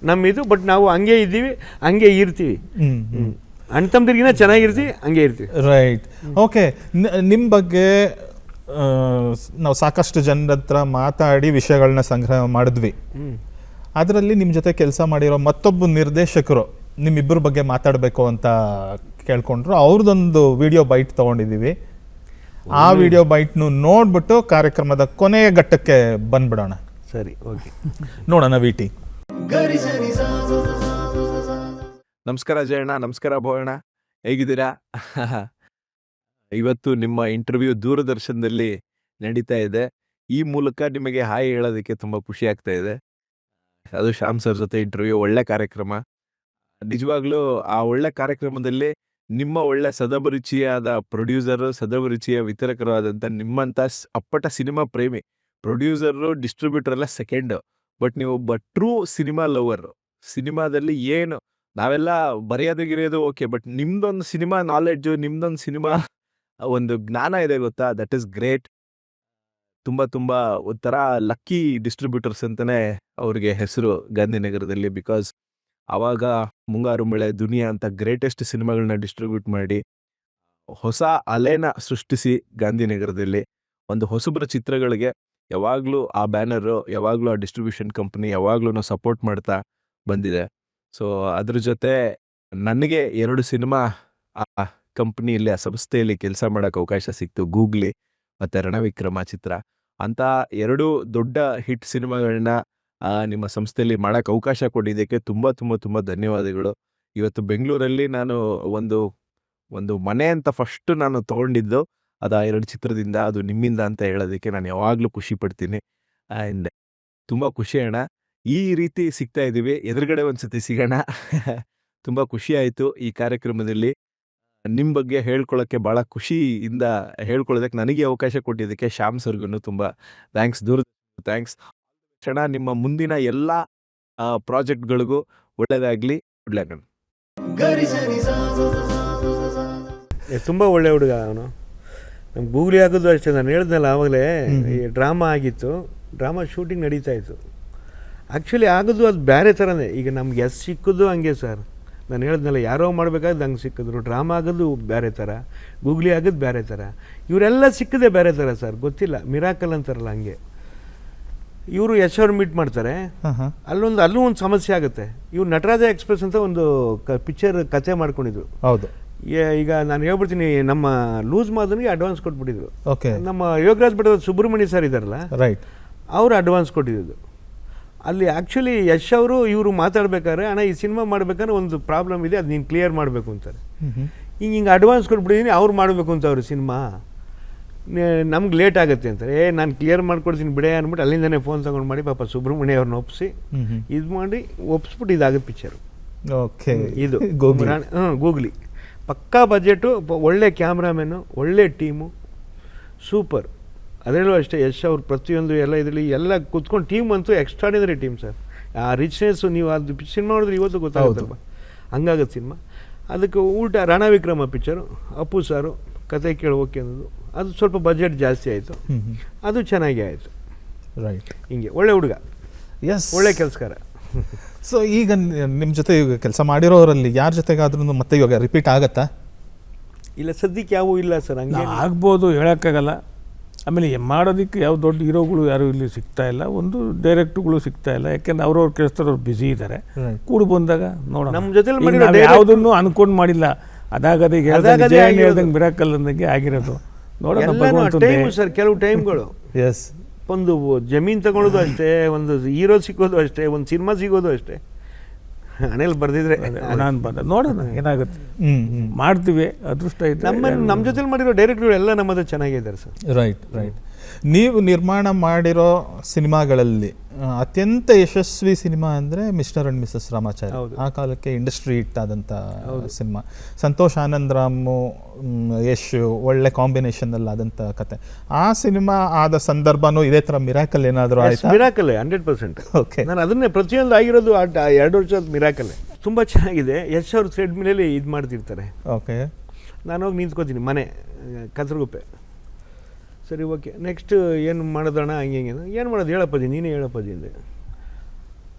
ನಮ್ಮಿದು. ಬಟ್ ನಾವು ಹಂಗೆ ಇದ್ದೀವಿ, ಹಂಗೆ ಇರ್ತೀವಿ. ಅಣ್ಣ ತಮ್ಮದಿರ್ಗಿನ ಚೆನ್ನಾಗಿರ್ತೀವಿ, ಹಂಗೆ ಇರ್ತೀವಿ. Right, okay. ನಿಮ್ಮ ಬಗ್ಗೆ ನಾವು ಸಾಕಷ್ಟು ಜನರ ಹತ್ರ ಮಾತಾಡಿ ವಿಷಯಗಳನ್ನ ಸಂಗ್ರಹ ಮಾಡಿದ್ವಿ. ಅದರಲ್ಲಿ ನಿಮ್ಮ ಜೊತೆ ಕೆಲಸ ಮಾಡಿರೋ ಮತ್ತೊಬ್ಬ ನಿರ್ದೇಶಕರು ನಿಮ್ಮಿಬ್ಬರ ಬಗ್ಗೆ ಮಾತಾಡಬೇಕು ಅಂತ ಕೇಳ್ಕೊಂಡ್ರು. ಅವ್ರದ್ದೊಂದು ವಿಡಿಯೋ ಬೈಟ್ ತೊಗೊಂಡಿದ್ದೀವಿ. ಆ ವಿಡಿಯೋ ಬೈಟ್ನು ನೋಡ್ಬಿಟ್ಟು ಕಾರ್ಯಕ್ರಮದ ಕೊನೆಯ ಘಟ್ಟಕ್ಕೆ ಬಂದ್ಬಿಡೋಣ. ಸರಿ, ಓಕೆ, ನೋಡೋಣ. ವಿಟಿ, ನಮಸ್ಕಾರ ಜಯಣ್ಣ, ನಮಸ್ಕಾರ ಭೋಯಣ್ಣ, ಹೇಗಿದ್ದೀರಾ? ಇವತ್ತು ನಿಮ್ಮ ಇಂಟರ್ವ್ಯೂ ದೂರದರ್ಶನದಲ್ಲಿ ನಡೀತಾ ಇದೆ. ಈ ಮೂಲಕ ನಿಮಗೆ ಹಾಯ್ ಹೇಳೋದಕ್ಕೆ ತುಂಬ ಖುಷಿ ಆಗ್ತಾ ಇದೆ. ಅದು ಶ್ಯಾಮ್ ಸರ್ ಜೊತೆ ಇಂಟರ್ವ್ಯೂ, ಒಳ್ಳೆ ಕಾರ್ಯಕ್ರಮ. ನಿಜವಾಗ್ಲೂ ಆ ಒಳ್ಳೆ ಕಾರ್ಯಕ್ರಮದಲ್ಲಿ ನಿಮ್ಮ ಒಳ್ಳೆ ಸದಭಿರುಚಿಯಾದ ಪ್ರೊಡ್ಯೂಸರು, ಸದಭಿರುಚಿಯ ವಿತರಕರು ಆದಂಥ ನಿಮ್ಮಂಥ ಅಪ್ಪಟ ಸಿನಿಮಾ ಪ್ರೇಮಿ, ಪ್ರೊಡ್ಯೂಸರು, ಡಿಸ್ಟ್ರಿಬ್ಯೂಟರ್ ಎಲ್ಲ ಸೆಕೆಂಡು, ಬಟ್ ನೀವು ಒಬ್ಬ ಟ್ರೂ ಸಿನಿಮಾ ಲವರು. ಸಿನಿಮಾದಲ್ಲಿ ಏನು ನಾವೆಲ್ಲ ಬರೆಯೋದು ಓಕೆ, ಬಟ್ ನಿಮ್ದೊಂದು ಸಿನಿಮಾ ನಾಲೆಡ್ಜು, ನಿಮ್ದೊಂದು ಸಿನಿಮಾ ಒಂದು ಜ್ಞಾನ ಇದೆ ಗೊತ್ತಾ, ದಟ್ ಈಸ್ ಗ್ರೇಟ್. ತುಂಬ ತುಂಬ ಒಂಥರ ಲಕ್ಕಿ ಡಿಸ್ಟ್ರಿಬ್ಯೂಟರ್ಸ್ ಅಂತಲೇ ಅವ್ರಿಗೆ ಹೆಸರು ಗಾಂಧಿನಗರದಲ್ಲಿ. ಬಿಕಾಸ್ ಆವಾಗ ಮುಂಗಾರು ಮಳೆ, ದುನಿಯಾ ಅಂತ ಗ್ರೇಟೆಸ್ಟ್ ಸಿನಿಮಾಗಳನ್ನ ಡಿಸ್ಟ್ರಿಬ್ಯೂಟ್ ಮಾಡಿ ಹೊಸ ಅಲೆನ ಸೃಷ್ಟಿಸಿ ಗಾಂಧಿನಗರದಲ್ಲಿ ಒಂದು ಹೊಸಬ್ರ ಚಿತ್ರಗಳಿಗೆ ಯಾವಾಗಲೂ ಆ ಬ್ಯಾನರು, ಯಾವಾಗಲೂ ಆ ಡಿಸ್ಟ್ರಿಬ್ಯೂಷನ್ ಕಂಪ್ನಿ ಯಾವಾಗಲೂ ಸಪೋರ್ಟ್ ಮಾಡ್ತಾ ಬಂದಿದೆ. ಸೊ ಅದ್ರ ಜೊತೆ ನನಗೆ 2 ಸಿನಿಮಾ ಆ ಕಂಪ್ನಿಯಲ್ಲಿ, ಆ ಸಂಸ್ಥೆಯಲ್ಲಿ ಕೆಲಸ ಮಾಡೋಕ್ಕೆ ಅವಕಾಶ ಸಿಕ್ತು. ಗೂಗ್ಲಿ ಮತ್ತು ರಣವಿಕ್ರಮ ಚಿತ್ರ ಅಂತ 2 ದೊಡ್ಡ ಹಿಟ್ ಸಿನಿಮಾಗಳನ್ನ ನಿಮ್ಮ ಸಂಸ್ಥೆಯಲ್ಲಿ ಮಾಡೋಕ್ಕೆ ಅವಕಾಶ ಕೊಟ್ಟಿದ್ದಕ್ಕೆ ತುಂಬ ತುಂಬ ತುಂಬ ಧನ್ಯವಾದಗಳು. ಇವತ್ತು ಬೆಂಗಳೂರಲ್ಲಿ ನಾನು ಒಂದು ಮನೆ ಅಂತ ಫಸ್ಟು ನಾನು ತೊಗೊಂಡಿದ್ದು ಅದು ಆ 2 ಚಿತ್ರದಿಂದ, ಅದು ನಿಮ್ಮಿಂದ ಅಂತ ಹೇಳೋದಕ್ಕೆ ನಾನು ಯಾವಾಗಲೂ ಖುಷಿ ಪಡ್ತೀನಿ. ಆ್ಯಂಡ್ ತುಂಬ ಖುಷಿ ಅಣ್ಣ, ಈ ರೀತಿ ಸಿಗ್ತಾ ಇದ್ದೀವಿ, ಎದುರುಗಡೆ ಒಂದ್ಸತಿ ಸಿಗೋಣ. ತುಂಬ ಖುಷಿ ಆಯಿತು ಈ ಕಾರ್ಯಕ್ರಮದಲ್ಲಿ ನಿಮ್ಮ ಬಗ್ಗೆ ಹೇಳ್ಕೊಳ್ಳೋಕ್ಕೆ. ಭಾಳ ಖುಷಿಯಿಂದ ಹೇಳ್ಕೊಳ್ಳೋದಕ್ಕೆ ನನಗೆ ಅವಕಾಶ ಕೊಟ್ಟಿದ್ದಕ್ಕೆ ಶ್ಯಾಮ್ ಸರ್ಗೂ ತುಂಬ ಥ್ಯಾಂಕ್ಸ್. ಥ್ಯಾಂಕ್ಸ್ ಕ್ಷಣ. ನಿಮ್ಮ ಮುಂದಿನ ಎಲ್ಲ ಪ್ರಾಜೆಕ್ಟ್ಗಳಿಗೂ ಒಳ್ಳೆಯದಾಗಲಿ. ಒಳ್ಳೆಯದು. ತುಂಬ ಒಳ್ಳೆ ಹುಡುಗ ಅವನು. ನಮ್ಮ ಗೂಗ್ಲಿ ಆಗೋದು ಅಷ್ಟೇ, ನಾನು ಹೇಳ್ದಲ್ಲ ಆವಾಗಲೇ, ಈ ಡ್ರಾಮಾ ಆಗಿತ್ತು, ಡ್ರಾಮಾ ಶೂಟಿಂಗ್ ನಡೀತಾ ಇತ್ತು. ಆ್ಯಕ್ಚುಲಿ ಆಗೋದು ಅದು ಬೇರೆ ಥರನೇ. ಈಗ ನಮ್ಗೆ ಸಿಕ್ಕೋದು ಹಂಗೆ ಸರ್, ನಾನು ಹೇಳಿದ್ನಲ್ಲ, ಯಾರೋ ಮಾಡಬೇಕಾದ್ರೆ ಹಂಗೆ ಸಿಕ್ಕಿದ್ರು. ಡ್ರಾಮಾ ಆಗೋದು ಬೇರೆ ಥರ, ಗೂಗ್ಲಿ ಆಗೋದು ಬೇರೆ ಥರ, ಇವರೆಲ್ಲ ಸಿಕ್ಕದೆ ಬೇರೆ ಥರ ಸರ್. ಗೊತ್ತಿಲ್ಲ, ಮಿರಾಕಲ್ ಅಂತಾರಲ್ಲ ಹಂಗೆ. ಇವರು ಯಶ್ ಅವ್ರು ಮೀಟ್ ಮಾಡ್ತಾರೆ, ಅಲ್ಲೂ ಒಂದು ಸಮಸ್ಯೆ ಆಗುತ್ತೆ. ಇವ್ರು ನಟರಾಜ ಎಕ್ಸ್ಪ್ರೆಸ್ ಅಂತ ಒಂದು ಪಿಕ್ಚರ್ ಕತೆ ಮಾಡ್ಕೊಂಡಿದ್ರು. ಹೌದು. ಈಗ ನಾನು ಹೇಳ್ಬಿಡ್ತೀನಿ, ನಮ್ಮ ಲೂಸ್ ಮಾದನಿಗೆ ಅಡ್ವಾನ್ಸ್ ಕೊಟ್ಬಿಟ್ಟಿದ್ರು. ಓಕೆ. ನಮ್ಮ ಯೋಗರಾಜ್ ಭಟ್ ಸುಬ್ರಹ್ಮಣ್ಯ ಸರ್ ಇದ್ದಾರಲ್ಲ, ರೈಟ್, ಅವರು ಅಡ್ವಾನ್ಸ್ ಕೊಟ್ಟಿದ್ದು. ಅಲ್ಲಿ ಆ್ಯಕ್ಚುಲಿ ಯಶ್ ಅವರು ಇವರು ಮಾತಾಡ್ಬೇಕಾದ್ರೆ, ಅಣ್ಣ ಈ ಸಿನಿಮಾ ಮಾಡ್ಬೇಕಾದ್ರೆ ಒಂದು ಪ್ರಾಬ್ಲಮ್ ಇದೆ, ಅದು ನೀನು ಕ್ಲಿಯರ್ ಮಾಡಬೇಕು ಅಂತಾರೆ. ಹಿಂಗೆ ಅಡ್ವಾನ್ಸ್ ಕೊಟ್ಬಿಟ್ಟಿದ್ದೀನಿ, ಅವ್ರು ಮಾಡಬೇಕು ಅಂತ ಅವರು ಸಿನಿಮಾ, ನಮ್ಗೆ ಲೇಟ್ ಆಗುತ್ತೆ ಅಂತಾರೆ. ನಾನು ಕ್ಲಿಯರ್ ಮಾಡ್ಕೊಡ್ತೀನಿ ಬಿಡೇ ಅಂದ್ಬಿಟ್ಟು ಅಲ್ಲಿಂದನೇ ಫೋನ್ ತೊಗೊಂಡು ಮಾಡಿ ಪಾಪ ಸುಬ್ರಹ್ಮಣ್ಯ ಅವ್ರನ್ನ ಒಪ್ಪಿಸಿ ಇದು ಮಾಡಿ ಒಪ್ಪಿಸ್ಬಿಟ್ಟು ಇದಾಗುತ್ತೆ ಪಿಕ್ಚರು. ಓಕೆ. ಇದು ಗೂಗ್ಲಿ ಪಕ್ಕಾ ಬಜೆಟು, ಒಳ್ಳೆ ಕ್ಯಾಮ್ರಾಮೆನ್ನು, ಒಳ್ಳೆ ಟೀಮು, ಸೂಪರ್. ಅದರಲ್ಲೂ ಅಷ್ಟೇ ಯಶ್ ಅವ್ರು ಪ್ರತಿಯೊಂದು ಎಲ್ಲ ಇದರಲ್ಲಿ ಎಲ್ಲ ಕೂತ್ಕೊಂಡು ಟೀಮ್ ಅಂತೂ ಎಕ್ಸ್ಟ್ರಾಡಿನರಿ ಟೀಮ್ ಸರ್. ಆ ರಿಚ್ನೆಸ್ಸು ನೀವು ಅದು ಸಿನಿಮಾ ನೋಡಿದ್ರೆ ಇವತ್ತು ಗೊತ್ತಾಗುತ್ತಲ್ವ, ಹಂಗಾಗತ್ತೆ ಸಿನಿಮಾ. ಅದಕ್ಕೆ ಉಲ್ಟಾ ರಾಣಾ ವಿಕ್ರಮ ಪಿಕ್ಚರು, ಅಪ್ಪು ಸಾರು ಕತೆ ಕೇಳಿ ಓಕೆ ಅನ್ನೋದು, ಅದು ಸ್ವಲ್ಪ ಬಜೆಟ್ ಜಾಸ್ತಿ ಆಯಿತು, ಅದು ಚೆನ್ನಾಗಿ ಆಯಿತು. ರೈಟ್. ಹಿಂಗೆ ಒಳ್ಳೆ ಹುಡುಗ, ಎಸ್, ಒಳ್ಳೆ ಕೆಲಸಗಾರ. ಸೊ ಈಗ ನಿಮ್ಮ ಜೊತೆ ಈಗ ಕೆಲಸ ಮಾಡಿರೋರಲ್ಲಿ ಯಾರ ಜೊತೆಗಾದ್ರೂ ಮತ್ತೆ ಇವಾಗ ರಿಪೀಟ್ ಆಗತ್ತಾ? ಇಲ್ಲ, ಸದ್ಯಕ್ಕೆ ಯಾವೂ ಇಲ್ಲ ಸರ್. ಹಂಗೆ ಆಗ್ಬೋದು, ಹೇಳೋಕ್ಕಾಗಲ್ಲ. ಆಮೇಲೆ ಮಾಡೋದಕ್ಕೆ ಯಾವ ದೊಡ್ಡ ಹೀರೋಗಳು ಯಾರು ಇಲ್ಲಿ ಸಿಗ್ತಾ ಇಲ್ಲ, ಒಂದು ಡೈರೆಕ್ಟ್ಗಳು ಸಿಗ್ತಾ ಇಲ್ಲ. ಯಾಕೆಂದ್ರೆ ಅವ್ರವ್ರ ಕೆಲಸದವ್ರು ಬ್ಯುಸಿ ಇದ್ದಾರೆ. ಕೂಡು ಬಂದಾಗ ನೋಡೋಣ. ನಮ್ಮ ಜೊತೆ ಯಾವುದನ್ನು ಅನ್ಕೊಂಡು ಮಾಡಿಲ್ಲ, ಅದಾಗದೆ ಹೇಳ್ದಂಗೆ ಮಿರಾಕಲ್ ಅಂದಂಗೆ ಆಗಿರೋದು. ನೋಡೋಣ ಸರ್. ಕೆಲವು ಟೈಮ್ಗಳು ಎಸ್, ಒಂದು ಜಮೀನು ತಗೊಳ್ಳೋದು ಅಷ್ಟೇ, ಒಂದು ಹೀರೋ ಸಿಗೋದು ಅಷ್ಟೇ, ಒಂದು ಸಿನಿಮಾ ಸಿಗೋದು ಅಷ್ಟೇ. ಹಣೆಯಲ್ಲಿ ಬರ್ದಿದ್ರೆ ನಾನು ಬಂದ ನೋಡೋಣ ಏನಾಗುತ್ತೆ, ಮಾಡ್ತೀವಿ. ಅದೃಷ್ಟ ಐತೆ. ನಮ್ಮ ಜೊತೆಲಿ ಮಾಡಿರೋ ಡೈರೆಕ್ಟ್ರು ಎಲ್ಲ ನಮ್ಮದು ಚೆನ್ನಾಗಿದ್ದಾರೆ ಸರ್. Right, right. ನೀವು ನಿರ್ಮಾಣ ಮಾಡಿರೋ ಸಿನಿಮಾಗಳಲ್ಲಿ ಅತ್ಯಂತ ಯಶಸ್ವಿ ಸಿನಿಮಾ ಅಂದರೆ ಮಿಸ್ಟರ್ ಅಂಡ್ ಮಿಸಸ್ ರಾಮಾಚಾರಿ. ಆ ಕಾಲಕ್ಕೆ ಇಂಡಸ್ಟ್ರಿ ಹಿಟ್ ಆದಂಥ ಸಿನಿಮಾ. ಸಂತೋಷ್ ಆನಂದರಾಮು, ಯಶ್ ಒಳ್ಳೆ ಕಾಂಬಿನೇಷನಲ್ಲಿ ಆದಂಥ ಕತೆ. ಆ ಸಿನಿಮಾ ಆದ ಸಂದರ್ಭನೂ ಇದೇ ಥರ ಮಿರಾಕಲ್ ಏನಾದರೂ ಆಯ್ತು? ಮಿರಾಕಲ್ಲೇ 100%. ಓಕೆ. ನಾನು ಅದನ್ನೇ ಪ್ರತಿಯೊಂದು ಆಗಿರೋದು 2 ವರ್ಷದ ಮಿರಾಕಲ್ಲೇ. ತುಂಬ ಚೆನ್ನಾಗಿದೆ. ಯಶ್ ಅವ್ರು ಥ್ರೆಡ್ ಮೇಲೆ ಇದು ಮಾಡ್ತಿರ್ತಾರೆ. ಓಕೆ. ನಾನು ಹೋಗಿ ನಿಂತ್ಕೋತೀನಿ ಮನೆ ಕತ್ರಗುಪ್ಪೆ. ಸರಿ, ಓಕೆ, ನೆಕ್ಸ್ಟ್ ಏನು ಮಾಡೋದಣ್ಣ, ಹಂಗೆ ಏನು ಮಾಡೋದು ಹೇಳಪ್ಪಾಜಿ, ನೀನೇ ಹೇಳಪ್ಪಾಜಿ ಅಂದೆ.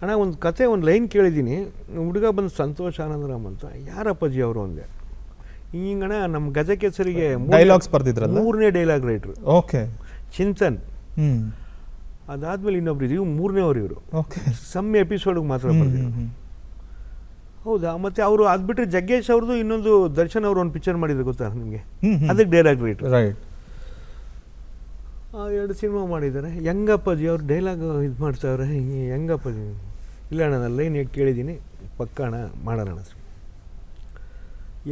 ಅಣ್ಣ ಒಂದು ಕತೆ, ಒಂದು ಲೈನ್ ಕೇಳಿದ್ದೀನಿ, ಹುಡುಗ ಬಂದು ಸಂತೋಷ್ ಆನಂದರಾಮ್ ಅಂತ, ಯಾರಪ್ಪಾಜಿ ಅವರು ಅಂದೆ. ಹಿಂಗಣ್ಣ ನಮ್ಮ ಗಜಕೇಸರಿಗೆ ಡೈಲಾಗ್ಸ್ ಬರ್ದಿದ್ರಲ್ಲ, 3ನೇ ಡೈಲಾಗ್ ರೈಟ್ರು. ಓಕೆ. ಚಿಂತನ್. ಅದಾದ್ಮೇಲೆ ಇನ್ನೊಬ್ರು ಇದ್ದೀವಿ, 3ನೇವ್ರು ಇವರು. ಓಕೆ. ಸಮ್ ಎಪಿಸೋಡ್ಗೆ ಮಾತ್ರ ಬರ್ದಿದ್ರು. ಹೌದಾ? ಮತ್ತು ಅವರು ಅದ್ಬಿಟ್ರೆ ಜಗ್ಗೇಶ್ ಅವ್ರದ್ದು ಇನ್ನೊಂದು ದರ್ಶನ್ ಅವರು ಒಂದು ಪಿಕ್ಚರ್ ಮಾಡಿದ್ರು, ಗೊತ್ತಾ ನಿಮಗೆ? ಅದಕ್ಕೆ ಡೈಲಾಗ್ ರೈಟ್ರು. ರೈಟ್. 2 ಸಿನಿಮಾ ಮಾಡಿದ್ದಾರೆ. ಹೆಂಗಪ್ಪಾಜಿ ಅವ್ರು ಡೈಲಾಗ್ ಇದು ಮಾಡ್ತಾವ್ರೆ, ಹೆಂಗಪ್ಪಾಜಿ? ಇಲ್ಲ ಅಣ್ಣ, ನಾನು ಲೈನ್ ಕೇಳಿದ್ದೀನಿ, ಪಕ್ಕ ಅಣ್ಣ ಮಾಡೋಣ.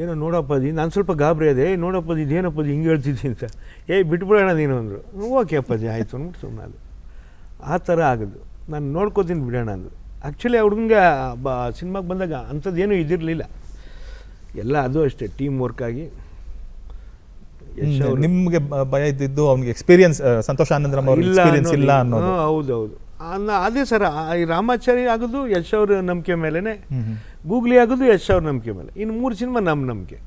ಏನೋ ನೋಡಪ್ಪಾಜಿ, ನಾನು ಸ್ವಲ್ಪ ಗಾಬರಿ ಅದೇ, ನೋಡಪ್ಪಾಜಿ ಇದೇನಪ್ಪಾಜಿ ಹಿಂಗೆ ಹೇಳ್ತಿದ್ದೀನಿ ಅಂತ. ಬಿಟ್ಬಿಡೋಣ ನೀನು ಅಂದರು. ಓಕೆ ಅಪ್ಪಾಜಿ ಆಯಿತು ಅಂದ್ಬಿಟ್ಟು ಸುಮ್ಮನೆ ಅದು. ಆ ಥರ ಆಗೋದು. ನಾನು ನೋಡ್ಕೋತೀನಿ ಬಿಡೋಣ ಅಂದರು. ಆ್ಯಕ್ಚುಲಿ ಆ ಹುಡುಗಂಗೆ ಸಿನಿಮಾಗೆ ಬಂದಾಗ ಅಂಥದ್ದೇನೂ ಇದಿರಲಿಲ್ಲ, ಎಲ್ಲ ಅದು ಅಷ್ಟೇ ಟೀಮ್ ವರ್ಕ್ ಆಗಿ. ನಿಮಗೆ ಭಯ ಇದ್ದಿದ್ದು ಅವ್ನಿಗೆ ಎಕ್ಸ್ಪೀರಿಯನ್ಸ್, ಸಂತೋಷ್ ಆನಂದರಾಮ್ ಅವ್ರ ಎಕ್ಸ್ಪೀರಿಯನ್ಸ್ ಇಲ್ಲ ಅನ್ನೋದು. ಹೌದೌದು. ಅದೇ ಸರ್, ಈ ರಾಮಾಚಾರಿ ಆಗೋದು ಯಶ್ ಅವ್ರ ನಂಬಿಕೆ ಮೇಲೇ, ಗೂಗ್ಲಿ ಆಗೋದು ಯಶ್ ಅವ್ರ ನಂಬಿಕೆ ಮೇಲೆ. ಇನ್ನು 3 ಸಿನಿಮಾ ನಮ್ಮ ನಂಬಿಕೆ.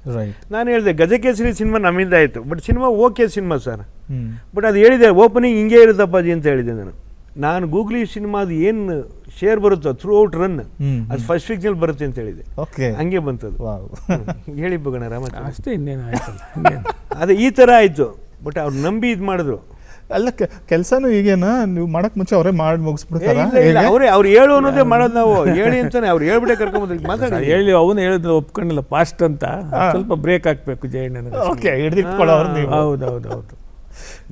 ನಾನು ಹೇಳಿದೆ ಗಜಕೇಸರಿ ಸಿನಿಮಾ ನಮ್ಮಿಂದ ಆಯಿತು, but cinema okay cinema sir, but ಅದು ಹೇಳಿದೆ ಓಪನಿಂಗ್ ಹಿಂಗೆ ಇರುತ್ತಪ್ಪಾಜಿ ಅಂತ ಹೇಳಿದೆ ನಾನು ಗೂಗ್ಲಿ ಸಿನಿಮಾದು ಏನು ಶೇರ್ ಬರುತ್ತೋ ಥ್ರೂ ಔಟ್ ರನ್, ಅದು ಫಸ್ಟ್ ವೀಕ್ನಲ್ಲಿ ಬರುತ್ತೆ ಅಂತ ಹೇಳಿದೆ. ಹಂಗೆ ಬಂತದ್ದು. ಹೇಳಿ ಬಗೋಣ ರಾಮಾಚಾರಿ ಅಷ್ಟೇ, ಇನ್ನೇನು ಆಯ್ತಲ್ಲ. ಅದೇ ಈ ಥರ ಆಯಿತು, ಬಟ್ ಅವ್ರು ನಂಬಿ ಇದು ಮಾಡಿದ್ರು. ಅಲ್ಲ, ಕೆಲಸನೂ ಈಗೇನ ನೀವು ಮಾಡಕ್ ಮುಂಚೆ ಅವರೇ ಮಾಡಿ ಮುಗಿಸ್ಬಿಡ್ತಾರೆ. ಅವ್ರು ಹೇಳು ಅನ್ನೋದೇ ಮಾಡೋದು, ನಾವು ಹೇಳಿ ಅಂತಾನೆ ಅವ್ರು ಹೇಳ್ಬಿಟ್ಟೆ ಕರ್ಕೊಂಡ್ಬಂದ್ರೆ ಮಾತಾಡಿ ಹೇಳಿ. ಅವನು ಹೇಳಿದ್ರು ಒಪ್ಕೊಂಡಿಲ್ಲ ಫಾಸ್ಟ್ ಅಂತ, ಸ್ವಲ್ಪ ಬ್ರೇಕ್ ಹಾಕ್ಬೇಕು ಜಯಣ್ಣನ. ಹೌದೌದೌದು.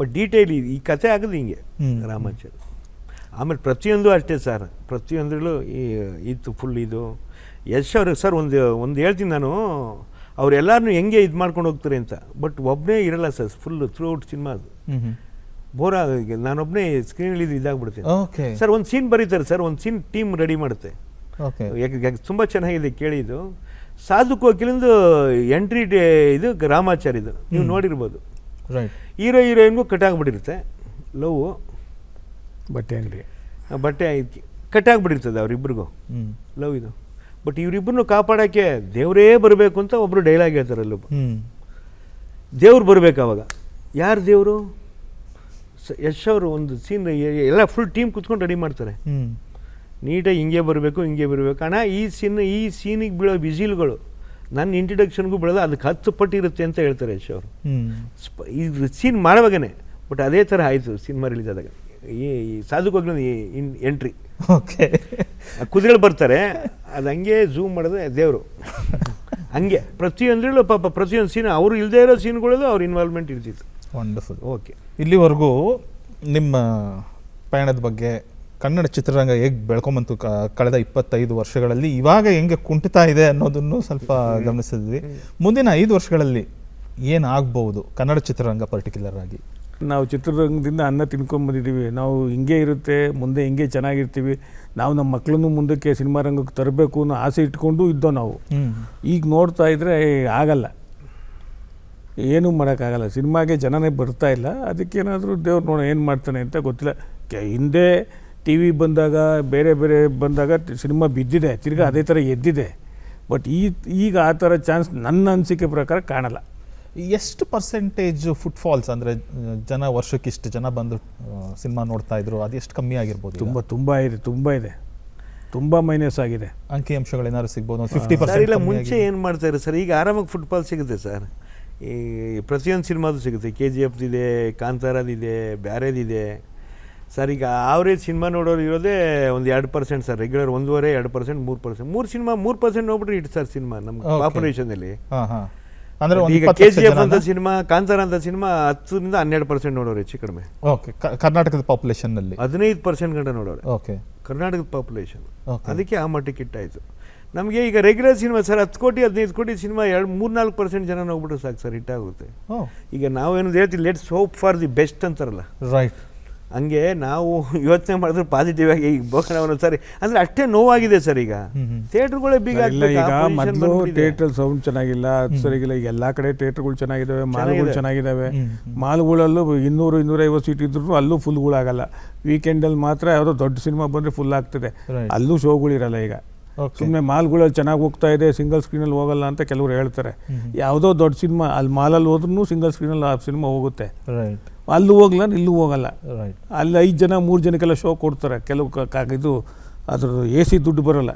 ಬಟ್ ಡೀಟೇಲ್ ಈ ಕತೆ ಆಗೋದು ಹಿಂಗೆ ರಾಮಾಚಾರಿ. ಆಮೇಲೆ ಪ್ರತಿಯೊಂದು ಅಷ್ಟೇ ಸರ್, ಪ್ರತಿಯೊಂದರಲ್ಲೂ ಇತ್ತು ಫುಲ್ ಇದು. ಯಶ್ ಅವ್ರಿಗೆ ಸರ್ ಒಂದು ಹೇಳ್ತೀನಿ ನಾನು, ಅವರೆಲ್ಲರನ್ನೂ ಹೆಂಗೆ ಇದು ಮಾಡ್ಕೊಂಡು ಹೋಗ್ತಾರೆ ಅಂತ, ಬಟ್ ಒಬ್ಬನೇ ಇರಲ್ಲ sir full through out cinema. ಅದು ಬೋರ್ ಆಗಿ ನಾನೊಬ್ಬನೇ ಸ್ಕ್ರೀನಲ್ಲಿ ಇದಾಗ್ಬಿಡ್ತೀನಿ ಸರ್. ಒಂದು ಸೀನ್ ಬರೀತಾರೆ ಸರ್, ಒಂದು ಸೀನ್ ಟೀಮ್ ರೆಡಿ ಮಾಡುತ್ತೆ. ತುಂಬ ಚೆನ್ನಾಗಿದೆ ಕೇಳಿದ್ದು. ಸಾಧು ಕೋಕಿಲಿಂದು ಎಂಟ್ರಿ ಇದು ರಾಮಾಚಾರಿದು ನೀವು ನೋಡಿರ್ಬೋದು. ಹೀರೋ ಹೀರೋಯಿನ್ಗೂ ಕಟ್ಟಾಗ್ಬಿಟ್ಟಿರುತ್ತೆ ಲವ್, ಬಟ್ಟೆ ಕಟ್ಟಾಗ್ಬಿಟ್ಟಿರ್ತದೆ ಅವರಿಬ್ಬರಿಗೂ ಲವ್ ಇದು. ಬಟ್ ಇವರಿಬ್ಬರನ್ನು ಕಾಪಾಡೋಕ್ಕೆ ದೇವರೇ ಬರಬೇಕು ಅಂತ ಒಬ್ಬರು ಡೈಲಾಗ್ ಹೇಳ್ತಾರೆ. ಅಲ್ಲೊಬ್ಬ ದೇವ್ರು ಬರಬೇಕು. ಅವಾಗ ಯಾರು ದೇವರು? ಯಶ್ ಅವರು ಒಂದು ಸೀನ್ ಎಲ್ಲ ಫುಲ್ ಟೀಮ್ ಕುತ್ಕೊಂಡು ರೆಡಿ ಮಾಡ್ತಾರೆ. ನೀಟಾಗಿ ಹಿಂಗೆ ಬರಬೇಕು ಅಣ್ಣ ಈ ಸೀನಿಗೆ ಬೀಳೋ ವಿಸಿಲ್ಗಳು ನನ್ನ ಇಂಟ್ರಡಕ್ಷನ್ಗೂ ಬೀಳೋದು ಅದಕ್ಕೆ 10 ಪಟ್ಟು ಇರುತ್ತೆ ಅಂತ ಹೇಳ್ತಾರೆ ಯಶ್ ಅವರು. ಈ ಸೀನ್ ಮಾಡುವಾಗೇ ಬಟ್ ಅದೇ ಥರ ಆಯಿತು ಸಿನಿಮಾ ರಿಲೀಸ್ ಆದಾಗ. ಈ ಸಾಧುಕೋಗ್ಲ ಎಂಟ್ರಿ, ಓಕೆ, ಕುದುರೆಗಳು ಬರ್ತಾರೆ, ಅದು ಹಂಗೆ ಝೂಮ್ ಮಾಡಿದ್ರೆ ದೇವರು ಹಂಗೆ ಪ್ರತಿಯೊಂದ್ರಲ್ಲೂ ಪಾಪ ಪ್ರತಿಯೊಂದು ಸೀನ್ ಅವರು ಇಲ್ಲದೇ ಇರೋ ಸೀನ್ಗಳಲ್ಲೂ ಅವ್ರ ಇನ್ವಾಲ್ವ್ಮೆಂಟ್ ಇರ್ತಿತ್ತು. ವಂಡರ್ಫುಲ್. ಓಕೆ, ಇಲ್ಲಿವರೆಗೂ ನಿಮ್ಮ ಪಯಣದ ಬಗ್ಗೆ, ಕನ್ನಡ ಚಿತ್ರರಂಗ ಹೇಗೆ ಬೆಳ್ಕೊಂಬಂತು ಕಳೆದ 25 ವರ್ಷಗಳಲ್ಲಿ, ಇವಾಗ ಹೆಂಗೆ ಕುಂಠಿತಾ ಇದೆ ಅನ್ನೋದನ್ನು ಸ್ವಲ್ಪ ಗಮನಿಸಿದ್ವಿ. ಮುಂದಿನ 5 ವರ್ಷಗಳಲ್ಲಿ ಏನಾಗ್ಬೋದು ಕನ್ನಡ ಚಿತ್ರರಂಗ ಪರ್ಟಿಕ್ಯುಲರ್ ಆಗಿ? ನಾವು ಚಿತ್ರರಂಗದಿಂದ ಅನ್ನ ತಿನ್ಕೊಂಬಂದಿದ್ದೀವಿ. ನಾವು ಹಿಂಗೆ ಇರುತ್ತೆ, ಮುಂದೆ ಹಿಂಗೆ ಚೆನ್ನಾಗಿರ್ತೀವಿ, ನಾವು ನಮ್ಮ ಮಕ್ಕಳನ್ನು ಮುಂದಕ್ಕೆ ಸಿನಿಮಾ ರಂಗಕ್ಕೆ ತರಬೇಕು ಅನ್ನೋ ಆಸೆ ಇಟ್ಕೊಂಡು ಇದ್ದೋ ನಾವು. ಈಗ ನೋಡ್ತಾ ಇದ್ದರೆ ಆಗಲ್ಲ, ಏನೂ ಮಾಡೋಕ್ಕಾಗಲ್ಲ. ಸಿನಿಮಾಗೆ ಜನನೇ ಬರ್ತಾ ಇಲ್ಲ. ಅದಕ್ಕೇನಾದರೂ ದೇವ್ರು ನೋಡೋ ಏನು ಮಾಡ್ತಾನೆ ಅಂತ ಗೊತ್ತಿಲ್ಲ. ಹಿಂದೆ ಟಿ ವಿ ಬಂದಾಗ, ಬೇರೆ ಬೇರೆ ಬಂದಾಗ ಸಿನಿಮಾ ಬಿದ್ದಿದೆ, ತಿರ್ಗಿ ಅದೇ ಥರ ಎದ್ದಿದೆ. ಬಟ್ ಈಗ ಆ ಥರ ಚಾನ್ಸ್ ನನ್ನ ಅನಿಸಿಕೆ ಪ್ರಕಾರ ಕಾಣಲ್ಲ. ಎಷ್ಟು ಪರ್ಸೆಂಟೇಜ್ ಫುಟ್ಫಾಲ್ಸ್ ಅಂದರೆ ಜನ ವರ್ಷಕ್ಕೆ ಇಷ್ಟು ಜನ ಬಂದು ಸಿನಿಮಾ ನೋಡ್ತಾ ಇದ್ರು, ಅದು ಎಷ್ಟು ಕಮ್ಮಿ ಆಗಿರ್ಬೋದು? ತುಂಬ ಇದೆ, ತುಂಬ ಮೈನಸ್ ಆಗಿದೆ. ಅಂಕಿಅಂಶಗಳು ಏನಾದ್ರು ಸಿಗ್ಬೋದು? 50% ಇಲ್ಲ. ಮುಂಚೆ ಏನು ಮಾಡ್ತಾರೆ ಸರ್, ಈಗ ಆರಾಮಾಗಿ ಫುಟ್ಫಾಲ್ ಸಿಗುತ್ತೆ ಸರ್. ಈ ಪ್ರತಿಯೊಂದು ಸಿನಿಮಾದು ಸಿಗುತ್ತೆ. KGF ಇದೆ, ಕಾಂತಾರದಿದೆ, ಬ್ಯಾರೇದಿದೆ ಸರ್. ಈಗ ಆವ್ರೇಜ್ ಸಿನಿಮಾ ನೋಡೋರು ಇರೋದೇ ಒಂದು 2% ಸರ್. ರೆಗ್ಯುಲರ್ 1.5%, 2%, 3%. 3 ಸಿನಿಮಾ 3% ನೋಡ್ಬಿಟ್ರೆ ಇಟ್ಟು ಸರ್ ಸಿನಿಮಾ ನಮ್ಮ ಪಾಪ್ಯುಲೇಷನಲ್ಲಿ. ಅಂದರೆ ಈಗ KGF ಅಂತ ಸಿನಿಮಾ, ಕಾಂತಾರ ಅಂತ ಸಿನಿಮಾ 10ರಿಂದ 12% ನೋಡೋರು ಹೆಚ್ಚು ಕಡಿಮೆ. ಓಕೆ, ಕರ್ನಾಟಕದ ಪಾಪ್ಯುಲೇಷನ್ನಲ್ಲಿ 15% ಗಂಟೆ ನೋಡೋರು. ಓಕೆ, ಕರ್ನಾಟಕದ ಪಾಪ್ಯುಲೇಷನ್. ಅದಕ್ಕೆ ಆ ಮಟ್ಟಕ್ಕೆ ಇಟ್ಟಾಯಿತು. ನಮಗೆ ಈಗ ರೆಗ್ಯುಲರ್ ಸಿನಿಮಾ ಸರ್ 10 ಕೋಟಿ 15 ಕೋಟಿ ಸಿನಿಮಾ 3-4% ಜನ ನೋಡ್ಬಿಟ್ರೆ ಸಾಕು ಸರ್, ಹಿಟ್ಟಾಗುತ್ತೆ. ಈಗ ನಾವೇನು ಹೇಳ್ತೀವಿ, let's hope for the best ಅಂತಾರಲ್ಲ, ರೈಟ್. ಹಂಗೆ ನಾವು ಯೋಚನೆ ಮಾಡಿದ್ರೆ ಪಾಸಿಟಿವ್ ಆಗಿ ಈಗ ಬೋಕನವನು ಸರಿ ಅಂದರೆ ಅಷ್ಟೇ ನೋವಾಗಿದೆ ಸರ್. ಈಗ ಥಿಯೇಟ್ರ್ಗಳೇ ಬೀಗ ಈಗ ಮೊದಲು ಥಿಯೇಟ್ರಲ್ಲಿ ಸೌಂಡ್ ಚೆನ್ನಾಗಿಲ್ಲ, ಅದು ಸರಿಗಿಲ್ಲ. ಈಗ ಎಲ್ಲ ಕಡೆ ಥಿಯೇಟ್ರ್ಗಳು ಚೆನ್ನಾಗಿದ್ದಾವೆ, ಮಾಲ್ಗಳು ಚೆನ್ನಾಗಿದ್ದಾವೆ. ಮಾಲ್ಗಳಲ್ಲೂ 200-250 ಸೀಟ್ ಇದ್ರೂ ಅಲ್ಲೂ ಫುಲ್ಗಳಾಗಲ್ಲ. ವೀಕೆಂಡಲ್ಲಿ ಮಾತ್ರ ಯಾವುದೋ ದೊಡ್ಡ ಸಿನಿಮಾ ಬಂದರೆ ಫುಲ್ ಆಗ್ತದೆ, ಅಲ್ಲೂ ಶೋಗಳಿರಲ್ಲ. ಈಗ ಸುಮ್ಮನೆ ಮಾಲ್ಗಳಲ್ಲಿ ಚೆನ್ನಾಗಿ ಹೋಗ್ತಾ ಇದೆ, ಸಿಂಗಲ್ ಸ್ಕ್ರೀನಲ್ಲಿ ಹೋಗಲ್ಲ ಅಂತ ಕೆಲವರು ಹೇಳ್ತಾರೆ. ಯಾವುದೋ ದೊಡ್ಡ ಸಿನಿಮಾ ಅಲ್ಲಿ ಮಾಲಲ್ಲಿ ಹೋದ್ರೂ ಸಿಂಗಲ್ ಸ್ಕ್ರೀನಲ್ಲಿ ಆ ಸಿನಿಮಾ ಹೋಗುತ್ತೆ. ಅಲ್ಲೂ ಹೋಗಲ್ಲ, ಇಲ್ಲೂ ಹೋಗಲ್ಲ. ಅಲ್ಲಿ 5 ಜನ 3 ಜನಕ್ಕೆಲ್ಲ ಶೋ ಕೊಡ್ತಾರೆ. ಕೆಲವು ಇದು ಅದ್ರ AC ದುಡ್ಡು ಬರೋಲ್ಲ.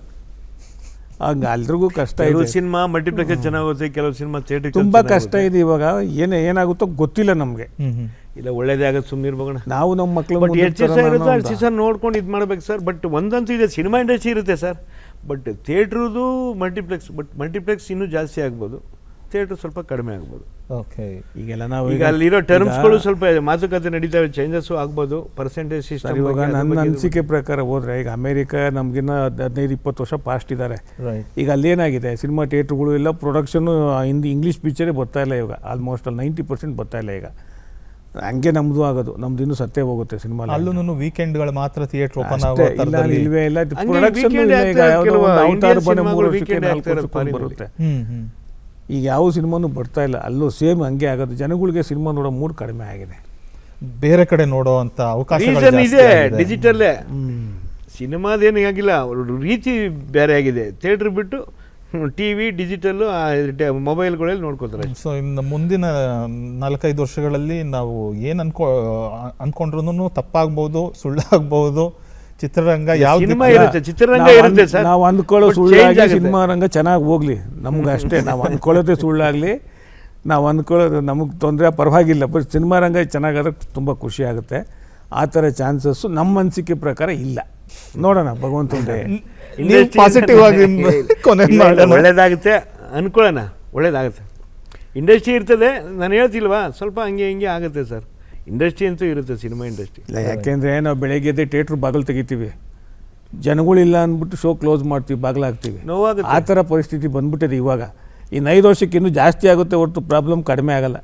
ಹಂಗೆ ಎಲ್ರಿಗೂ ಕಷ್ಟ ಇದೆ. ಸಿನಿಮಾ ಮಲ್ಟಿಪ್ಲೆಕ್ಸ್ ಚೆನ್ನಾಗುತ್ತೆ, ಕೆಲವು ಸಿನಿಮಾ ಥಿಯೇಟರ್ ತುಂಬ ಕಷ್ಟ ಇದೆ. ಇವಾಗ ಏನಾಗುತ್ತೋ ಗೊತ್ತಿಲ್ಲ ನಮಗೆ. ಇಲ್ಲ, ಒಳ್ಳೇದೇ ಆಗುತ್ತೆ, ಸುಮ್ಮನೆ ಇರ್ಬೋಣ. ನಾವು ನಮ್ಮ ಮಕ್ಕಳು ನೋಡ್ಕೊಂಡು ಇದು ಮಾಡ್ಬೇಕು ಸರ್. ಬಟ್ ಒಂದಂತೂ ಇದೆ, ಸಿನಿಮಾ ಇಂಡಸ್ಟ್ರಿ ಇರುತ್ತೆ ಸರ್, ಬಟ್ ಥಿಯೇಟ್ರದು ಮಲ್ಟಿಪ್ಲೆಕ್ಸ್ ಇನ್ನೂ ಜಾಸ್ತಿ ಆಗ್ಬೋದು, ಥಿಯೇಟ್ರ್ ಸ್ವಲ್ಪ ಕಡಿಮೆ ಆಗ್ಬೋದು. ಓಕೆ, ಈಗೆಲ್ಲ ನಾವು ಈಗ ಅಲ್ಲಿರೋ ಟರ್ಮ್ಸ್ಗಳು ಸ್ವಲ್ಪ ಮಾತುಕತೆ ನಡೀತಾವೆ, ಚೇಂಜಸ್ಸು ಆಗ್ಬೋದು. ಪರ್ಸೆಂಟೇಜ್ ಸಿಸ್ಟಮ್ ಇವಾಗ ನನ್ನ ಅನಿಸಿಕೆ ಪ್ರಕಾರ ಹೋದರೆ, ಈಗ ಅಮೇರಿಕಾ ನಮಗಿನ್ನ 15-20 ವರ್ಷ ಪಾಸ್ಟ್ ಇದ್ದಾರೆ. ಈಗ ಅಲ್ಲೇನಾಗಿದೆ, ಸಿನಿಮಾ ಥಿಯೇಟ್ರ್ಗಳು ಎಲ್ಲ ಪ್ರೊಡಕ್ಷನ್ನು ಇಂಗ್ಲೀಷ್ ಪಿಕ್ಚರೇ ಬರ್ತಾ ಇಲ್ಲ ಇವಾಗ. ಆಲ್ಮೋಸ್ಟ್ ಅಲ್ಲಿ 90% ಬರ್ತಾ ಇಲ್ಲ ಈಗ. ಹಂಗೆ ನಮ್ಮದು ಆಗೋದು, ನಮ್ದು ಇನ್ನೂ ಸತ್ತೇ ಹೋಗುತ್ತೆ ಸಿನಿಮಾ. ಅಲ್ಲೂ ವೀಕೆಂಡ್ಗಳು ಮಾತ್ರ ಥಿಯೇಟ್ರ್ ಓಪನ್ ಇಲ್ವೇ ಇಲ್ಲ. ಪ್ರೊಡಕ್ಷನ್ ಬರುತ್ತೆ. ಈಗ ಯಾವ ಸಿನಿಮಾನು ಬರ್ತಾ ಇಲ್ಲ. ಅಲ್ಲೂ ಸೇಮ್ ಹಂಗೆ ಆಗೋದು. ಜನಗಳಿಗೆ ಸಿನಿಮಾ ನೋಡೋ ಮೂಡ್ ಕಡಿಮೆ ಆಗಿದೆ. ಬೇರೆ ಕಡೆ ನೋಡೋ ಅಂತ ಅವಕಾಶ ಇದೆ. ಡಿಜಿಟಲ್ಲೇ ಸಿನಿಮಾದೇನು ಆಗಿಲ್ಲ, ರೀತಿ ಬೇರೆ ಆಗಿದೆ. ಥಿಯೇಟ್ರ್ ಬಿಟ್ಟು TV, ಡಿಜಿಟಲ್ಲು, ಮೊಬೈಲ್ಗಳಲ್ಲಿ ನೋಡ್ಕೋತಾರೆ. ಸೊ ಇನ್ನು ಮುಂದಿನ 4-5 ವರ್ಷಗಳಲ್ಲಿ ನಾವು ಏನು ಅನ್ಕೊಂಡ್ರು ತಪ್ಪಾಗ್ಬೋದು, ಸುಳ್ಳಾಗ್ಬೋದು. ಚಿತ್ರರಂಗ ಯಾವ ಸಿನಿಮಾ ಇರುತ್ತೆ, ಚಿತ್ರರಂಗ ಇರುತ್ತೆ ಸರ್. ನಾವು ಅಂದ್ಕೊಳ್ಳೋ ಸುಳ್ಳಾಗಿ ಸಿನಿಮಾ ರಂಗ ಚೆನ್ನಾಗಿ ಹೋಗ್ಲಿ, ನಮ್ಗೆ ಅಷ್ಟೇ. ನಾವು ಅಂದ್ಕೊಳ್ಳೋದೇ ಸುಳ್ಳಾಗಲಿ, ನಾವು ಅಂದ್ಕೊಳ್ಳೋದು ನಮಗೆ ತೊಂದರೆ ಪರವಾಗಿಲ್ಲ. ಬಟ್ ಸಿನಿಮಾ ರಂಗ ಚೆನ್ನಾಗಾದ್ರೆ ತುಂಬ ಖುಷಿ ಆಗುತ್ತೆ. ಆ ಥರ ಚಾನ್ಸಸ್ಸು ನಮ್ಮ ಅನಿಸಿಕೆ ಪ್ರಕಾರ ಇಲ್ಲ. ನೋಡೋಣ, ಭಗವಂತಂದೇ ಪಾಸಿಟಿವ್ ಆಗಿ ಒಳ್ಳೇದಾಗುತ್ತೆ ಅನ್ಕೊಳ್ಳೋಣ. ಒಳ್ಳೇದಾಗುತ್ತೆ. ಇಂಡಸ್ಟ್ರಿ ಇರ್ತದೆ, ನಾನು ಹೇಳ್ತಿಲ್ವಾ, ಸ್ವಲ್ಪ ಹಂಗೆ ಹಿಂಗೆ ಆಗುತ್ತೆ ಸರ್. ಇಂಡಸ್ಟ್ರಿ ಅಂತೂ ಇರುತ್ತೆ, ಸಿನಿಮಾ ಇಂಡಸ್ಟ್ರಿ. ಇಲ್ಲ, ಯಾಕೆಂದರೆ ನಾವು ಬೆಳಗ್ಗೆ ಎದ್ದು ಥಿಯೇಟ್ರ್ ಬಾಗಿಲು ತೆಗಿತೀವಿ, ಜನಗಳಿಲ್ಲ ಅಂದ್ಬಿಟ್ಟು ಶೋ ಕ್ಲೋಸ್ ಮಾಡ್ತೀವಿ, ಬಾಗಿಲಾಗ್ತೀವಿ. ನೋವಾಗುತ್ತೆ. ಆ ಥರ ಪರಿಸ್ಥಿತಿ ಬಂದ್ಬಿಟ್ಟಿದೆ ಇವಾಗ. ಇನ್ನು 5 ವರ್ಷಕ್ಕೆ ಇನ್ನೂ ಜಾಸ್ತಿ ಆಗುತ್ತೆ ಹೊರತು ಪ್ರಾಬ್ಲಮ್ ಕಡಿಮೆ ಆಗಲ್ಲ.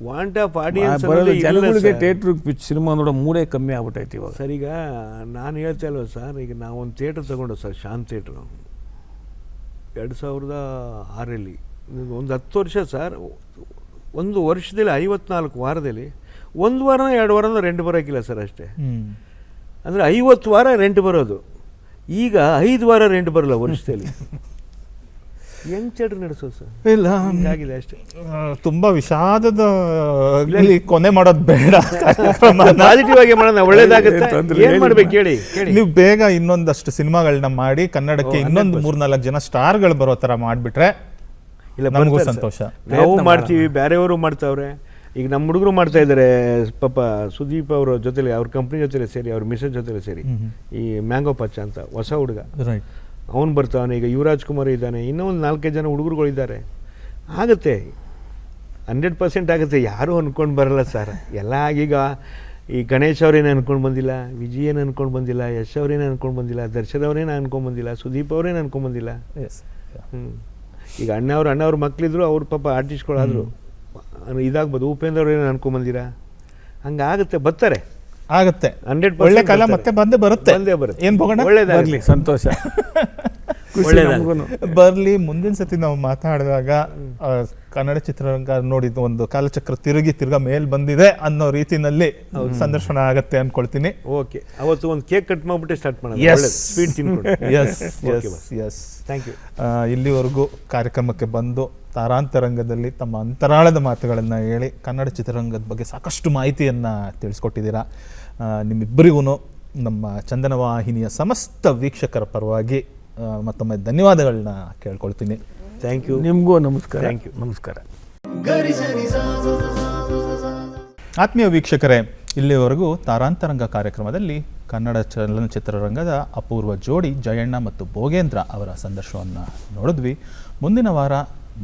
ವಾಂಟ್ ಆಫ್ ಆಡಿಯನ್ಸ್ ಜನಗಳಿಗೆ ಥಿಯೇಟ್ರ್ ಸಿನಿಮಾ ನೋಡೋ ಮೂಡೇ ಕಮ್ಮಿ ಆಗ್ಬಿಟ್ಟೈತಿ ಇವಾಗ ಸರ್. ಈಗ ನಾನು ಹೇಳ್ತಾ ಇಲ್ವ ಸರ್, ಈಗ ನಾವೊಂದು ಥಿಯೇಟ್ರ್ ತೊಗೊಂಡು ಸರ್, ಶಾಂತ್ ಥಿಯೇಟ್ರು 2006 ಒಂದು 10 ವರ್ಷ ಸರ್. 1 ವರ್ಷದಲ್ಲಿ 54 ವಾರದಲ್ಲಿ 1 ವಾರನೋ 2 ವಾರನೋ ರೆಂಟ್ ಬರೋಕ್ಕಿಲ್ಲ ಸರ್ ಅಷ್ಟೇ. ಅಂದರೆ 50 ವಾರ ರೆಂಟ್ ಬರೋದು. ಈಗ 5 ವಾರ ರೆಂಟ್ ಬರೋಲ್ಲ ವರ್ಷದಲ್ಲಿ. ಹೆಂಗ್ ಥಿಯೇಟರ್ ನಡೆಸೋದು ಸರ್? ಇಲ್ಲ ಹಿಂಗಾಗಿದೆ ಅಷ್ಟೇ. ತುಂಬಾ ವಿಷಾದದ ಕೊನೆ ಮಾಡೋದು ಬೇಡ. ಪಾಸಿಟಿವ್ ಆಗಿ ಮಾಡೋಣ, ಒಳ್ಳೇದಾಗುತ್ತೆ. ಏನ್ ಮಾಡ್ಬೇಕು ಹೇಳಿ ನೀವು ಬೇಗ ಇನ್ನೊಂದಷ್ಟು ಸಿನಿಮಾಗಳನ್ನ ಮಾಡಿ ಕನ್ನಡಕ್ಕೆ ಇನ್ನೊಂದು 3-4 ಜನ ಸ್ಟಾರ್ಗಳು ಬರೋ ತರ ಮಾಡ್ಬಿಟ್ರೆ ಇಲ್ಲ, ನಮಗೂ ಸಂತೋಷ. ನಾವು ಮಾಡ್ತೀವಿ, ಬೇರೆಯವರು ಮಾಡ್ತಾವ್ರೆ. ಈಗ ನಮ್ಮ ಹುಡುಗರು ಮಾಡ್ತಾ ಇದ್ದಾರೆ ಪಾಪ. ಸುದೀಪ್ ಅವರ ಜೊತೆಲಿ, ಅವ್ರ ಕಂಪ್ನಿ ಜೊತೆಲೆ ಸೇರಿ, ಅವ್ರ ಮಿಸಸ್ ಜೊತೆಲೆ ಸೇರಿ, ಈ ಮ್ಯಾಂಗೋ ಪಚ್ಚ ಅಂತ ಹೊಸ ಹುಡುಗ, ಅವನು ಬರ್ತಾವನೆ. ಈಗ ಯುವರಾಜ್ ಕುಮಾರ್ ಇದ್ದಾನೆ, ಇನ್ನೂ ಒಂದು 4-5 ಜನ ಹುಡುಗರುಗಳಿದ್ದಾರೆ. ಆಗುತ್ತೆ, 100% ಆಗುತ್ತೆ. ಯಾರೂ ಅಂದ್ಕೊಂಡು ಬರಲ್ಲ ಸರ್. ಎಲ್ಲ ಆಗೀಗ ಈ ಗಣೇಶ್ ಅವರೇನು ಅಂದ್ಕೊಂಡು ಬಂದಿಲ್ಲ, ವಿಜಯ್ ಏನು ಅಂದ್ಕೊಂಡು ಬಂದಿಲ್ಲ, ಯಶ್ ಅವರೇನು ಅಂದ್ಕೊಂಡು ಬಂದಿಲ್ಲ, ದರ್ಶನ್ ಅವರೇನು ಅಂದ್ಕೊಂಡು ಬಂದಿಲ್ಲ, ಸುದೀಪ್ ಅವರೇನು ಅಂದ್ಕೊಂಡು ಬಂದಿಲ್ಲ. ಈಗ ಅಣ್ಣವ್ರ ಮಕ್ಕಳಿದ್ರು, ಅವ್ರ ಪಾಪ ಆರ್ಟಿಸ್ಟ್ಗಳಾದ್ರು ಇದಾಗ್ಬೋದು. ಉಪೇಂದ್ರ ಅವ್ರು ಏನು ಅನ್ಕೊಂಬಂದಿರಾ? ಹಂಗಾಗುತ್ತೆ, ಬರ್ತಾರೆ, ಆಗುತ್ತೆ. 100% ಒಳ್ಳೆ ಕಾಲ ಮತ್ತೆ ಬಂದೇ ಬರುತ್ತೆ. ಏನ್ ಹೋಗೋಣ, ಒಳ್ಳೇದಾಗಲಿ, ಸಂತೋಷ, ಬರ್ಲಿ. ಮುಂದಿನ ಸತಿ ನಾವು ಮಾತಾಡಿದಾಗ ಕನ್ನಡ ಚಿತ್ರರಂಗ ನೋಡಿದ್ದು ಒಂದು ಕಾಲಚಕ್ರ ತಿರ್ಗಾ ಮೇಲ್ ಬಂದಿದೆ ಅನ್ನೋ ರೀತಿನಲ್ಲಿ ಸಂದರ್ಶನ ಆಗತ್ತೆ ಅನ್ಕೊಳ್ತೀನಿ. ಓಕೆ, ಅವತ್ತು ಒಂದು ಕೇಕ್ ಕಟ್ ಮಾಡ್ಬಿಟ್ಟೆ ಸ್ಟಾರ್ಟ್ ಮಾಡೋಣ. ಸ್ವೀಟ್ ತಿನ್ಕೊಂಡು. Thank you. ಇಲ್ಲಿವರೆಗೂ ಕಾರ್ಯಕ್ರಮಕ್ಕೆ ಬಂದು ತಾರಾಂತರಂಗದಲ್ಲಿ ತಮ್ಮ ಅಂತರಾಳದ ಮಾತುಗಳನ್ನು ಹೇಳಿ ಕನ್ನಡ ಚಿತ್ರರಂಗದ ಬಗ್ಗೆ ಸಾಕಷ್ಟು ಮಾಹಿತಿಯನ್ನು ತಿಳಿಸ್ಕೊಟ್ಟಿದ್ದೀರಾ. ನಿಮ್ಮಿಬ್ಬರಿಗೂ ನಮ್ಮ ಚಂದನ ವಾಹಿನಿಯ ಸಮಸ್ತ ವೀಕ್ಷಕರ ಪರವಾಗಿ ಮತ್ತೊಮ್ಮೆ ಧನ್ಯವಾದಗಳನ್ನ ಕೇಳ್ಕೊಳ್ತೀನಿ. Thank you. ನಿಮಗೂ ನಮಸ್ಕಾರ. Thank you. ನಮಸ್ಕಾರ. ಆತ್ಮೀಯ ವೀಕ್ಷಕರೇ, ಇಲ್ಲಿವರೆಗೂ ತಾರಾಂತರಂಗ ಕಾರ್ಯಕ್ರಮದಲ್ಲಿ ಕನ್ನಡ ಚಲನಚಿತ್ರರಂಗದ ಅಪೂರ್ವ ಜೋಡಿ ಜಯಣ್ಣ ಮತ್ತು ಭೋಗೇಂದ್ರ ಅವರ ಸಂದರ್ಶನವನ್ನು ನೋಡಿದ್ವಿ. ಮುಂದಿನ ವಾರ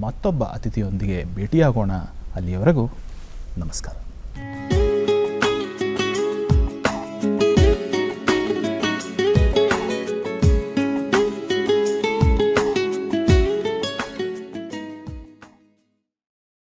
ಮತ್ತೊಬ್ಬ ಅತಿಥಿಯೊಂದಿಗೆ ಭೇಟಿಯಾಗೋಣ. ಅಲ್ಲಿಯವರೆಗೂ ನಮಸ್ಕಾರ.